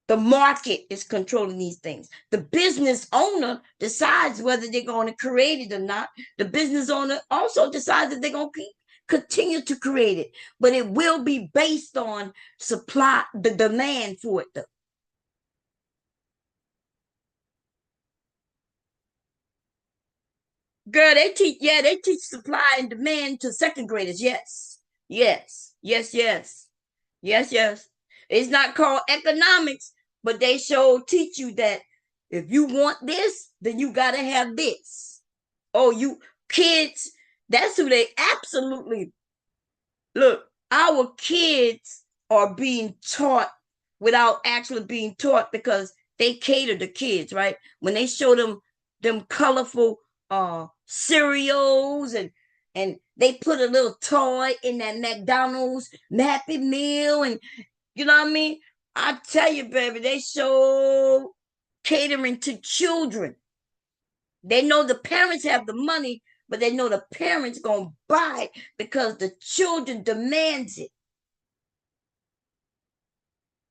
The market is controlling these things. The business owner decides whether they're going to create it or not. The business owner also decides if they're going to continue to create it, but it will be based on supply, the demand for it, though. Girl, they teach supply and demand to second graders. Yes. Yes. Yes, yes. Yes, yes. It's not called economics, but they sure teach you that if you want this, then you gotta have this. Oh, you kids, that's who they absolutely look. Our kids are being taught without actually being taught, because they cater to kids, right? When they show them colorful cereals, and they put a little toy in that McDonald's Happy Meal, and you know what I mean? I tell you, baby, they show catering to children. They know the parents have the money, but they know the parents gonna buy it because the children demands it.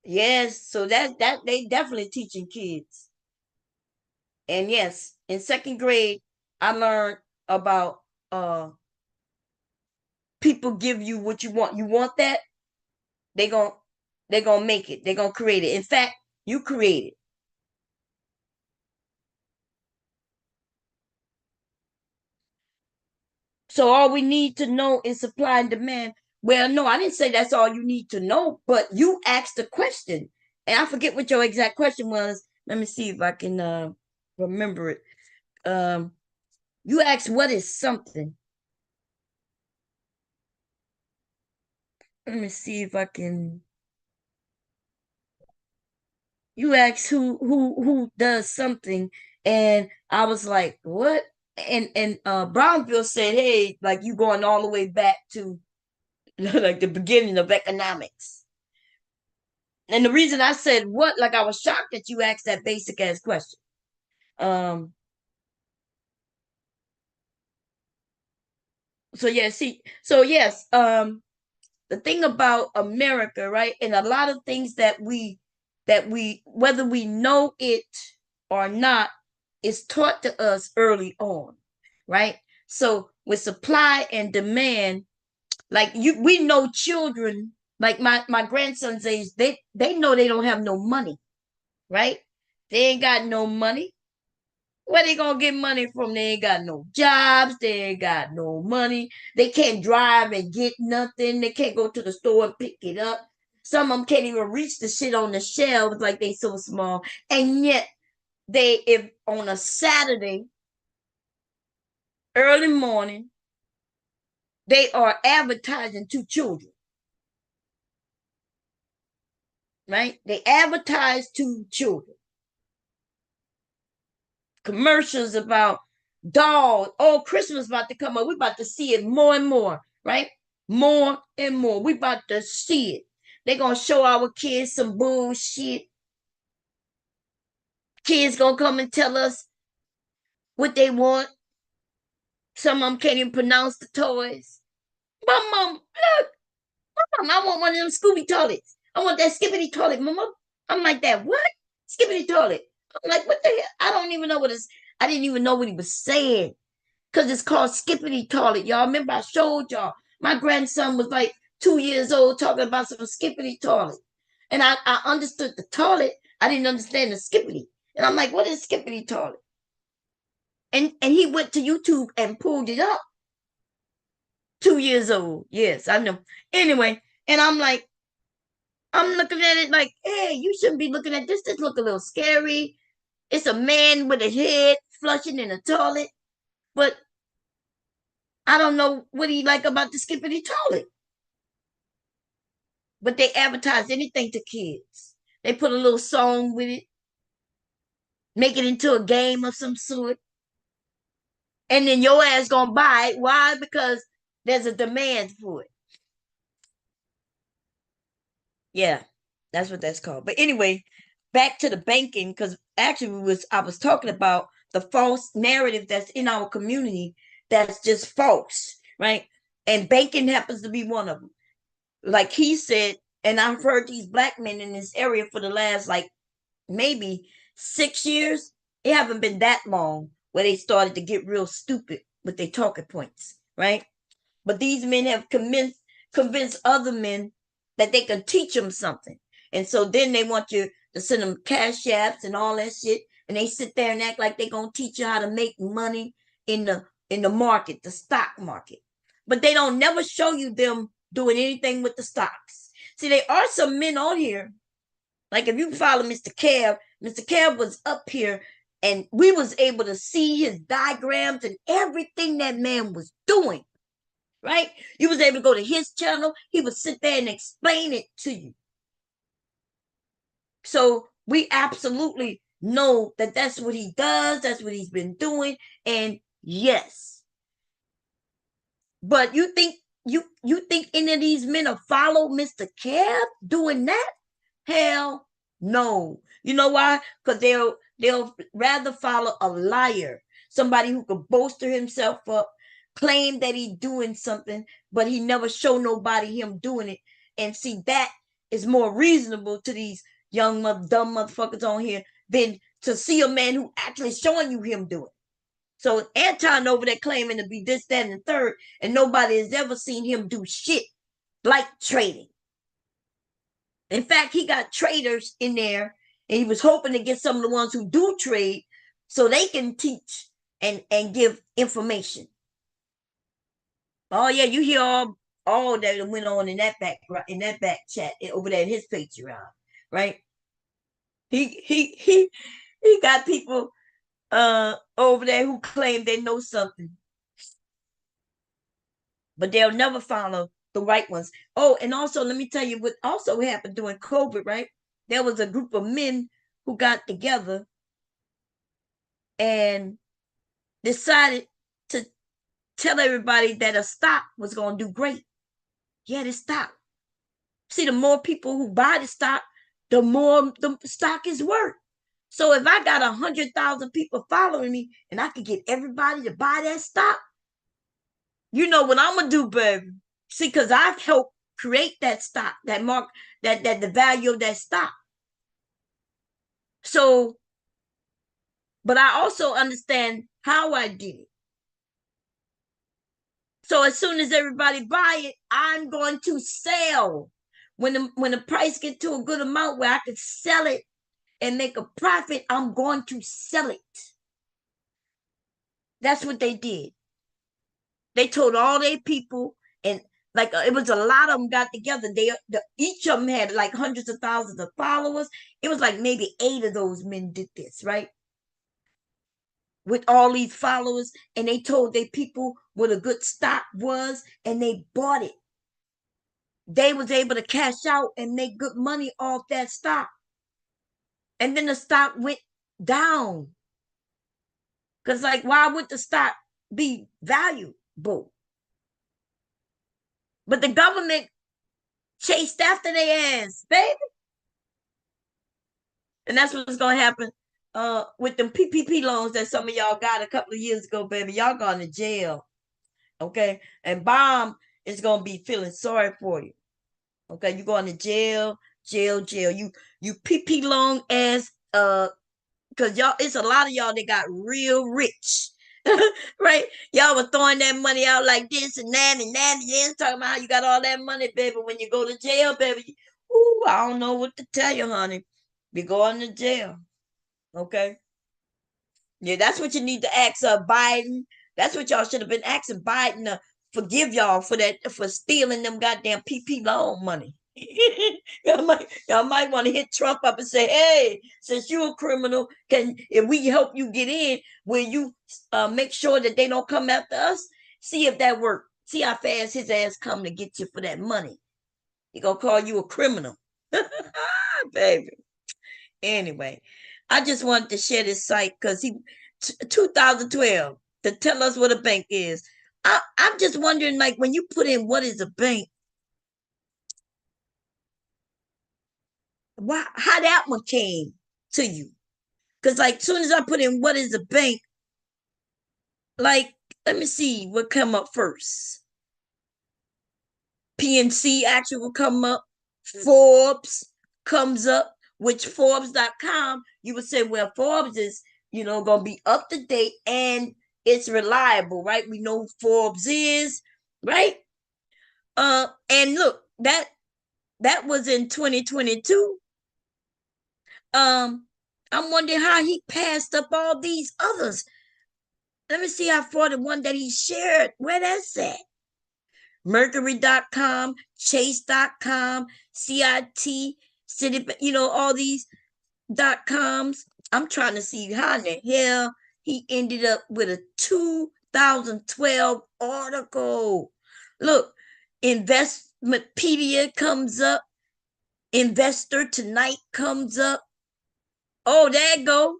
Yes, so that they definitely teaching kids. And yes, in second grade, I learned about people give you what you want. You want that, they gon' they gonna make it. They gonna create it. In fact, you create it. So all we need to know is supply and demand. Well, no, I didn't say that's all you need to know, but you asked the question. And I forget what your exact question was. Let me see if I can remember it. Um you asked what is something. Let me see if I can. You asked who does something, and I was like, what? And Brownville said, hey, like you going all the way back to like the beginning of economics. And the reason I said what, like I was shocked that you asked that basic ass question. Um, so yeah, see, so yes, the thing about America, right? And a lot of things that we whether we know it or not is taught to us early on, right? So with supply and demand, like we know children, like my grandson's age, they know they don't have no money, right? They ain't got no money. Where they gonna get money from? They ain't got no jobs. They ain't got no money. They can't drive and get nothing. They can't go to the store and pick it up. Some of them can't even reach the shit on the shelves like they so small. And yet if on a Saturday, early morning, they are advertising to children, right? They advertise to children. Commercials about dolls. Oh, Christmas about to come up. We're about to see it more and more, right? More and more. We about to see it. They're gonna show our kids some bullshit. Kids gonna come and tell us what they want. Some of them can't even pronounce the toys. Mom, look, Mom, I want one of them Scooby toilets. I want that skippity toilet, Mama. I'm like that. What? Skippity toilet. I'm like, what the hell? I don't even know what it's. I didn't even know what he was saying. Because it's called skippity toilet, y'all. Remember I showed y'all. My grandson was like 2 years old talking about some skippity toilet. And I understood the toilet. I didn't understand the skippity. And I'm like, what is skippity toilet? And he went to YouTube and pulled it up. 2 years old. Yes, I know. Anyway, and I'm like, I'm looking at it like, hey, you shouldn't be looking at this. This look a little scary. It's a man with a head flushing in a toilet. But I don't know what he like about the skippity toilet. But they advertise anything to kids. They put a little song with it, make it into a game of some sort, and then your ass gonna buy it. Why? Because there's a demand for it. Yeah, that's what that's called. But anyway, back to the banking, because actually I was talking about the false narrative that's in our community that's just false, right? And banking happens to be one of them. Like he said, and I've heard these black men in this area for the last like maybe 6 years. It haven't been that long where they started to get real stupid with their talking points, right? But these men have convinced other men that they can teach them something. And so then they want you to send them cash apps and all that shit. And they sit there and act like they're gonna teach you how to make money in the market, the stock market. But they don't never show you them doing anything with the stocks. See, there are some men on here. Like if you follow Mr. Cab was up here and we was able to see his diagrams and everything that man was doing. Right? You was able to go to his channel. He would sit there and explain it to you. So we absolutely know that that's what he does. That's what he's been doing. And Yes. But you think any of these men will follow Mr. Kev doing that? Hell no. You know why? Because they'll rather follow a liar, somebody who could bolster himself up, claim that he's doing something, but he never show nobody him doing it. And see, that is more reasonable to these young dumb motherfuckers on here than to see a man who actually showing you him doing it. So Anton over there claiming to be this, that, and the third, and nobody has ever seen him do shit like trading. In fact, he got traders in there, and he was hoping to get some of the ones who do trade so they can teach and give information. Oh yeah, you hear all that went on in that back chat over there in his Patreon, right? He got people over there who claim they know something, but they'll never follow the right ones. Oh, and also let me tell you what also happened during COVID, right? There was a group of men who got together and decided to tell everybody that a stock was going to do great. Yeah, this stock. See, the more people who buy the stock, the more the stock is worth. So if I got 100,000 people following me and I could get everybody to buy that stock, you know what I'm gonna do, baby. See, because I've helped create that stock, that mark, that the value of that stock. So, but I also understand how I did it. So as soon as everybody buy it, I'm going to sell. When the price get to a good amount where I could sell it and make a profit, I'm going to sell it. That's what they did. They told all their people, and like it was a lot of them got together. Each of them had like hundreds of thousands of followers. It was like maybe 8 of those men did this, right? With all these followers, and they told their people what a good stock was, and they bought it. They was able to cash out and make good money off that stock. And then the stock went down. Because like, why would the stock be valuable? But the government chased after their ass, baby. And that's what's gonna happen with them PPP loans that some of y'all got a couple of years ago, baby. Y'all going to jail. Okay. And Bomb is gonna be feeling sorry for you. Okay, you going to jail. You PP loan ass because y'all, it's a lot of y'all that got real rich. Right? Y'all were throwing that money out like this and that and that. And yeah, talking about how you got all that money, baby. When you go to jail, baby, ooh, I don't know what to tell you, honey. Be going to jail. Okay. Yeah, that's what you need to ask Biden. That's what y'all should have been asking Biden to forgive y'all for that, for stealing them goddamn PP loan money. y'all might want to hit Trump up and say, hey, since you're a criminal, if we help you get in, will you make sure that they don't come after us? See if that works. See how fast his ass come to get you for that money. He gonna call you a criminal. Baby. Anyway, I just wanted to share this site because 2012, to tell us what a bank is. I'm just wondering, like, when you put in what is a bank, how that one came to you? Because like soon as I put in what is a bank, like let me see what come up first. PNC actually will come up. Forbes comes up, which Forbes.com, you would say, well, Forbes is, gonna be up to date and it's reliable, right? We know who Forbes is, right? And look, that was in 2022. I'm wondering how he passed up all these others. Let me see how far the one that he shared, where that's at. Mercury.com, Chase.com, CIT, City, all these .coms. I'm trying to see how in the hell he ended up with a 2012 article. Look, Investmentpedia comes up. Investor Tonight comes up. Oh, there you go.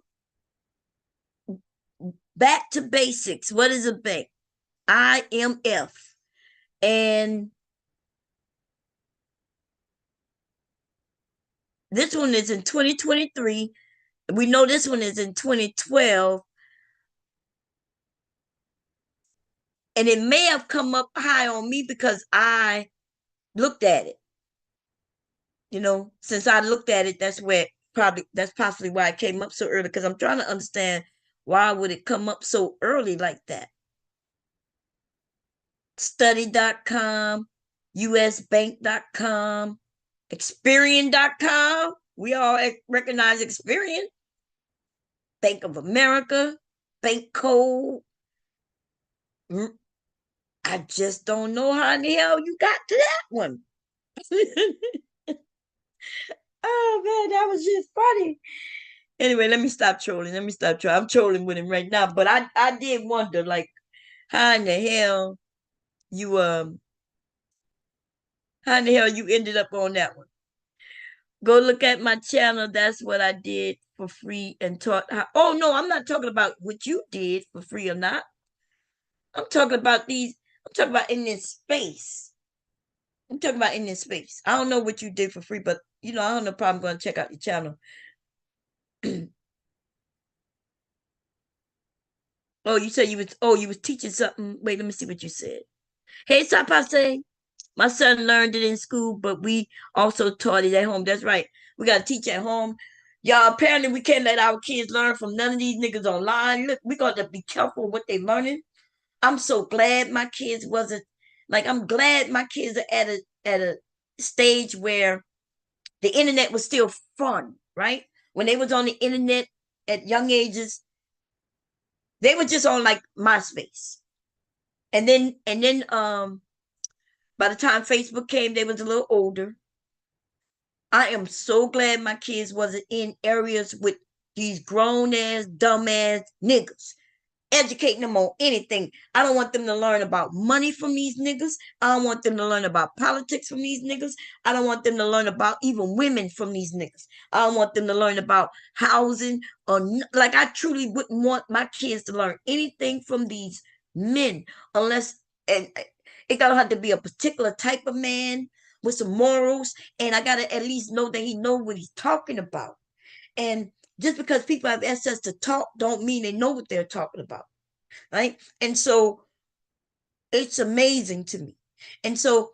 Back to basics. What is a bank? IMF. And this one is in 2023. We know this one is in 2012. And it may have come up high on me because I looked at it. Since I looked at it, that's possibly why it came up so early, because I'm trying to understand why would it come up so early like that. Study.com, usbank.com, Experian.com. We all recognize Experian. Bank of America, bank code. I just don't know how in the hell you got to that one. Oh man, that was just funny. Anyway, let me stop trolling. I'm trolling with him right now. But I did wonder, like, how in the hell you ended up on that one. Go look at my channel. That's what I did for free and taught how. Oh no, I'm not talking about what you did for free or not. I'm talking about in this space. I don't know what you did for free, but I don't know. Probably going to check out your channel. Oh, you said you was teaching something. Wait, let me see what you said. Hey, Sapase. My son learned it in school, but we also taught it at home. That's right. We got to teach at home. Y'all, apparently we can't let our kids learn from none of these niggas online. Look, we got to be careful what they learning. I'm so glad my kids wasn't, like, I'm glad my kids are at a stage where the internet was still fun, right? When they was on the internet at young ages, they were just on like MySpace. And then by the time Facebook came, they was a little older. I am so glad my kids wasn't in areas with these grown ass, dumb ass niggas educating them on anything. I don't want them to learn about money from these niggas. I don't want them to learn about politics from these niggas. I don't want them to learn about even women from these niggas. I don't want them to learn about housing or like I truly wouldn't want my kids to learn anything from these men unless and it gotta have to be a particular type of man with some morals, and I gotta at least know that he know what he's talking about. And just because people have access to talk don't mean they know what they're talking about, right? And so it's amazing to me. And so,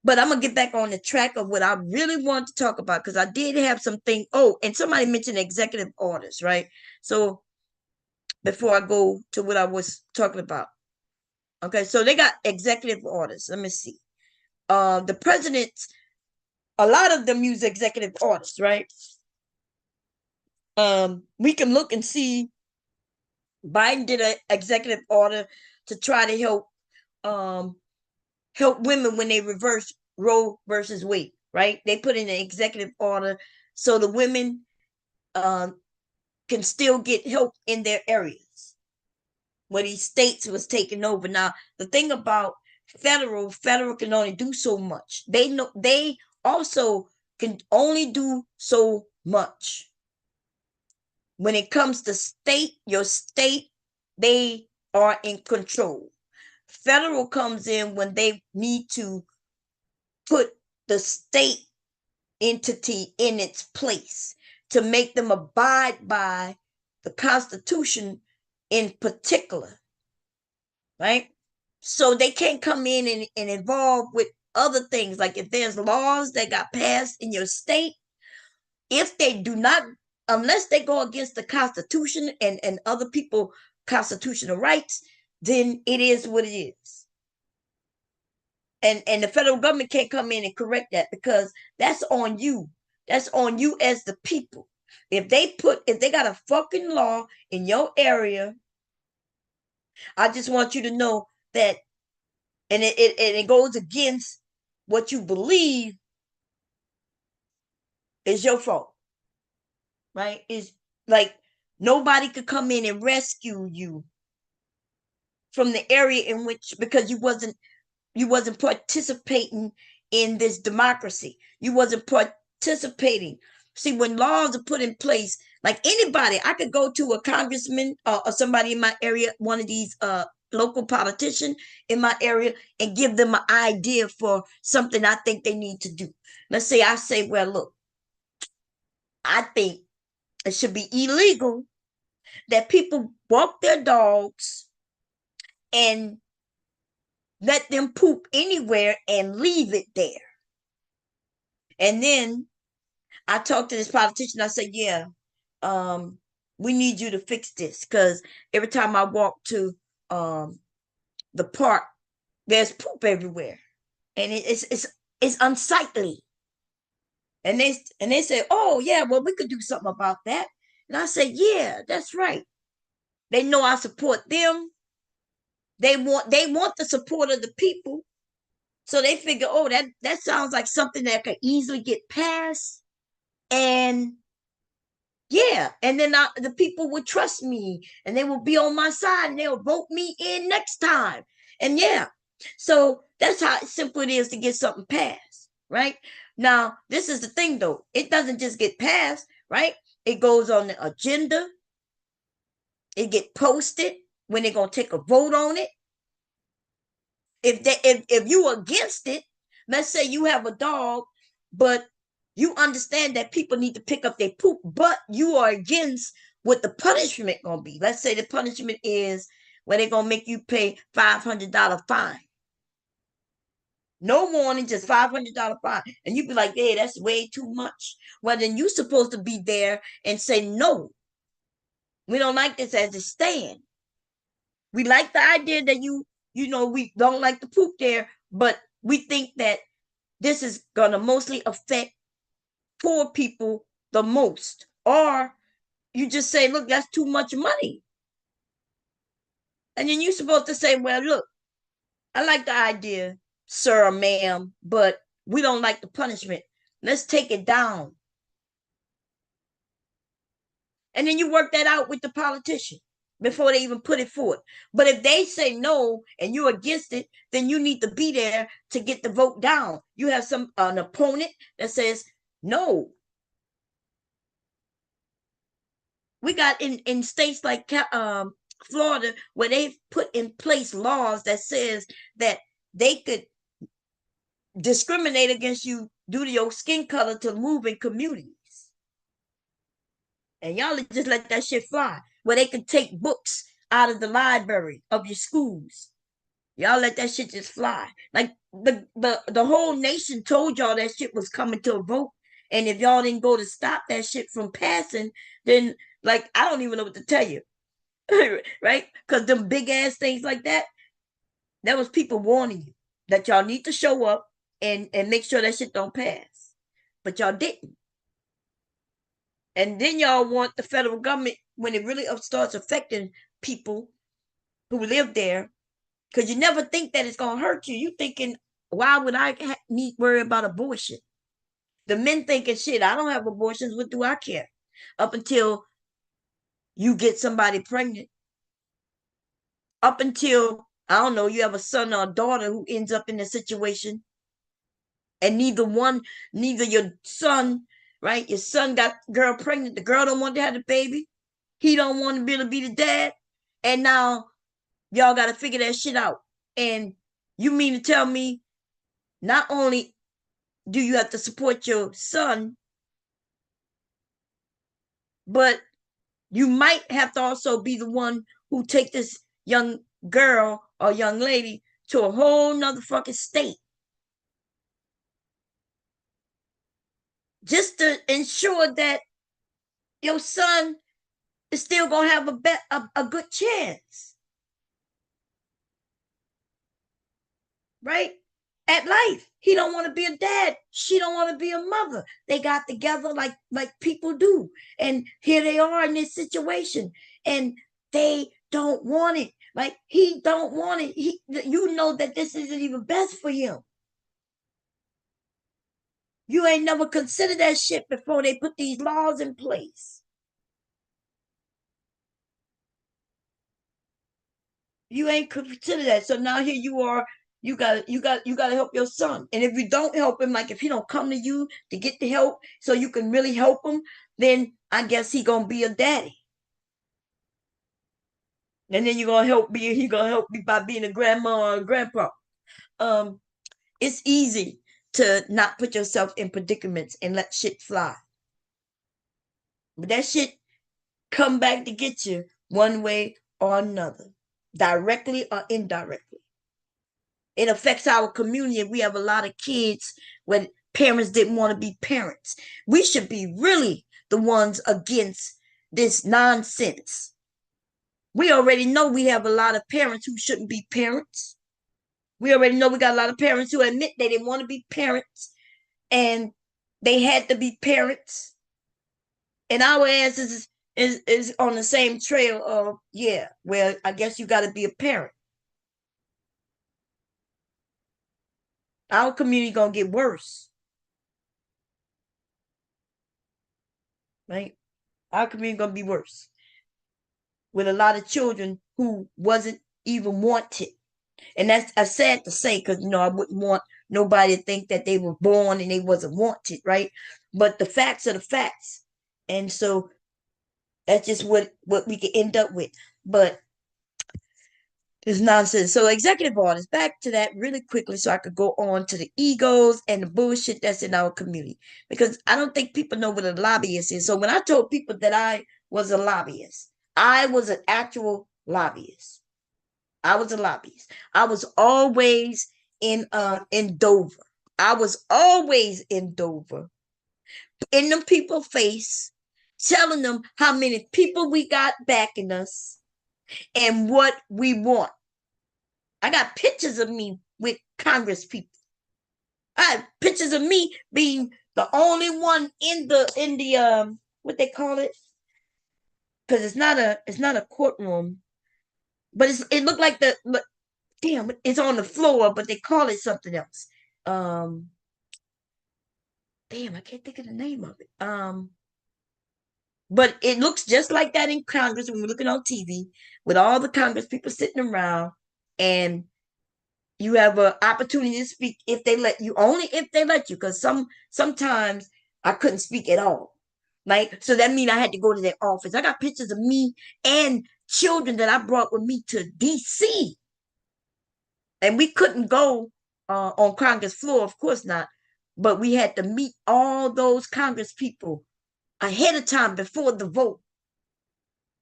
but I'm gonna get back on the track of what I really want to talk about, because I did have something. Oh, and somebody mentioned executive orders, right? So before I go to what I was talking about, okay, so they got executive orders. Let me see. The president's, a lot of them use executive orders, right? We can look and see Biden did an executive order to try to help women when they reverse Roe versus Wade, right? They put in an executive order so the women can still get help in their areas where these states was taking over. Now, the thing about federal can only do so much. They also can only do so much. When it comes to your state, they are in control. Federal comes in when they need to put the state entity in its place to make them abide by the Constitution in particular, right? So they can't come in and involve with other things. Like if there's laws that got passed in your state, if they do not, unless they go against the Constitution and other people constitutional rights, then it is what it is. And the federal government can't come in and correct that, because that's on you. That's on you as the people. If they got a fucking law in your area, I just want you to know that, and it goes against what you believe, is your fault, right? Is like nobody could come in and rescue you from the area in which, because you wasn't participating in this democracy. You wasn't participating. See, when laws are put in place, like anybody, I could go to a congressman or somebody in my area, one of these local politician in my area, and give them an idea for something I think they need to do. Let's say I say, well, look, I think it should be illegal that people walk their dogs and let them poop anywhere and leave it there. And then I talked to this politician. I said, yeah, um, we need you to fix this because every time I walk to um, the park, there's poop everywhere, and it's unsightly. And they say, oh yeah, well we could do something about that. And I said, yeah, that's right. They know I support them. They want the support of the people. So they figure, oh, that sounds like something that could easily get passed. And yeah, and then the people would trust me and they will be on my side and they'll vote me in next time. And yeah, so that's how simple it is to get something passed, right? Now, this is the thing though, it doesn't just get passed, right? It goes on the agenda, it get posted when they're gonna take a vote on it. If you against it, let's say you have a dog, but you understand that people need to pick up their poop, but you are against what the punishment gonna be. Let's say the punishment is where they're gonna make you pay $500 fine. No warning, just $500 fine. And you be like, hey, that's way too much. Well, then you're supposed to be there and say, no, we don't like this as it stands. We like the idea that we don't like the poop there, but we think that this is gonna mostly affect poor people the most. Or you just say, look, that's too much money. And then you're supposed to say, well, look, I like the idea, sir or ma'am, but we don't like the punishment. Let's take it down. And then you work that out with the politician before they even put it forth. But if they say no and you're against it, then you need to be there to get the vote down. You have an opponent that says no. We got in states like Florida where they've put in place laws that says that they could discriminate against you due to your skin color to move in communities. And y'all just let that shit fly. Where they can take books out of the library of your schools. Y'all let that shit just fly. Like the whole nation told y'all that shit was coming to a vote. And if y'all didn't go to stop that shit from passing, then like I don't even know what to tell you. Right? Because them big ass things like that was people warning you that y'all need to show up and make sure that shit don't pass. But y'all didn't. And then y'all want the federal government, when it really starts affecting people who live there, because you never think that it's going to hurt you. You thinking, why would I need worry about abortion? The men thinking, shit, I don't have abortions. What do I care? Up until you get somebody pregnant. Up until, I don't know, you have a son or a daughter who ends up in a situation. And neither your son, right? Your son got girl pregnant. The girl don't want to have the baby. He don't want to be able to be the dad. And now y'all got to figure that shit out. And you mean to tell me not only do you have to support your son, but you might have to also be the one who take this young girl or young lady to a whole nother fucking state just to ensure that your son is still gonna have a good chance, right? At life. He don't want to be a dad. She don't want to be a mother. They got together like people do. And here they are in this situation. And they don't want it. Like he don't want it. You know that this isn't even best for him. You ain't never considered that shit before they put these laws in place. You ain't considered that. So now here you are You gotta help your son. And if you don't help him, like if he don't come to you to get the help so you can really help him, then I guess he gonna be a daddy. And then he gonna help me by being a grandma or a grandpa. Um, it's easy to not put yourself in predicaments and let shit fly. But that shit come back to get you one way or another, directly or indirectly. It affects our community. We have a lot of kids when parents didn't want to be parents. We should be really the ones against this nonsense. We already know we have a lot of parents who shouldn't be parents. We already know we got a lot of parents who admit they didn't want to be parents and they had to be parents. And our asses is on the same trail of, yeah, well, I guess you got to be a parent. Our community gonna get worse, right? Our community gonna be worse with a lot of children who wasn't even wanted, and that's sad to say because I wouldn't want nobody to think that they were born and they wasn't wanted, right? But the facts are the facts, and so that's just what we could end up with. But it's nonsense. So executive orders, back to that really quickly so I could go on to the egos and the bullshit that's in our community. Because I don't think people know what a lobbyist is. So when I told people that I was a lobbyist, I was an actual lobbyist. I was a lobbyist. I was always in Dover. I was always in Dover. In them people face, telling them how many people we got backing us and what we want. I got pictures of me with Congress people. I have pictures of me being the only one in the what they call it, because it's not a courtroom, but it looked like damn, it's on the floor, but they call it something else. Damn, I can't think of the name of it. But it looks just like that in Congress when we're looking on TV with all the Congress people sitting around, and you have an opportunity to speak if they let you, only if they let you, because sometimes I couldn't speak at all. Like, so that means I had to go to their office. I got pictures of me and children that I brought with me to DC. And we couldn't go on Congress floor, of course not. But we had to meet all those Congress people ahead of time before the vote.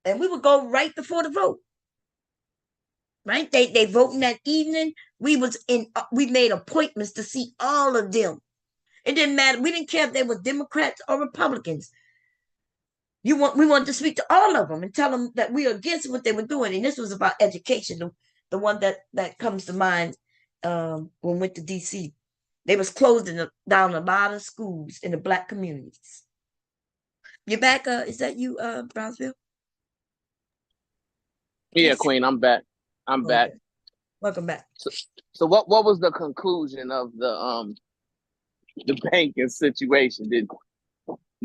And we would go right before the vote. Right? They voting that evening. We made appointments to see all of them. It didn't matter. We didn't care if they were Democrats or Republicans. We wanted to speak to all of them and tell them that we are against what they were doing. And this was about education. The one that comes to mind when we went to DC. They was closing down a lot of schools in the Black communities. You back? Is that you, Brownsville? Yeah, Queen, I'm back. I'm back. Welcome back. So what was the conclusion of the banking situation?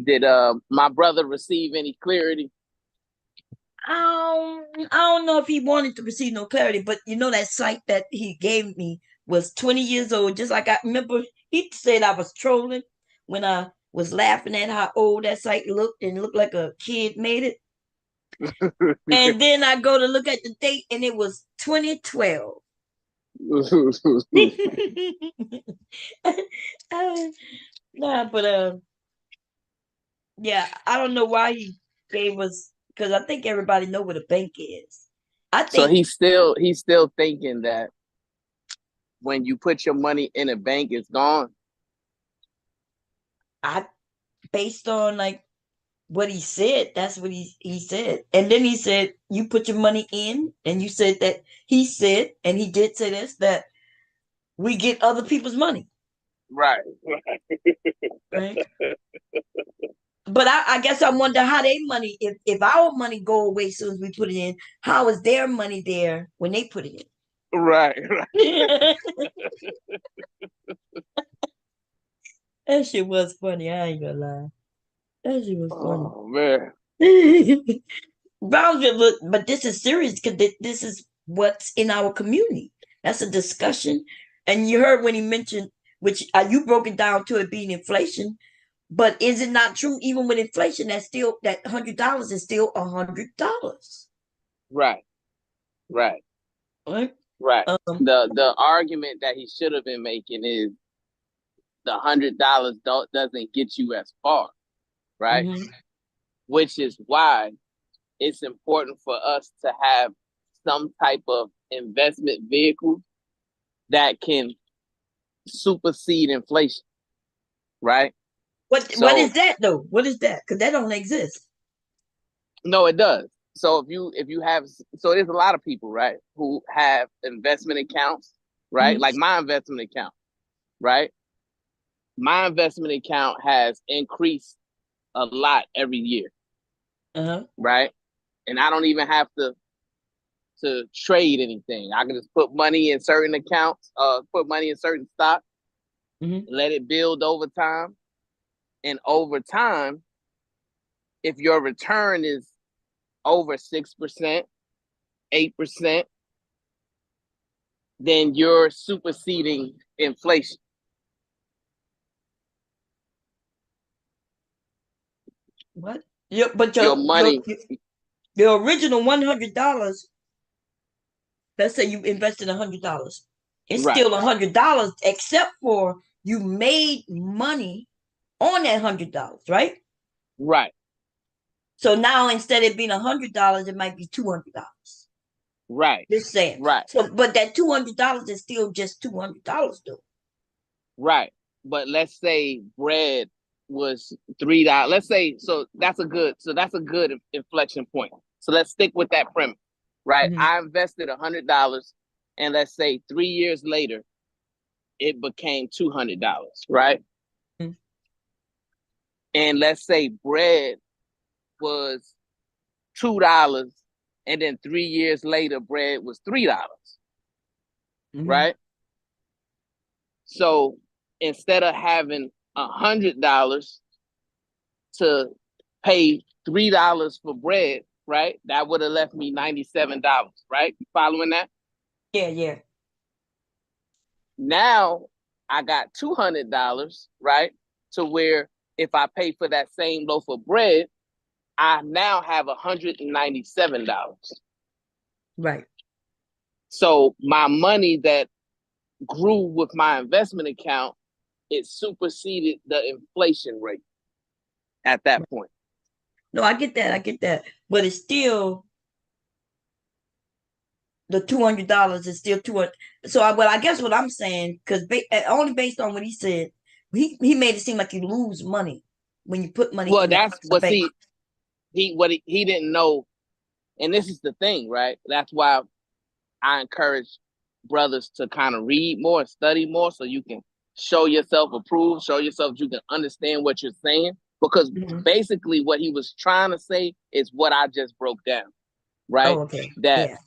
Did my brother receive any clarity? I don't know if he wanted to receive no clarity, but that site that he gave me was 20 years old. Just like I remember he said I was trolling when I was laughing at how old that site looked and it looked like a kid made it. And then I go to look at the date and it was 2012. Yeah, I don't know why he gave us, because I think everybody know what a bank is. So he's still thinking that when you put your money in a bank, it's gone. Based on like what he said, that's what he said. And then he said, you put your money in, and you said that he said, and he did say this, that we get other people's money. Right. Right. But I guess I wonder how their money, if our money go away as soon as we put it in, how is their money there when they put it in? Right. That shit was funny. I ain't gonna lie. That shit was funny. Oh man. Brownsville, but this is serious because this is what's in our community. That's a discussion. And you heard when he mentioned, which you broke it down to it being inflation. But is it not true? Even with inflation, that's still that $100 is still $100. Right, right, Right? right. Um, The argument that he should have been making is the $100 doesn't get you as far, right? mhm. Which is why it's important for us to have some type of investment vehicle that can supersede inflation, right? What So is that though? What is that? Because that don't exist. no, it does. So if you have, so there's a lot of people, right, who have investment accounts, right? Mhm. Like my investment account, right? My investment account has increased a lot every year, Uh-huh. right? And I don't even have to trade anything. I can just put money in certain accounts, put money in certain stocks, Mhm. let it build over time. And over time, if your return is over 6%, 8%, then you're superseding inflation. What? Yeah, but Your money, your original $100. Let's say you invested $100. It's right, still $100, except for you made money on that $100, right? right, So now instead of being $100, it might be $200. right, Just saying. right, So, but that $200 is still just $200, though. right. But let's say bread was $3. Let's say that's a good inflection point. So let's stick with that premise, right? Mhm. I invested $100, and let's say 3 years later, it became $200, right? Mhm. And let's say bread was $2, and then 3 years later, bread was $3, Mhm. right? So instead of having $100 to pay $3 for bread, right? That would have left me $97, right? You following that? Yeah, yeah. Now I got $200, right? To where if I pay for that same loaf of bread, I now have $197. Right. So my money that grew with my investment account, it superseded the inflation rate at that point. No, I get that. I get that. But it's still the $200 is still 200. So, I guess what I'm saying, because only based on what he said, he made it seem like you lose money when you put money Well, in that's the what bank. see he didn't know, and this is the thing, right? That's why I encourage brothers to kind of read more, study more, so you can show yourself approved, show yourself you can understand what you're saying. Because Mhm. basically, what he was trying to say is what I just broke down, right? Oh, okay. That Yeah.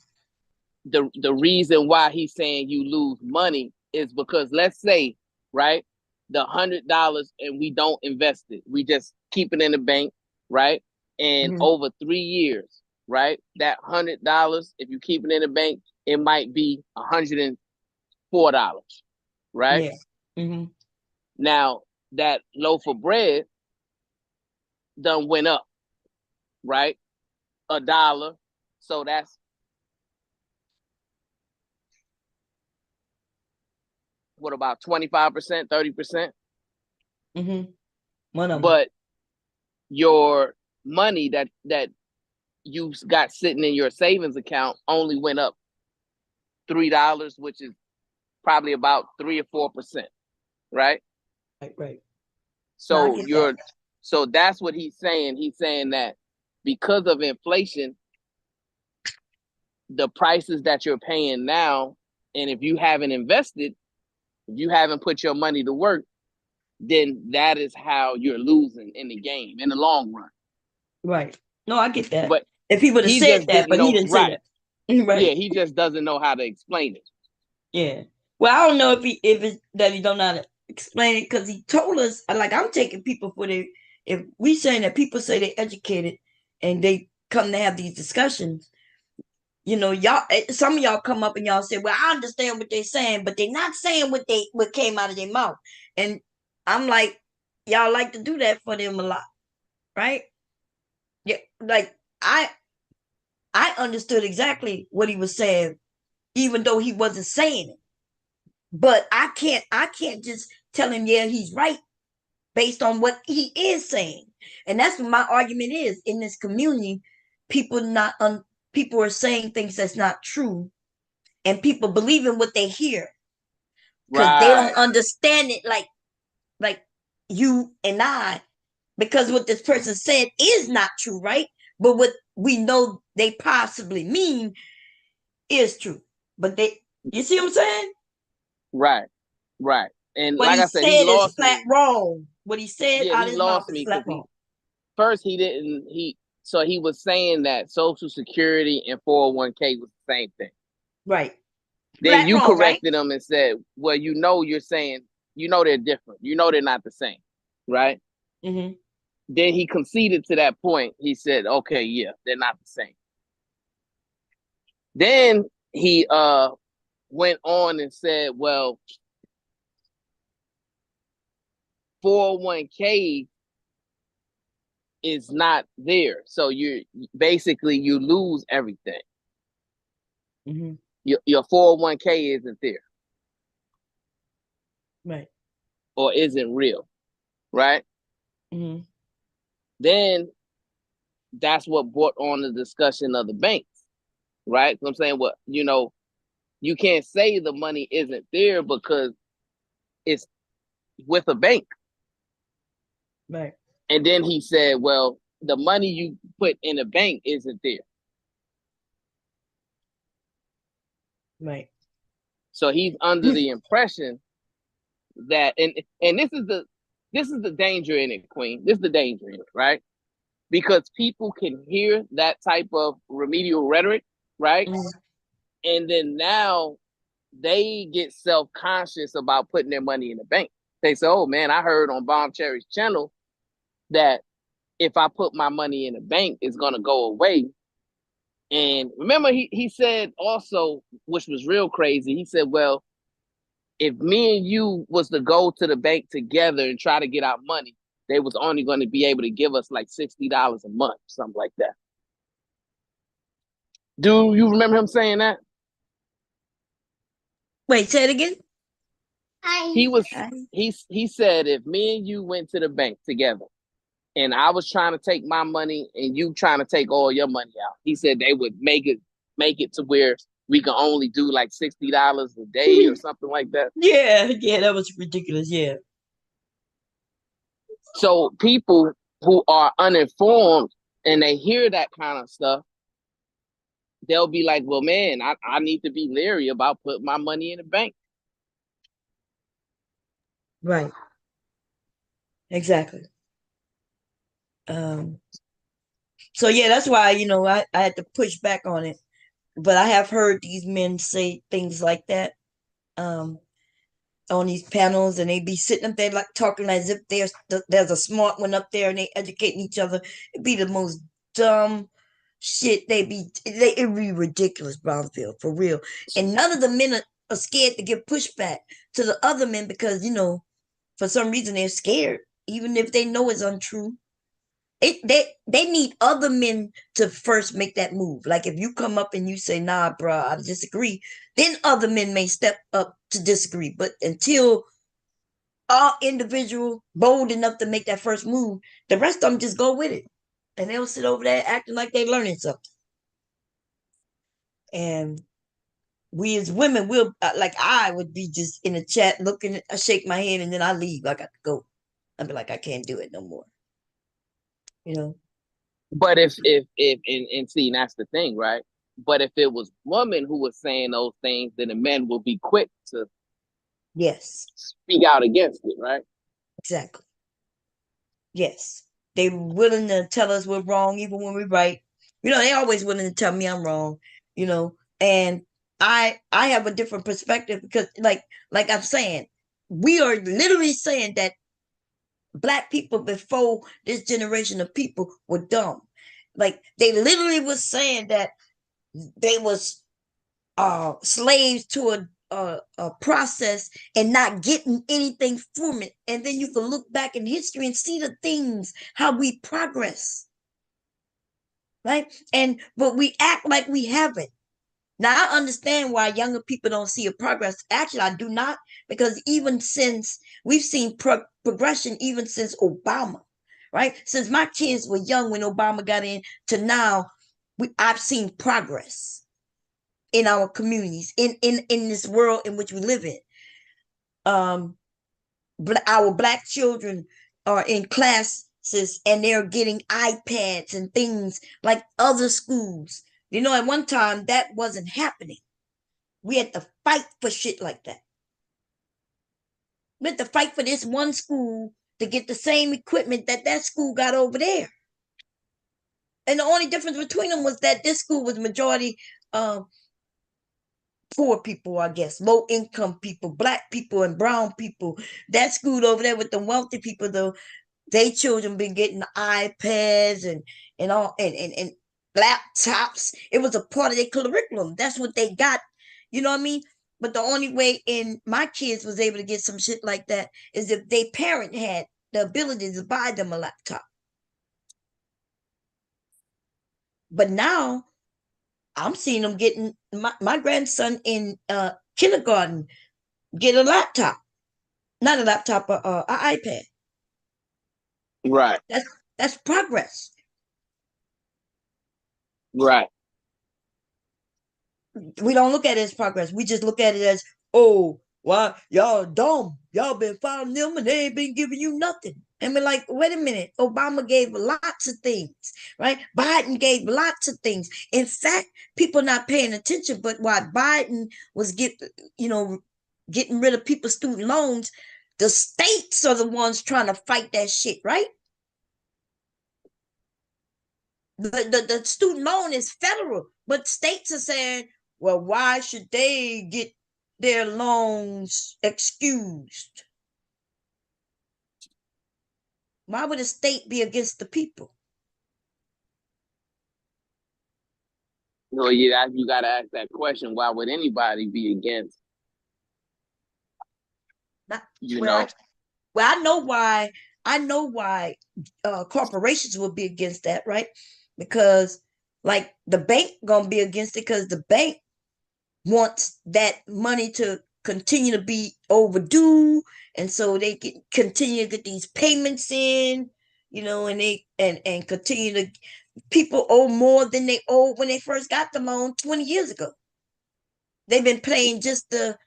the reason why he's saying you lose money is because let's say, right, the $100 and we don't invest it, we just keep it in the bank, right? And Mhm. over 3 years, right, that $100, if you keep it in the bank, it might be $104, right? Yeah. Hmm. Now that loaf of bread done went up, right, $1. So that's what, about 25%, 30%. Hmm. One of them. But your money that you got sitting in your savings account only went up $3, which is probably about 3 or 4%, right? Right, right. No, I So get that. so that's what he's saying. He's saying that because of inflation, the prices that you're paying now, and if you haven't invested, if you haven't put your money to work, then that is how you're losing in the game in the long run. Right. No, I get that. But If he would have he said just that, didn't but he know, didn't say right? that. Right. Yeah, he just doesn't know how to explain it. Yeah. Well, I don't know if it's that he don't know how to explain it because he told us like I'm taking people for their if we saying that people say they're educated and they come to have these discussions, y'all, some of y'all come up and y'all say, well, I understand what they're saying, but they're not saying what came out of their mouth. And I'm like, y'all like to do that for them a lot, right? Yeah, like I understood exactly what he was saying, even though he wasn't saying it. But I can't just tell him, yeah, he's right based on what he is saying. And that's what my argument is in this community. People not people are saying things that's not true, and people believe in what they hear because they Right. don't understand it like you and I, because what this person said is not true, right? But what we know they possibly mean is true. But you see what I'm saying? Right. Right. And What like he I said, he said is lost flat me. wrong. What he said Yeah, out he of his mouth lost is me flat because wrong. he didn't he was saying that Social Security and 401k was the same thing. Right. Then Flat you wrong, right? corrected him and said, well, you're saying, they're different. They're not the same. Right. Mm-hmm. Then he conceded to that point. He said, okay, yeah, they're not the same. Then he went on and said, well, 401k is not there. So you lose everything. Mm-hmm. Your 401k isn't there Right. or isn't real. Right. Mm-hmm. Then that's what brought on the discussion of the banks. Right. So I'm saying, well, you can't say the money isn't there because it's with a bank. Right. And then he said, well, the money you put in a bank isn't there. Right. So he's under the impression that, and this is the danger in it, Queen. This is the danger in it, right? Because people can hear that type of remedial rhetoric, right? Mm-hmm. And then now they get self-conscious about putting their money in the bank. They say, oh man, I heard on Bomb Cherry's channel that if I put my money in a bank, it's gonna go away. And remember, he said also, which was real crazy, he said, well, if me and you was to go to the bank together and try to get our money, they was only going to be able to give us like $60 a month, something like that. Do you remember him saying that? Wait, say it again. He was Hi. he said if me and you went to the bank together and I was trying to take my money and you trying to take all your money out, he said they would make it to where we can only do like $60 a day or something like that. Yeah, that was ridiculous. Yeah. So people who are uninformed and they hear that kind of stuff, they'll be like, well, man, I need to be leery about putting my money in the bank. Right. Exactly. Um, so yeah, that's why, I had to push back on it. But I have heard these men say things like that um on these panels, and they be sitting up there like talking as if there's a smart one up there and they educating each other. It'd be the most dumb shit. It'd be ridiculous, Brownfield, for real. And none of the men are scared to give pushback to the other men because, for some reason they're scared, even if they know it's untrue. They need other men to first make that move. Like if you come up and you say, nah, bruh, I disagree, then other men may step up to disagree. But until all individual bold enough to make that first move, the rest of them just go with it. And they'll sit over there acting like they're learning something. And we as women will, like I would be just in the chat looking, I shake my head and then I leave. I got to go. I'd be like, I can't do it no more. You know? But if and see, that's the thing, right? But if it was women who was saying those things, then the men will be quick to Yes, speak out against it, right? exactly. Yes. They willing to tell us we're wrong even when we're right. They always willing to tell me I'm wrong, and I have a different perspective because like I'm saying, we are literally saying that black people before this generation of people were dumb. Like they literally was saying that they was slaves to a process and not getting anything from it. And then you can look back in history and see the things, how we progress, right? But we act like we haven't. Now I understand why younger people don't see a progress. Actually, I do not, because even since we've seen progression, even since Obama, right? Since my kids were young when Obama got in to now, I've seen progress in our communities, in this world in which we live in. Um, our black children are in classes and they're getting iPads and things like other schools. You know, at one time that wasn't happening. We had to fight for shit like that. We had to fight for this one school to get the same equipment that school got over there. And the only difference between them was that this school was majority poor people, I guess, low income people, black people and brown people. That school over there with the wealthy people, though, they children been getting iPads and all and laptops. It was a part of their curriculum. That's what they got. You know what I mean? But the only way in my kids was able to get some shit like that is if their parent had the ability to buy them a laptop. But now I'm seeing them getting my grandson in kindergarten get a laptop, not a laptop, a iPad. Right. That's progress. Right. We don't look at it as progress. We just look at it as, oh, why y'all dumb? Y'all been fighting them and they ain't been giving you nothing. And we're like, wait a minute. Obama gave lots of things, right? Biden gave lots of things. In fact, people not paying attention, but while Biden was getting rid of people's student loans, the states are the ones trying to fight that shit, right? The student loan is federal, but states are saying, well, why should they get their loans excused? Why would a state be against the people? No, yeah, you got to ask that question. Why would anybody be against? Not, You well, know, I know why. I know why corporations would be against that, right? Because like the bank gonna be against it because the bank wants that money to continue to be overdue, and so they can continue to get these payments in, and they and continue to people owe more than they owed when they first got the loan 20 years ago. They've been paying just the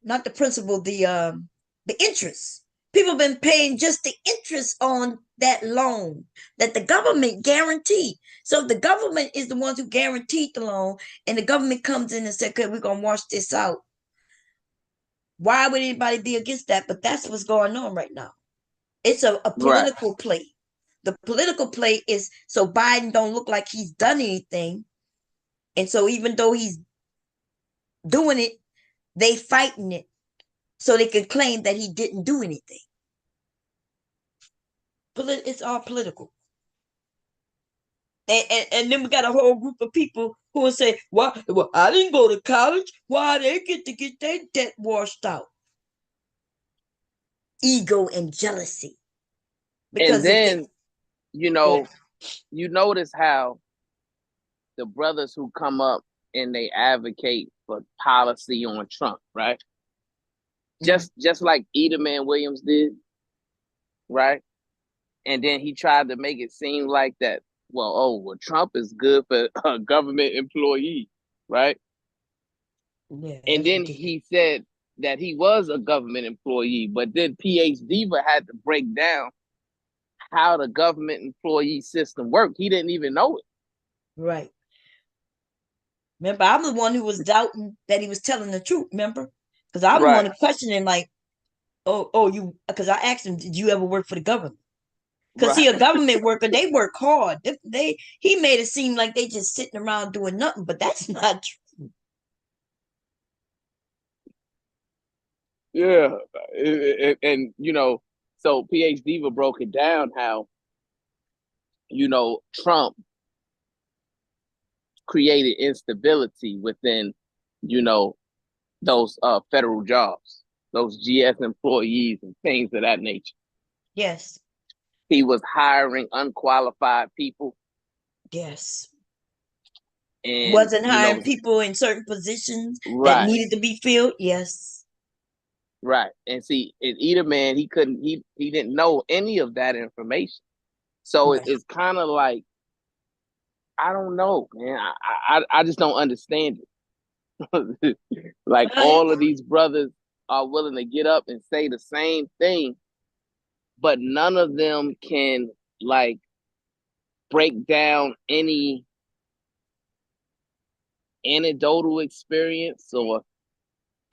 not the principal, the interest. People have been paying just the interest on that loan that the government guaranteed. So if the government is the ones who guaranteed the loan and the government comes in and said, okay, we're gonna wash this out. Why would anybody be against that? But that's what's going on right now. It's a right. political play. The political play is so Biden don't look like he's done anything. And so even though he's doing it, they fighting it so they can claim that he didn't do anything. It's all political. And then we got a whole group of people who will say, "Why? Well, I didn't go to college. Why they get to get their debt washed out?" Ego and jealousy. And Because if they, then, you know, you notice how the brothers who come up and they advocate for policy on Trump, right? Just like Edelman Williams did, right? And then he tried to make it seem like that, well, Trump is good for a government employee, right? yeah, And that's then ridiculous. he said that he was a government employee, but then PhD Diva had to break down how the government employee system worked. He didn't even know it. Right. Remember, I'm the one who was doubting that he was telling the truth. Remember, because I'm the Right. one questioning, like, you. Because I asked him, did you ever work for the government? Because Right. he a government worker, they work hard. He made it seem like they just sitting around doing nothing, but that's not true. Yeah. And so PhD Diva broke it down how, Trump created instability within, you know, those federal jobs, those GS employees and things of that nature. Yes. He was hiring unqualified people Yes. and, Wasn't you know, hiring people in certain positions that right, needed to be filled. Yes. right. And see, in either man, he didn't know any of that information. So Right. it's kind of like, I don't know, man. I just don't understand it. Like Well, all of these brothers are willing to get up and say the same thing, but none of them can like break down any anecdotal experience or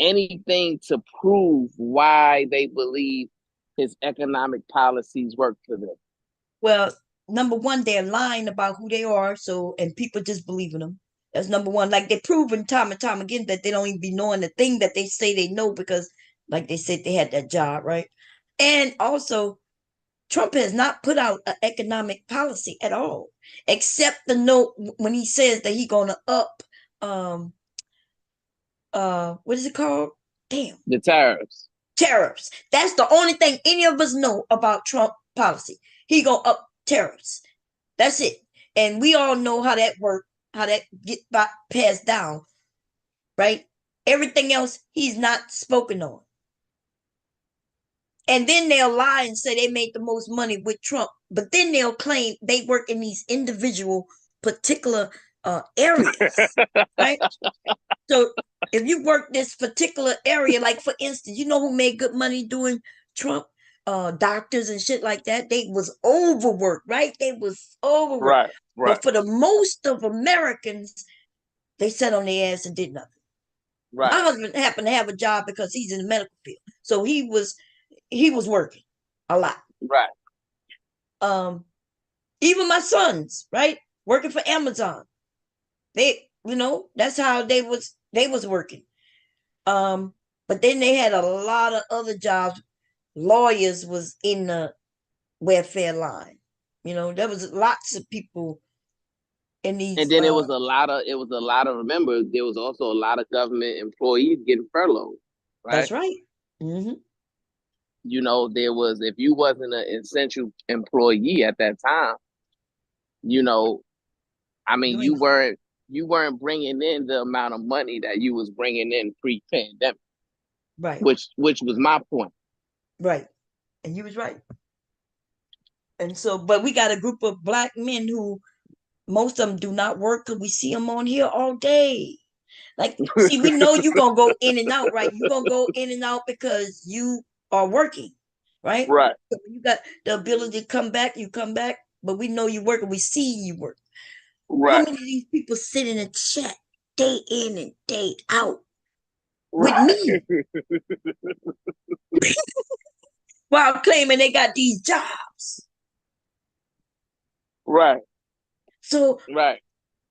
anything to prove why they believe his economic policies work for them. well, number one, they're lying about who they are, so and people just believe in them. That's number one. Like they're proven time and time again that they don't even be knowing the thing that they say they know because, like they said, they had that job, right? And also, Trump has not put out an economic policy at all, except the note when he says that he's gonna up um what is it called? Damn, The tariffs. tariffs. That's the only thing any of us know about Trump policy. He gonna up tariffs. That's it. And we all know how that work, how that get passed down, right? Everything else he's not spoken on. And then they'll lie and say they made the most money with Trump, but then they'll claim they work in these individual particular areas, right? So if you work this particular area, like for instance, you know who made good money doing Trump? Doctors and shit like that. They was overworked, right? They was overworked. Right, right, But for the most of Americans, they sat on their ass and did nothing. My right, husband happened to have a job because he's in the medical field, so he was working a lot. right, Um, even my sons, right, working for Amazon. That's how they was working. Um, but then they had a lot of other jobs. Lawyers was in the welfare line. There was lots of people in and these. then it was a lot of remember there was also a lot of government employees getting furloughed, That's right? right. Mm-hmm. There was, if you wasn't an essential employee at that time, you know I mean, You you ain't weren't you weren't bringing in the amount of money that you was bringing in pre-pandemic, right, which was my point. right, and you was right. And so, but we got a group of black men who most of them do not work because we see them on here all day. Like, see, we know you're gonna go in and out, right? You're gonna go in and out because you are working, right? Right, So when you got the ability to come back, you come back, but we know you work and we see you work. How right, many of these people sit in a chat day in and day out with right, me while claiming they got these jobs? right, So right.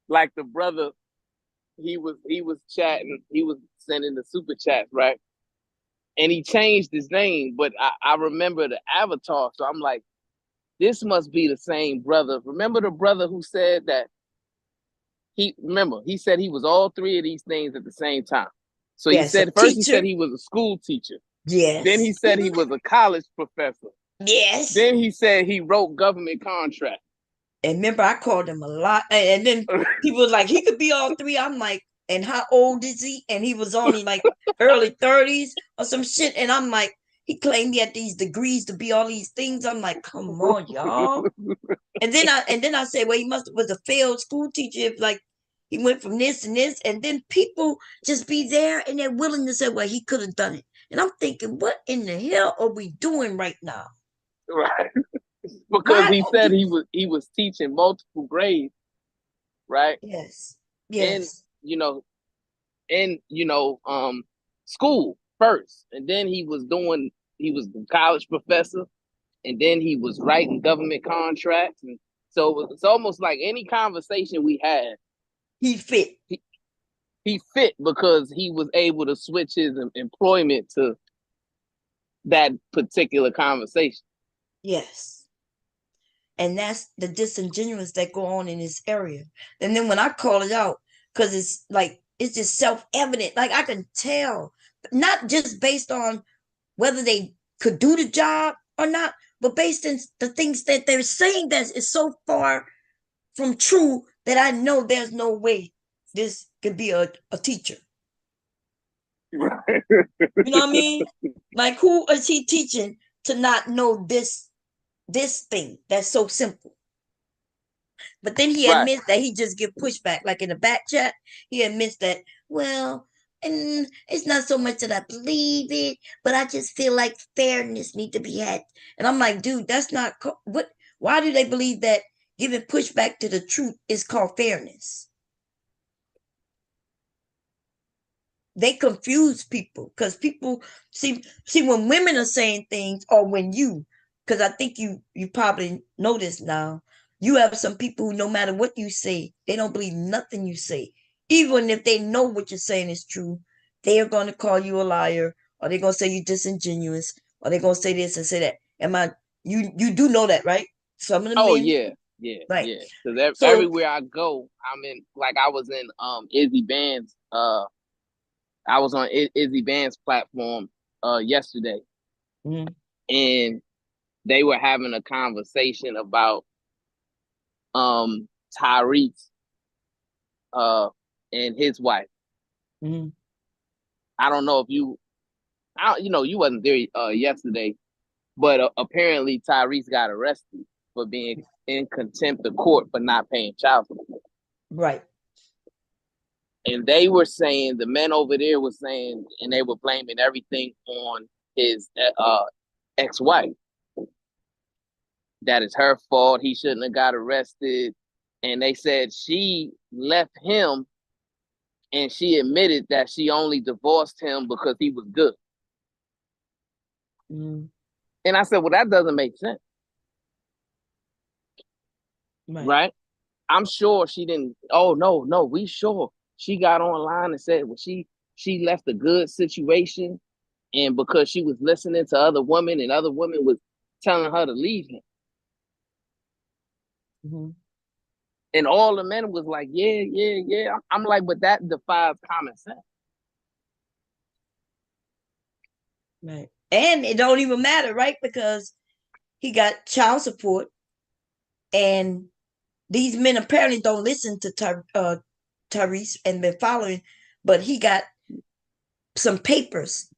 Like the brother, he was chatting, he was sending the super chats, right? And he changed his name, but I remember the avatar, so I'm like, this must be the same brother. Remember the brother who said that he said he was all three of these things at the same time. So he yes, a said first he teacher. said he was a school teacher. Then he Yes. said he was a college professor. Yes. Then he said he wrote government contracts. And remember, I called him a lot. And then people was like, he could be all three. I'm like, and how old is he? And he was only like early 30s or some shit. And I'm like, he claimed he had these degrees to be all these things. I'm like, come on, y'all. And then I said, well, he must was a failed school teacher if like he went from this and this. And then people just be there and they're willing to say, well, he could have done it. And I'm thinking, what in the hell are we doing right now? Right. Because Why he are said we? he was teaching multiple grades, right? Yes. In Yes. you know, in school first. And then he was a college professor, and then he was writing government contracts. And so it's almost like any conversation we had, He fit. he fit because he was able to switch his employment to that particular conversation. Yes. And that's the disingenuous that go on in this area. And then when I call it out, because it's like it's just self-evident. Like I can tell, not just based on whether they could do the job or not, but based on the things that they're saying that is so far from true that I know there's no way this could be a teacher. Right. You know what I mean? Like who is he teaching to not know this thing that's so simple? But then he Right. admits that he just give pushback. Like in the back chat, he admits that, well, and it's not so much that I believe it, but I just feel like fairness need to be had. And I'm like, dude, that's not what. Why do they believe that giving pushback to the truth is called fairness? They confuse people because people see when women are saying things or when you, because I think you probably know this now. You have some people who no matter what you say, they don't believe nothing you say. Even if they know what you're saying is true, they are going to call you a liar, or they're going to say you're disingenuous, or they're going to say this and say that. Am I you do know that, right? Some of the Oh men, yeah, yeah, right. yeah. Because So everywhere I go, I'm in. Like I was in Izzy Band's. I was on Izzy Band's platform yesterday, mhm, and they were having a conversation about Tyrese and his wife. mhm, I don't know if you wasn't there yesterday, but apparently Tyrese got arrested for being in contempt of court for not paying child support. right. And they were saying, the men over there were saying, and they were blaming everything on his ex-wife. That it's her fault. He shouldn't have got arrested. And they said she left him, and she admitted that she only divorced him because he was good. Mhm, And I said, well, that doesn't make sense, right. right? I'm sure she didn't. Oh no, we sure she got online and said, well, she left a good situation, and because she was listening to other women, and other women was telling her to leave him, Mhm, and all the men was like, yeah. I'm like, but that defies common sense. right. And it don't even matter, right? Because he got child support, and these men apparently don't listen to Tyrese and been following, but he got some papers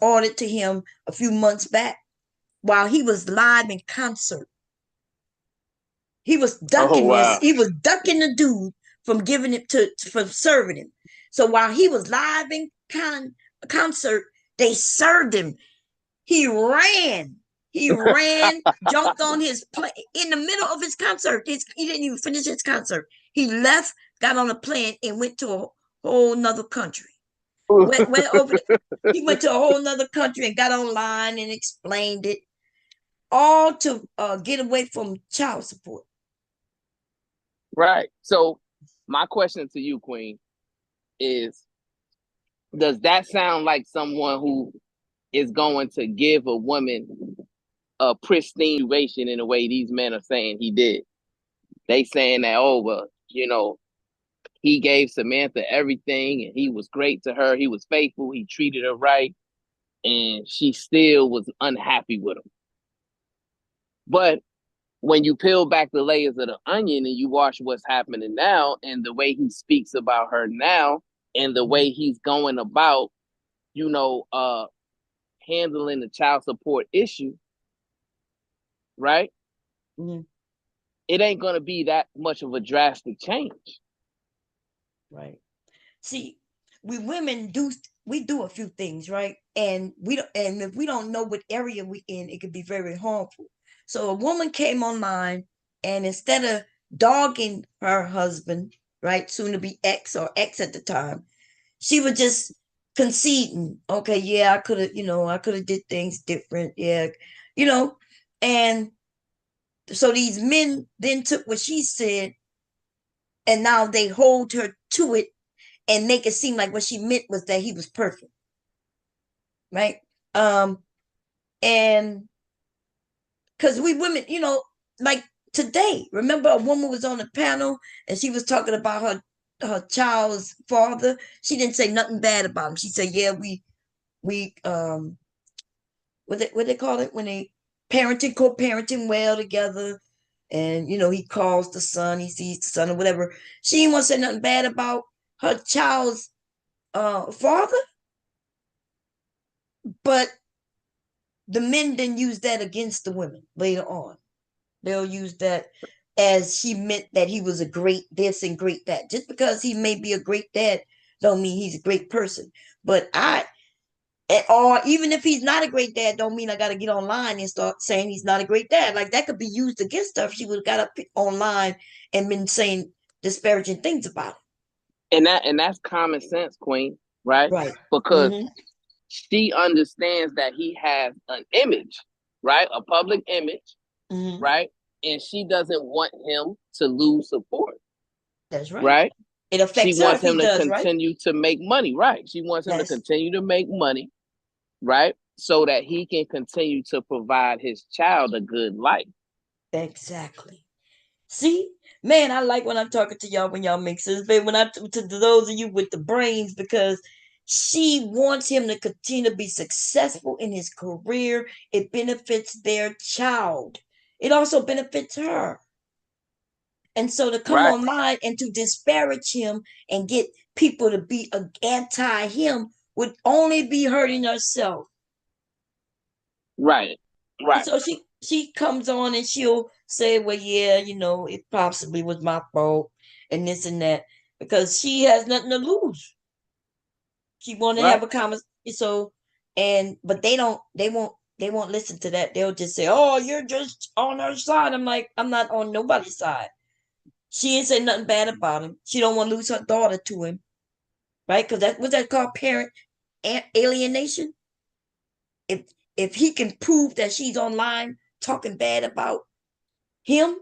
ordered to him a few months back while he was live in concert. He was Oh ducking this. wow. He was ducking the dude from giving it from serving him. So while he was live in concert, they served him. He ran. He ran, jumped on his plane in the middle of his concert. He didn't even finish his concert. He left, got on a plane, and went to a whole nother country. Went over. He went to a whole nother country and got online and explained it, all to get away from child support. Right. So my question to you, Queen, is, does that sound like someone who is going to give a woman a pristine situation in the way these men are saying he did? They saying that, oh well, he gave Samantha everything and he was great to her. He was faithful. He treated her right, and she still was unhappy with him. But when you peel back the layers of the onion and you watch what's happening now, and the way he speaks about her now, and the way he's going about, handling the child support issue, right? Mm-hmm. It ain't gonna be that much of a drastic change. Right. See, we women do a few things, right? And if we don't know what area we in, it could be very harmful. So a woman came online, and instead of dogging her husband, right, soon to be ex or ex at the time, she was just conceding, okay, yeah, I could have did things different, yeah, you know, and so these men then took what she said, and now they hold her to it and make it seem like what she meant was that he was perfect, right? And because we women, like today, remember a woman was on the panel and she was talking about her child's father. She didn't say nothing bad about him. She said, "Yeah, we what they call it when they parenting co-parenting well together." And he calls the son, he sees the son or whatever. She didn't want to say nothing bad about her child's father, but the men then use that against the women later on. They'll use that as she meant that he was a great this and great that. Just because he may be a great dad don't mean he's a great person. But or even if he's not a great dad, don't mean I got to get online and start saying he's not a great dad. Like that could be used against her if she would have got up online and been saying disparaging things about him. And that's common sense, Queen, right? Right. Because Mm-hmm. she understands that he has an image, right? A public image, Mm-hmm. right? And she doesn't want him to lose support. That's right. Right? It affects her if he does, right? Continue to make money, right? She wants him to Yes. continue to make money, right? So that he can continue to provide his child a good life. Exactly. See, man, I like when I'm talking to y'all when y'all make sense. But when to those of you with the brains, because she wants him to continue to be successful in his career. It benefits their child. It also benefits her. And so to come Right. online and to disparage him and get people to be anti him would only be hurting herself. Right. Right. And so she comes on and she'll say, well, yeah, it possibly was my fault and this and that, because she has nothing to lose. She want to have a conversation. So, but they won't listen to that. They'll just say, oh, you're just on her side. I'm like, I'm not on nobody's side. She ain't say nothing bad about him. She don't want to lose her daughter to him, right? Because what's that called, parent alienation. If he can prove that she's online talking bad about him,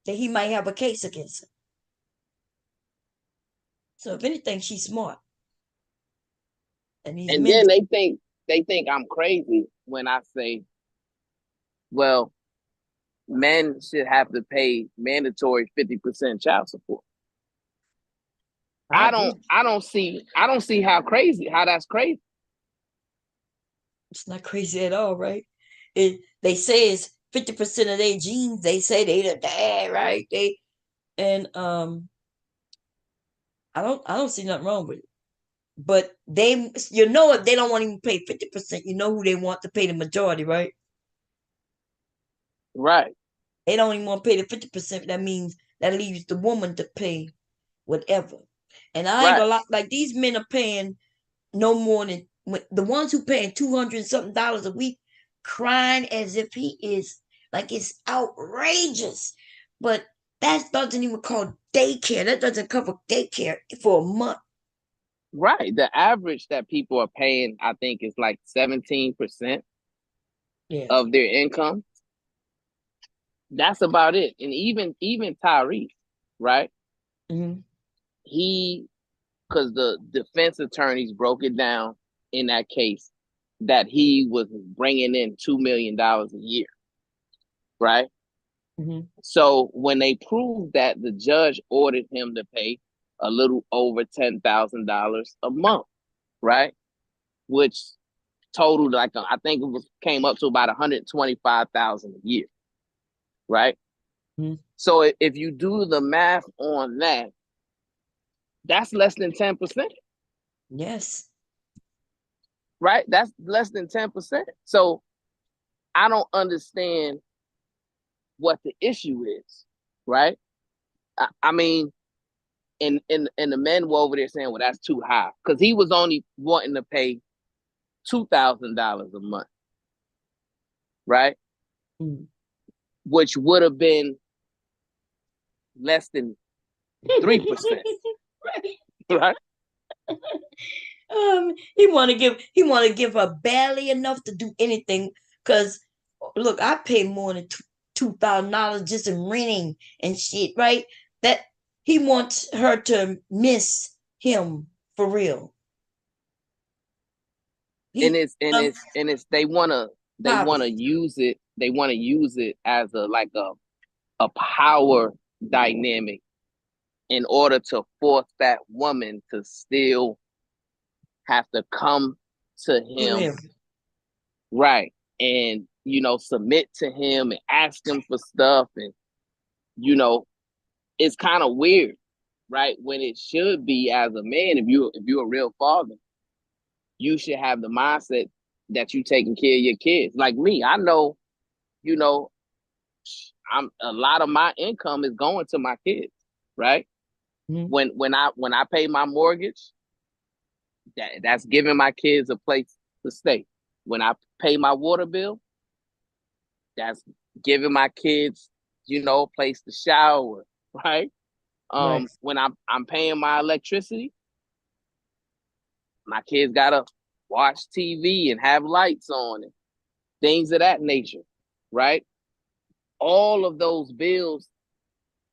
then he might have a case against him. So if anything, she's smart. And these And men, then they think I'm crazy when I say, well, men should have to pay mandatory 50% child support. I don't see how that's crazy. It's not crazy at all, right? They say it's 50% of their genes. They say they the dad, right? I don't see nothing wrong with it. But if they don't want to even pay 50%, you know who they want to pay the majority, right? Right. They don't even want to pay the 50%. That means that leaves the woman to pay whatever. And I ain't gonna lie, like these men are paying no more than the ones who paying $200 something a week, crying as if he is like it's outrageous. But that doesn't even call daycare. That doesn't cover daycare for a month. Right. The average that people are paying, I think, is like 17% of their income. That's about it. And even Tyrese, right? Mm-hmm. Because the defense attorneys broke it down in that case that he was bringing in $2 million a year, right? Mm-hmm. So when they proved that, the judge ordered him to pay a little over $10,000 a month, right? Which totaled I think came up to about $125,000 a year, right? Mm-hmm. So if you do the math on that, that's less than 10%. Yes. Right? That's less than 10%. So I don't understand what the issue is, right? I mean, and the men were over there saying, well, that's too high. Because he was only wanting to pay $2,000 a month, right? Mm-hmm. Which would have been less than 3%. Right? He want to give her barely enough to do anything. Because look, I pay more than $2,000 just in renting and shit, right? That he wants her to miss him for real. And it's they wanna use it they want to use it as a power dynamic in order to force that woman to still have to come to him, right, and submit to him and ask him for stuff, and it's kind of weird, right? When it should be, as a man, if you're a real father, you should have the mindset that you taking care of your kids. Like me, I know, you know, I'm a lot of my income is going to my kids, right? Mm-hmm. When I pay my mortgage, that's giving my kids a place to stay. When I pay my water bill, that's giving my kids, a place to shower, right? Right. When I'm paying my electricity, my kids gotta watch TV and have lights on and things of that nature, right? All of those bills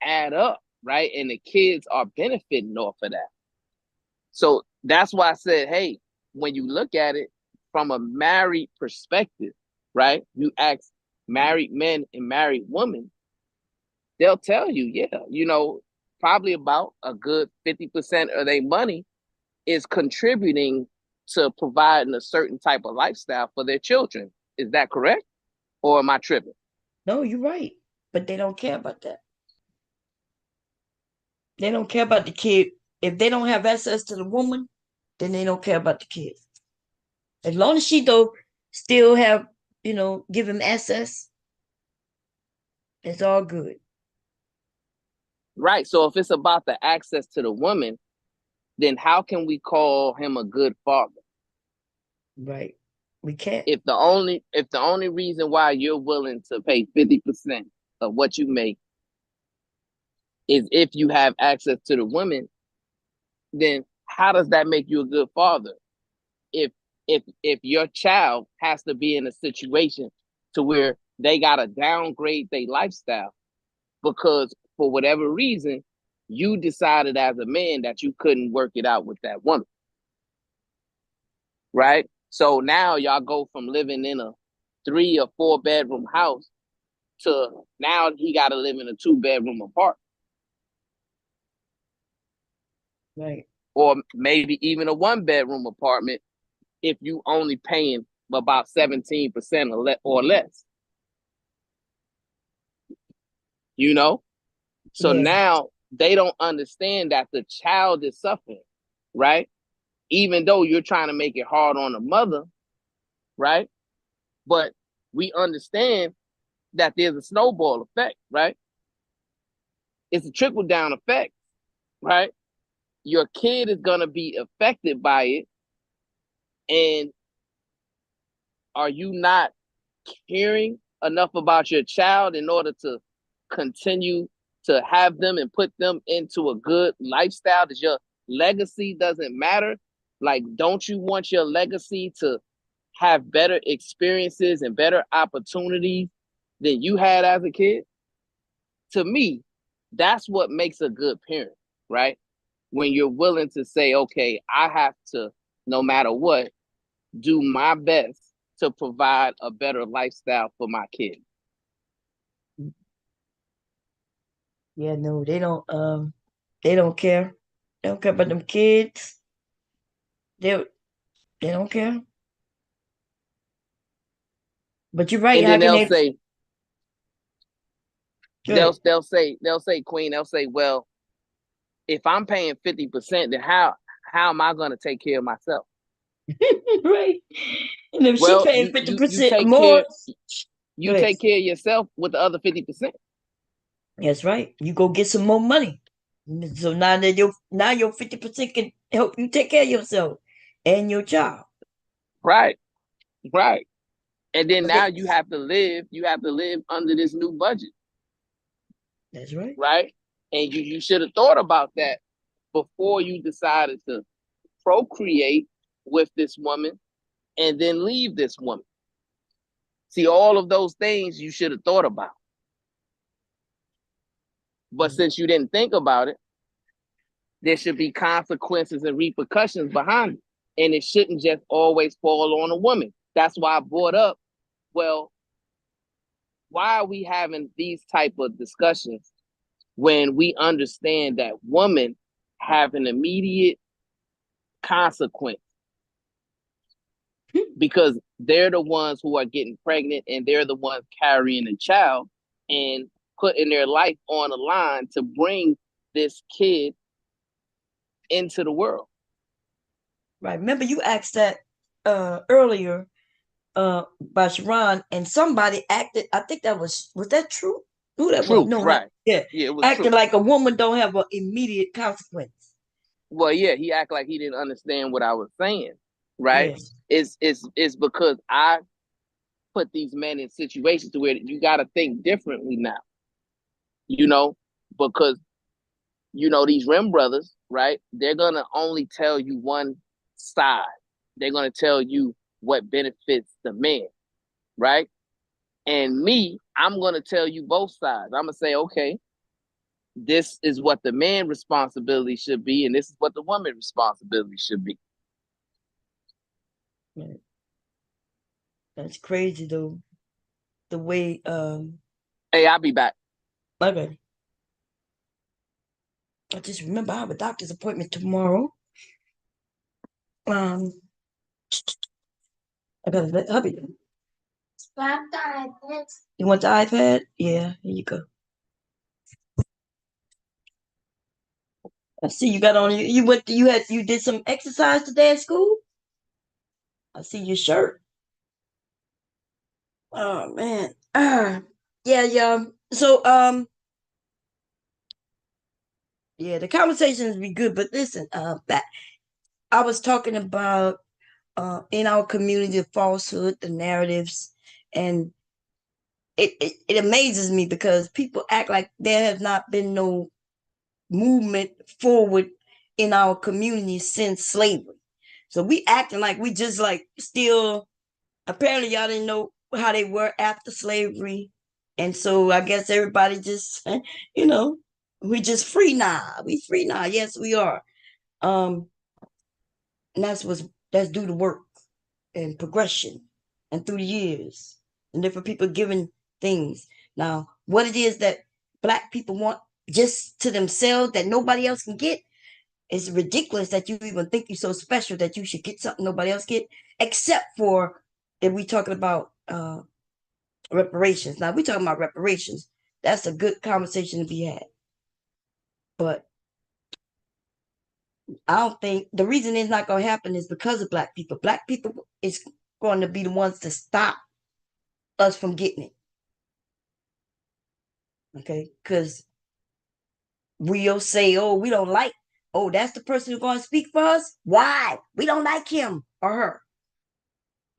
add up, right? And the kids are benefiting off of that. So that's why I said, hey, when you look at it from a married perspective, right? You ask married men and married women, they'll tell you, yeah, probably about a good 50% of their money is contributing to providing a certain type of lifestyle for their children. Is that correct? Or am I tripping? No, you're right. But they don't care about that. They don't care about the kid. If they don't have access to the woman, then they don't care about the kid. As long as she though still have, give him access, it's all good. Right. So if it's about the access to the woman, then how can we call him a good father? Right. We can't. If the only reason why you're willing to pay 50% of what you make is if you have access to the women, then how does that make you a good father? If your child has to be in a situation to where they gotta downgrade their lifestyle because for whatever reason you decided as a man that you couldn't work it out with that woman, right? So now y'all go from living in a 3 or 4 bedroom house to now he got to live in a 2-bedroom apartment. Right. Or maybe even a 1-bedroom apartment if you only paying about 17% or less. So Yeah. now they don't understand that the child is suffering, right? Even though you're trying to make it hard on the mother, right? But we understand that there's a snowball effect, right? It's a trickle down effect, right? Your kid is going to be affected by it. And are you not caring enough about your child in order to continue to have them and put them into a good lifestyle? That your legacy doesn't matter? Like, don't you want your legacy to have better experiences and better opportunities than you had as a kid? To me, that's what makes a good parent, right? When you're willing to say, okay, I have to, no matter what, do my best to provide a better lifestyle for my kid. Yeah, no, they don't care. They don't care about them kids. They don't care. But you're right. And How then can they'll they? say, Good. they'll say, Queen, they'll say, well, if I'm paying 50%, then how am I going to take care of myself? Right. And if she Well, paying you fifty you you percent take more, care go you ahead. take care of yourself with the other 50%. That's right. You go get some more money. So now your 50% can help you take care of yourself and your child. Right, right. And then But now you have to live under this new budget, that's right. right? And you should have thought about that before you decided to procreate with this woman and then leave this woman. See, all of those things you should have thought about. But since you didn't think about it, there should be consequences and repercussions behind it. And it shouldn't just always fall on a woman. That's why I brought up, well, why are we having these type of discussions when we understand that women have an immediate consequence because they're the ones who are getting pregnant and they're the ones carrying a child and putting their life on the line to bring this kid into the world. Right. Remember you asked that earlier by Sharon, and somebody acted, I think that was that true? Who that was? True, No, right. yeah. Yeah, it was Acting true. like a woman don't have an immediate consequence. Well, yeah, he acted like he didn't understand what I was saying, right? Yes. It's because I put these men in situations to where you got to think differently now, you know, because these rim brothers, right? They're gonna only tell you one side. They're gonna tell you what benefits the man, right? And me, I'm gonna tell you both sides. I'm gonna say, okay, this is what the man responsibility should be, and this is what the woman responsibility should be. Right. That's crazy though. The way Hey, I'll be back. okay. I just remember I have a doctor's appointment tomorrow. Um I gotta let hubby. Grab the iPad. You want the iPad? Yeah, here you go. I see you got on you did some exercise today at school? I see your shirt. Oh man. Yeah, yeah. So yeah, the conversations be good, but listen, that I was talking about in our community the falsehood, the narratives, and it amazes me because people act like there has not been no movement forward in our community since slavery. So we acting like we just like still apparently y'all didn't know how they were after slavery. And so I guess everybody just we just free now. We free now. Yes, we are. Um and that's due to work and progression and through the years and different people giving things. Now, what it is that black people want just to themselves that nobody else can get, it's ridiculous that you even think you're so special that you should get something nobody else get, except for if we talking about reparations. Now we talking about reparations. That's a good conversation to be had. But I don't think the reason it's not going to happen is because of black people. Black people is going to be the ones to stop us from getting it. Okay, because we'll say, "Oh, we don't like. Oh, that's the person who's going to speak for us. Why? We don't like him or her.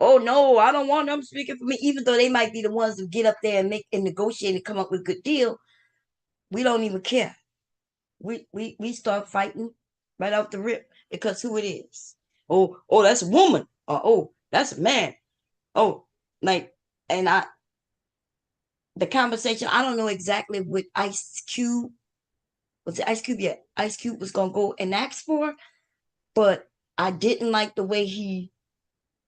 Oh no, I don't want them speaking for me, even though they might be the ones who get up there and make and negotiate and come up with a good deal. We don't even care. We start fighting right off the rip because who it is. Oh, that's a woman. Or oh, that's a man. Oh, like and the conversation. I don't know exactly what Ice Cube was. It Ice Cube? Yeah, Ice Cube was gonna go and ask for, but I didn't like the way he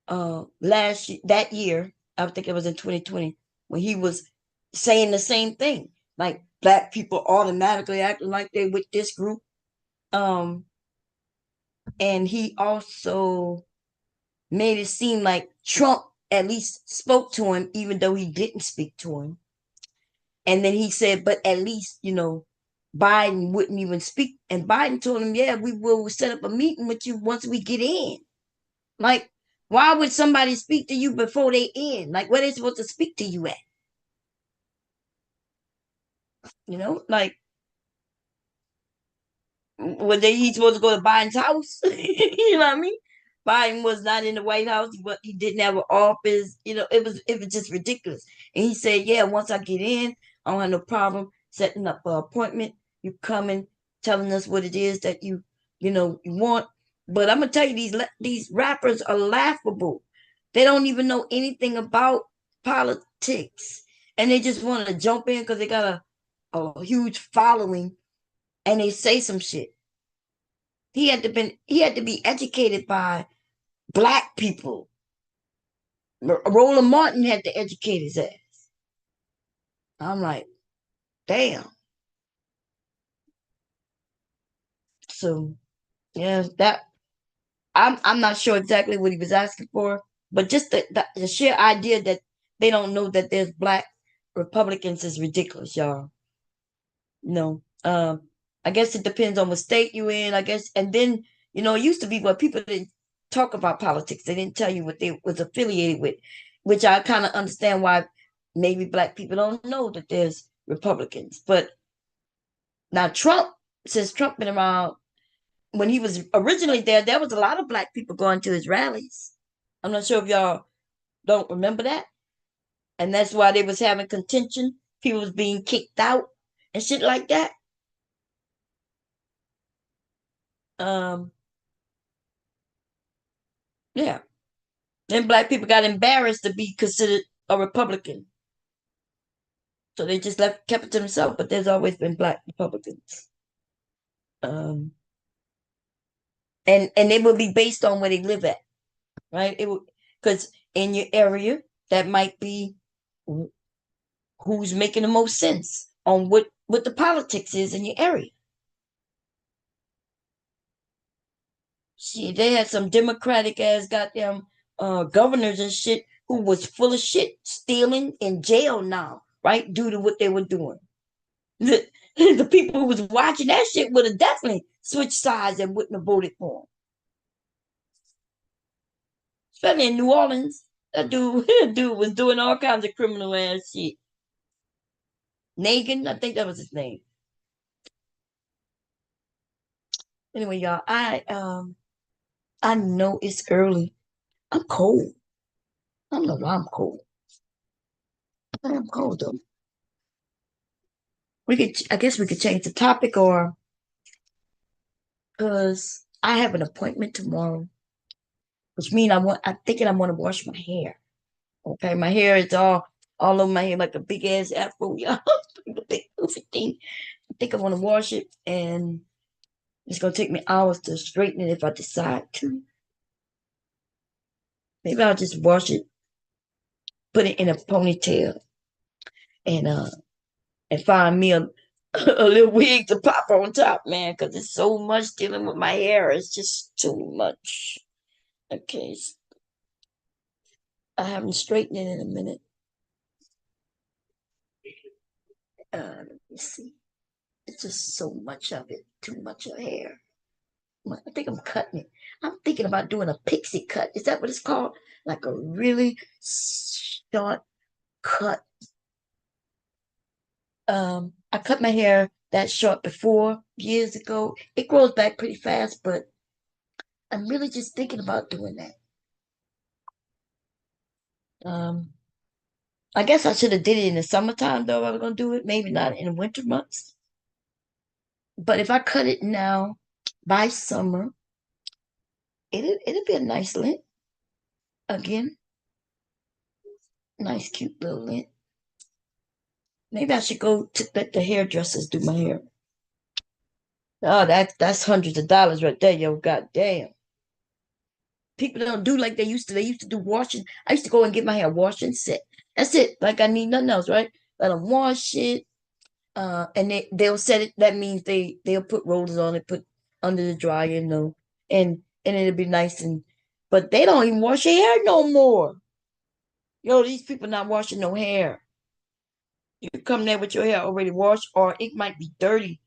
that year, I think it was in 2020, when he was saying the same thing. Like black people automatically acting like they with this group. Um, and he also made it seem like Trump at least spoke to him, even though he didn't speak to him. And then he said, but at least, Biden wouldn't even speak. And Biden told him, yeah, we will set up a meeting with you once we get in. Like, why would somebody speak to you before they in? Like, where they supposed to speak to you at? Like, he's supposed to go to Biden's house? You know what I mean? Biden was not in the White House, but he didn't have an office. It was just ridiculous. And he said, "Yeah, once I get in, I don't have no problem setting up an appointment. You coming, telling us what it is that you want." But I'm gonna tell you, these rappers are laughable. They don't even know anything about politics, and they just want to jump in because they got a huge following, and they say some shit. He had to be educated by black people. Roland Martin had to educate his ass. I'm like, damn. So yeah, that I'm not sure exactly what he was asking for, but just the sheer idea that they don't know that there's black Republicans is ridiculous, y'all. No. I guess it depends on what state you in, I guess. And then, it used to be where people didn't talk about politics. They didn't tell you what they was affiliated with, which I kind of understand why maybe black people don't know that there's Republicans. But now Trump, since Trump been around, when he was originally there was a lot of black people going to his rallies. I'm not sure if y'all don't remember that. And that's why they was having contention. People was being kicked out and shit like that. Um, yeah. Then black people got embarrassed to be considered a Republican. So they just kept it to themselves, but there's always been black Republicans. Um, and it will be based on where they live at, right? It will, because in your area, that might be who's making the most sense on what the politics is in your area. See, they had some Democratic ass goddamn governors and shit who was full of shit, stealing in jail now, right? Due to what they were doing. The people who was watching that shit would have definitely switched sides and wouldn't have voted for him. Especially in New Orleans. That dude was doing all kinds of criminal ass shit. Nagin, I think that was his name. Anyway, y'all, I know it's early. I'm cold. I don't know why I'm cold. I'm cold though. I guess we could change the topic, or because I have an appointment tomorrow, which means I'm thinking I want to wash my hair. Okay, my hair is all over my head like a big ass afro, y'all. A big goofy thing. I think I want to wash it, and it's gonna take me hours to straighten it if I decide to. Maybe I'll just wash it, put it in a ponytail, and find me a a little wig to pop on top, man, because it's so much dealing with my hair. It's just too much. Okay, I haven't straightened it in a minute. Let me see. It's just so much of it. Too much of hair. I think I'm cutting it. I'm thinking about doing a pixie cut. Is that what it's called? Like a really short cut. I cut my hair that short before years ago. It grows back pretty fast, but I'm really just thinking about doing that. I guess I should have did it in the summertime though. I was gonna do it. Maybe not in the winter months. But if I cut it now by summer, it'll be a nice length. Again, nice cute little length. Maybe I should go to let the hairdressers do my hair. Oh, that's hundreds of dollars right there, yo. God damn. People don't do like they used to. They used to do washing. I used to go and get my hair washed and set. That's it. Like I need nothing else, right? Let them wash it. And they'll set it. That means they'll put rollers on it, put under the dryer, and it'll be nice but they don't even wash their hair no more. Yo, these people not washing no hair. You come there with your hair already washed, or it might be dirty,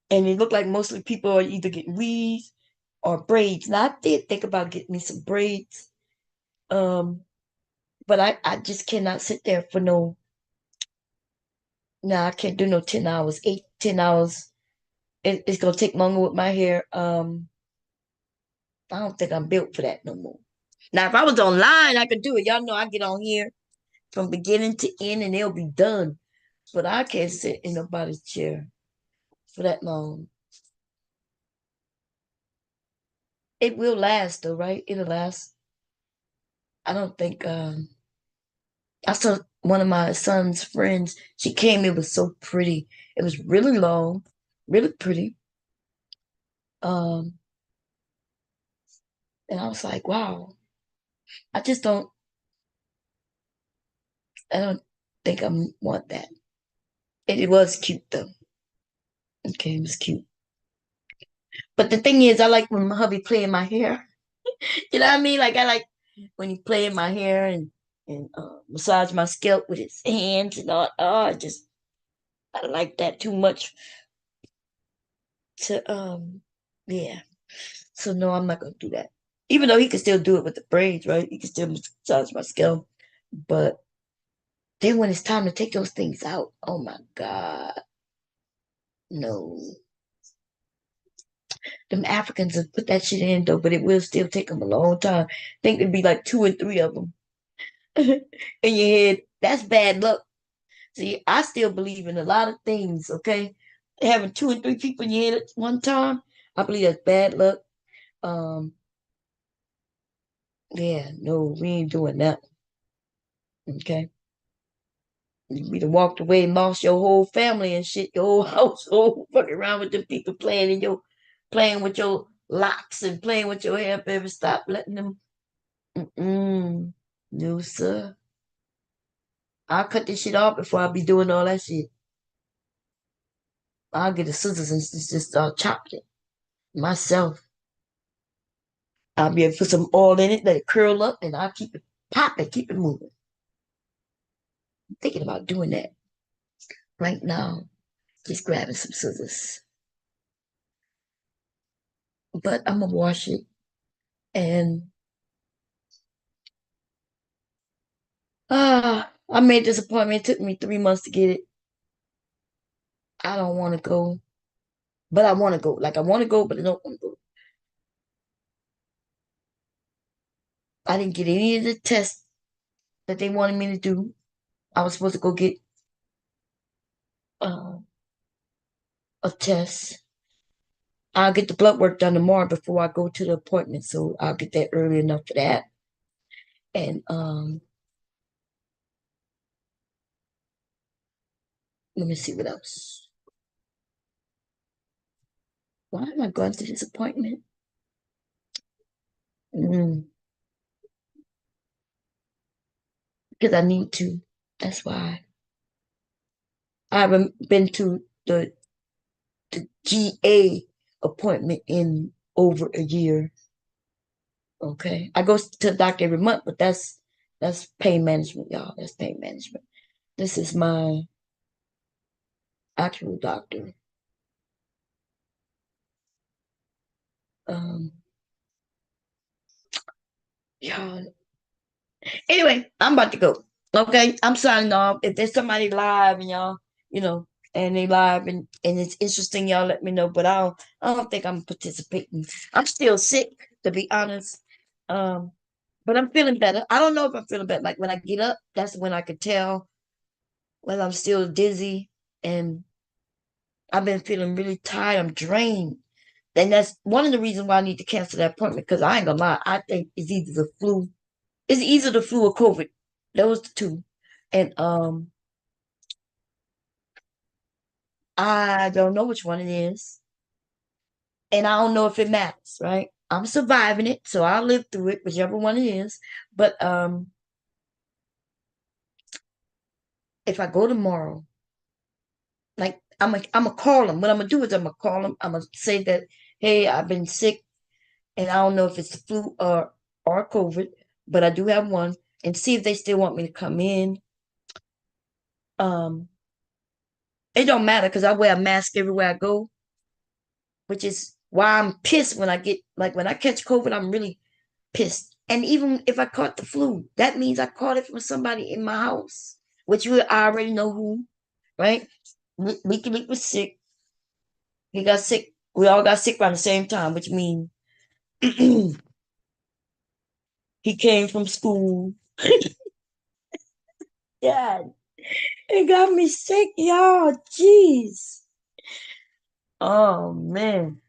and it look like mostly people are either getting weaves or braids. Now I did think about getting me some braids, but I just cannot sit there for no. No, I can't do no 10 hours, 8, 10 hours. It's gonna take longer with my hair. I don't think I'm built for that no more. Now, if I was online, I could do it. Y'all know I get on here from beginning to end, and they'll be done. But I can't sit in nobody's chair for that long. It will last though, right? It'll last. I don't think I saw one of my son's friends. She came, it was so pretty. It was really long, really pretty. Um, and I was like, wow. I just don't I don't think I want that. And it was cute though. Okay, it was cute. But the thing is, I like when my hubby play in my hair. You know what I mean? Like I like when he play in my hair and massage my scalp with his hands and all. Oh, I like that too much to yeah. So no, I'm not gonna do that. Even though he can still do it with the braids, right? He can still massage my scalp. But then when it's time to take those things out, oh my God, no. Them Africans have put that shit in though, but it will still take them a long time. I think it'd be like 2 and 3 of them in your head. That's bad luck. See, I still believe in a lot of things, okay? Having 2 and 3 people in your head at one time, I believe that's bad luck. Um, yeah, no, we ain't doing that. Okay. You done walked away and lost your whole family and shit, your whole household, fucking around with them people playing with your locks and playing with your hair, baby. Stop letting them. Mm-mm. No, sir. I'll cut this shit off before I be doing all that shit. I'll get the scissors and just start chopping it myself. I'll be able to put some oil in it, let it curl up, and I'll keep it popping, keep it moving. I'm thinking about doing that right now. Just grabbing some scissors. But I'm gonna wash it and I made this appointment. It took me 3 months to get it. I don't want to go, but I want to go. Like I want to go, but I don't want to go. I didn't get any of the tests that they wanted me to do. I was supposed to go get uh, a test. I'll get the blood work done tomorrow before I go to the appointment, so I'll get that early enough for that. And let me see what else. Why am I going to this appointment? Because I need to. That's why. I haven't been to the GA appointment in over a year. Okay. I go to the doctor every month, but that's pain management, y'all. That's pain management. This is my actual doctor. Um y'all. Anyway, I'm about to go. Okay. I'm signing off. If there's somebody live and y'all, you know, and they live and it's interesting, y'all let me know. But I don't think I'm participating. I'm still sick, to be honest. Um But I'm feeling better. I don't know if I'm feeling better. Like when I get up, that's when I could tell whether I'm still dizzy. And I've been feeling really tired. I'm drained. And that's one of the reasons why I need to cancel that appointment because I ain't gonna lie. I think it's either the flu. It's either the flu or COVID. Those the two. And I don't know which one it is. And I don't know if it matters, right? I'm surviving it, so I'll live through it, whichever one it is. But if I go tomorrow, like I'm gonna call them. What I'm gonna do is I'm gonna call them. I'm gonna say that, hey, I've been sick, and I don't know if it's the flu or COVID, but I do have one, and see if they still want me to come in. Um, it don't matter because I wear a mask everywhere I go, which is why I'm pissed when I get like when I catch COVID. I'm really pissed. And even if I caught the flu, that means I caught it from somebody in my house, which I already know who, right? Leaky Leak was sick. He got sick. We all got sick around the same time, which means he came from school. Yeah, it got me sick, y'all. Jeez. Oh man.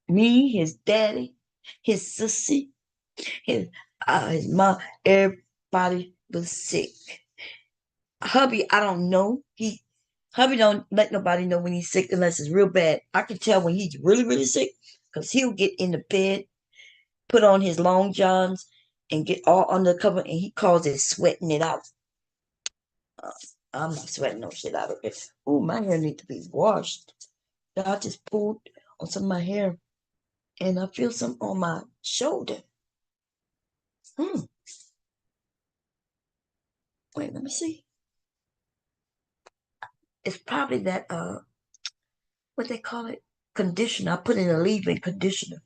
Me, his daddy, his sissy, his mom, everybody was sick. Hubby, I don't know. Hubby don't let nobody know when he's sick unless it's real bad. I can tell when he's really, really sick because he'll get in the bed, put on his long johns, and get all under the cover, and he calls it sweating it out. I'm not sweating no shit out of it. Ooh, my hair need to be washed. I just pulled on some of my hair, and I feel some on my shoulder. Hmm. Wait, let me see. It's probably that what they call it, conditioner. I put in a leave-in conditioner.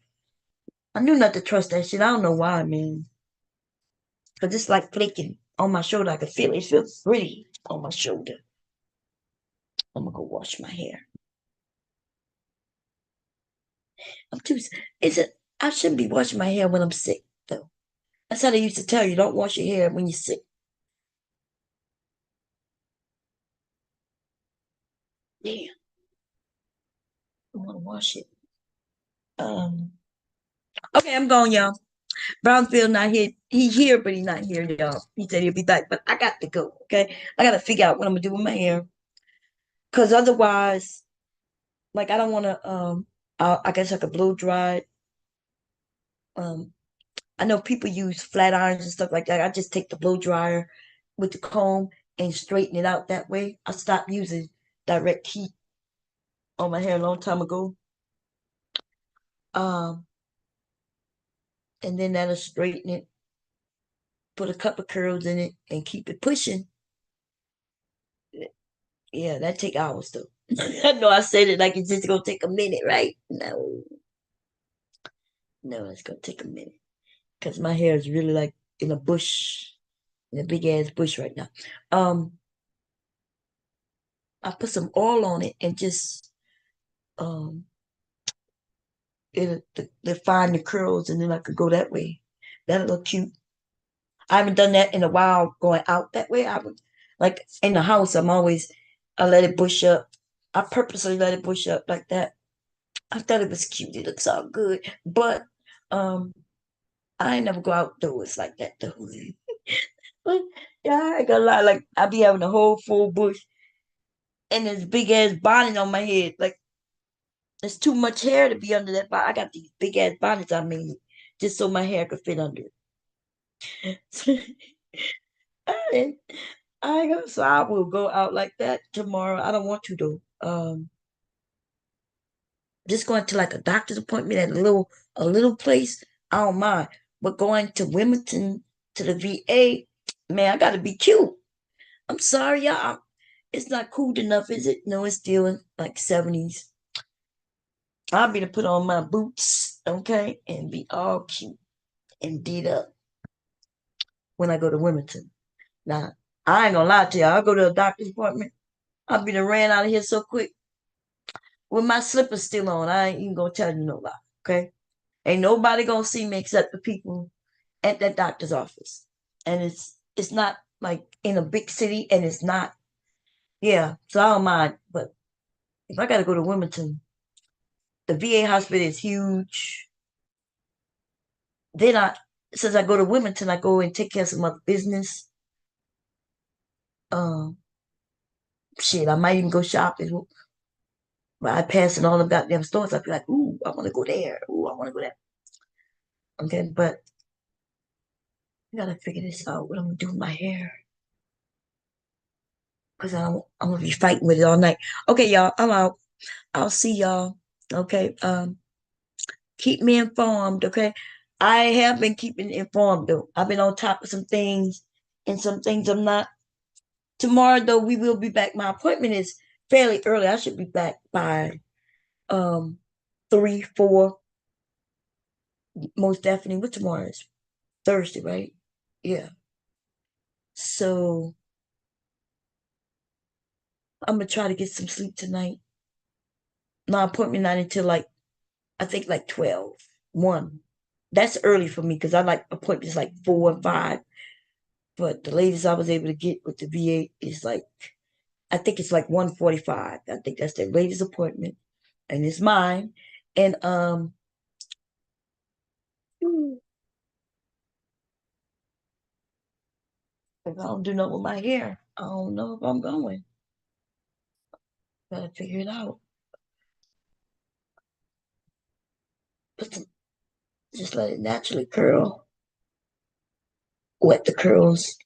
I knew not to trust that shit. I don't know why, man. Cause it's like flaking on my shoulder. I can feel it. It feels pretty on my shoulder. I'm gonna go wash my hair. I'm too. Is it? I shouldn't be washing my hair when I'm sick, though. That's how they used to tell you: don't wash your hair when you're sick. Damn, I want to wash it. Um. Okay, I'm going, y'all. Brownsville not here. He's here, but he's not here, y'all. He said he'll be back, but I got to go. Okay, I got to figure out what I'm gonna do with my hair, cause otherwise, like I don't want to. I guess I could blow dry it. Um, I know people use flat irons and stuff like that. I just take the blow dryer with the comb and straighten it out that way. I stopped using direct heat on my hair a long time ago. Um, and then that'll straighten it, put a couple curls in it, and keep it pushing. Yeah, that take hours though. I know I said it like it's just gonna take a minute, right? No, no, it's gonna take a minute because my hair is really like in a bush, in a big ass bush right now. I put some oil on it and just um it define the curls, and then I could go that way. That'll look cute. I haven't done that in a while, going out that way. I would like in the house. I let it bush up. I purposely let it bush up like that. I thought it was cute. It looks all good, but um, I ain't never go outdoors like that though. But yeah, I ain't gonna lie. Like I be having a whole full bush and this big ass bonnet on my head. Like there's too much hair to be under that bonnet. I got these big ass bonnets I made just so my hair could fit under it. I, I ain't gonna, so I will go out like that tomorrow. I don't want to though. Just going to like a doctor's appointment at a little place, I don't mind. But going to Wilmington to the VA, man, I gotta be cute. I'm sorry, y'all. It's not cool enough, is it? No, it's still in like 70s. I'll be to put on my boots, okay, and be all cute and beat up when I go to Wilmington. Now, I ain't gonna lie to you. I'll go to a doctor's appointment. I'll be done ran out of here so quick with my slippers still on. I ain't even gonna tell you no lie, okay? Ain't nobody gonna see me except the people at that doctor's office. And it's not like in a big city, and it's not, yeah, so I don't mind. But if I gotta go to Wilmington, the VA hospital is huge. Then since I go to Wilmington, I go and take care of some other business. Um, shit, I might even go shopping. But I pass in all the goddamn stores. I'd be like, ooh, I want to go there. Ooh, I want to go there. Okay, but I gotta figure this out. What I'm gonna do with my hair, because I'm gonna be fighting with it all night. Okay, y'all, I'm out. I'll see y'all. Okay, keep me informed. Okay, I have been keeping informed though. I've been on top of some things, and some things I'm not. Tomorrow though, we will be back. My appointment is fairly early. I should be back by 3, 4, most definitely. What tomorrow is? Thursday, right? Yeah. So I'm gonna try to get some sleep tonight. My appointment not until like I think like 12, 1. That's early for me because I like appointments like 4 and 5. But the latest I was able to get with the VA is like I think it's like 1:45. I think that's their latest appointment, and it's mine. And if I don't do nothing with my hair, I don't know if I'm going. Gotta figure it out. Just let it naturally curl. Wet the curls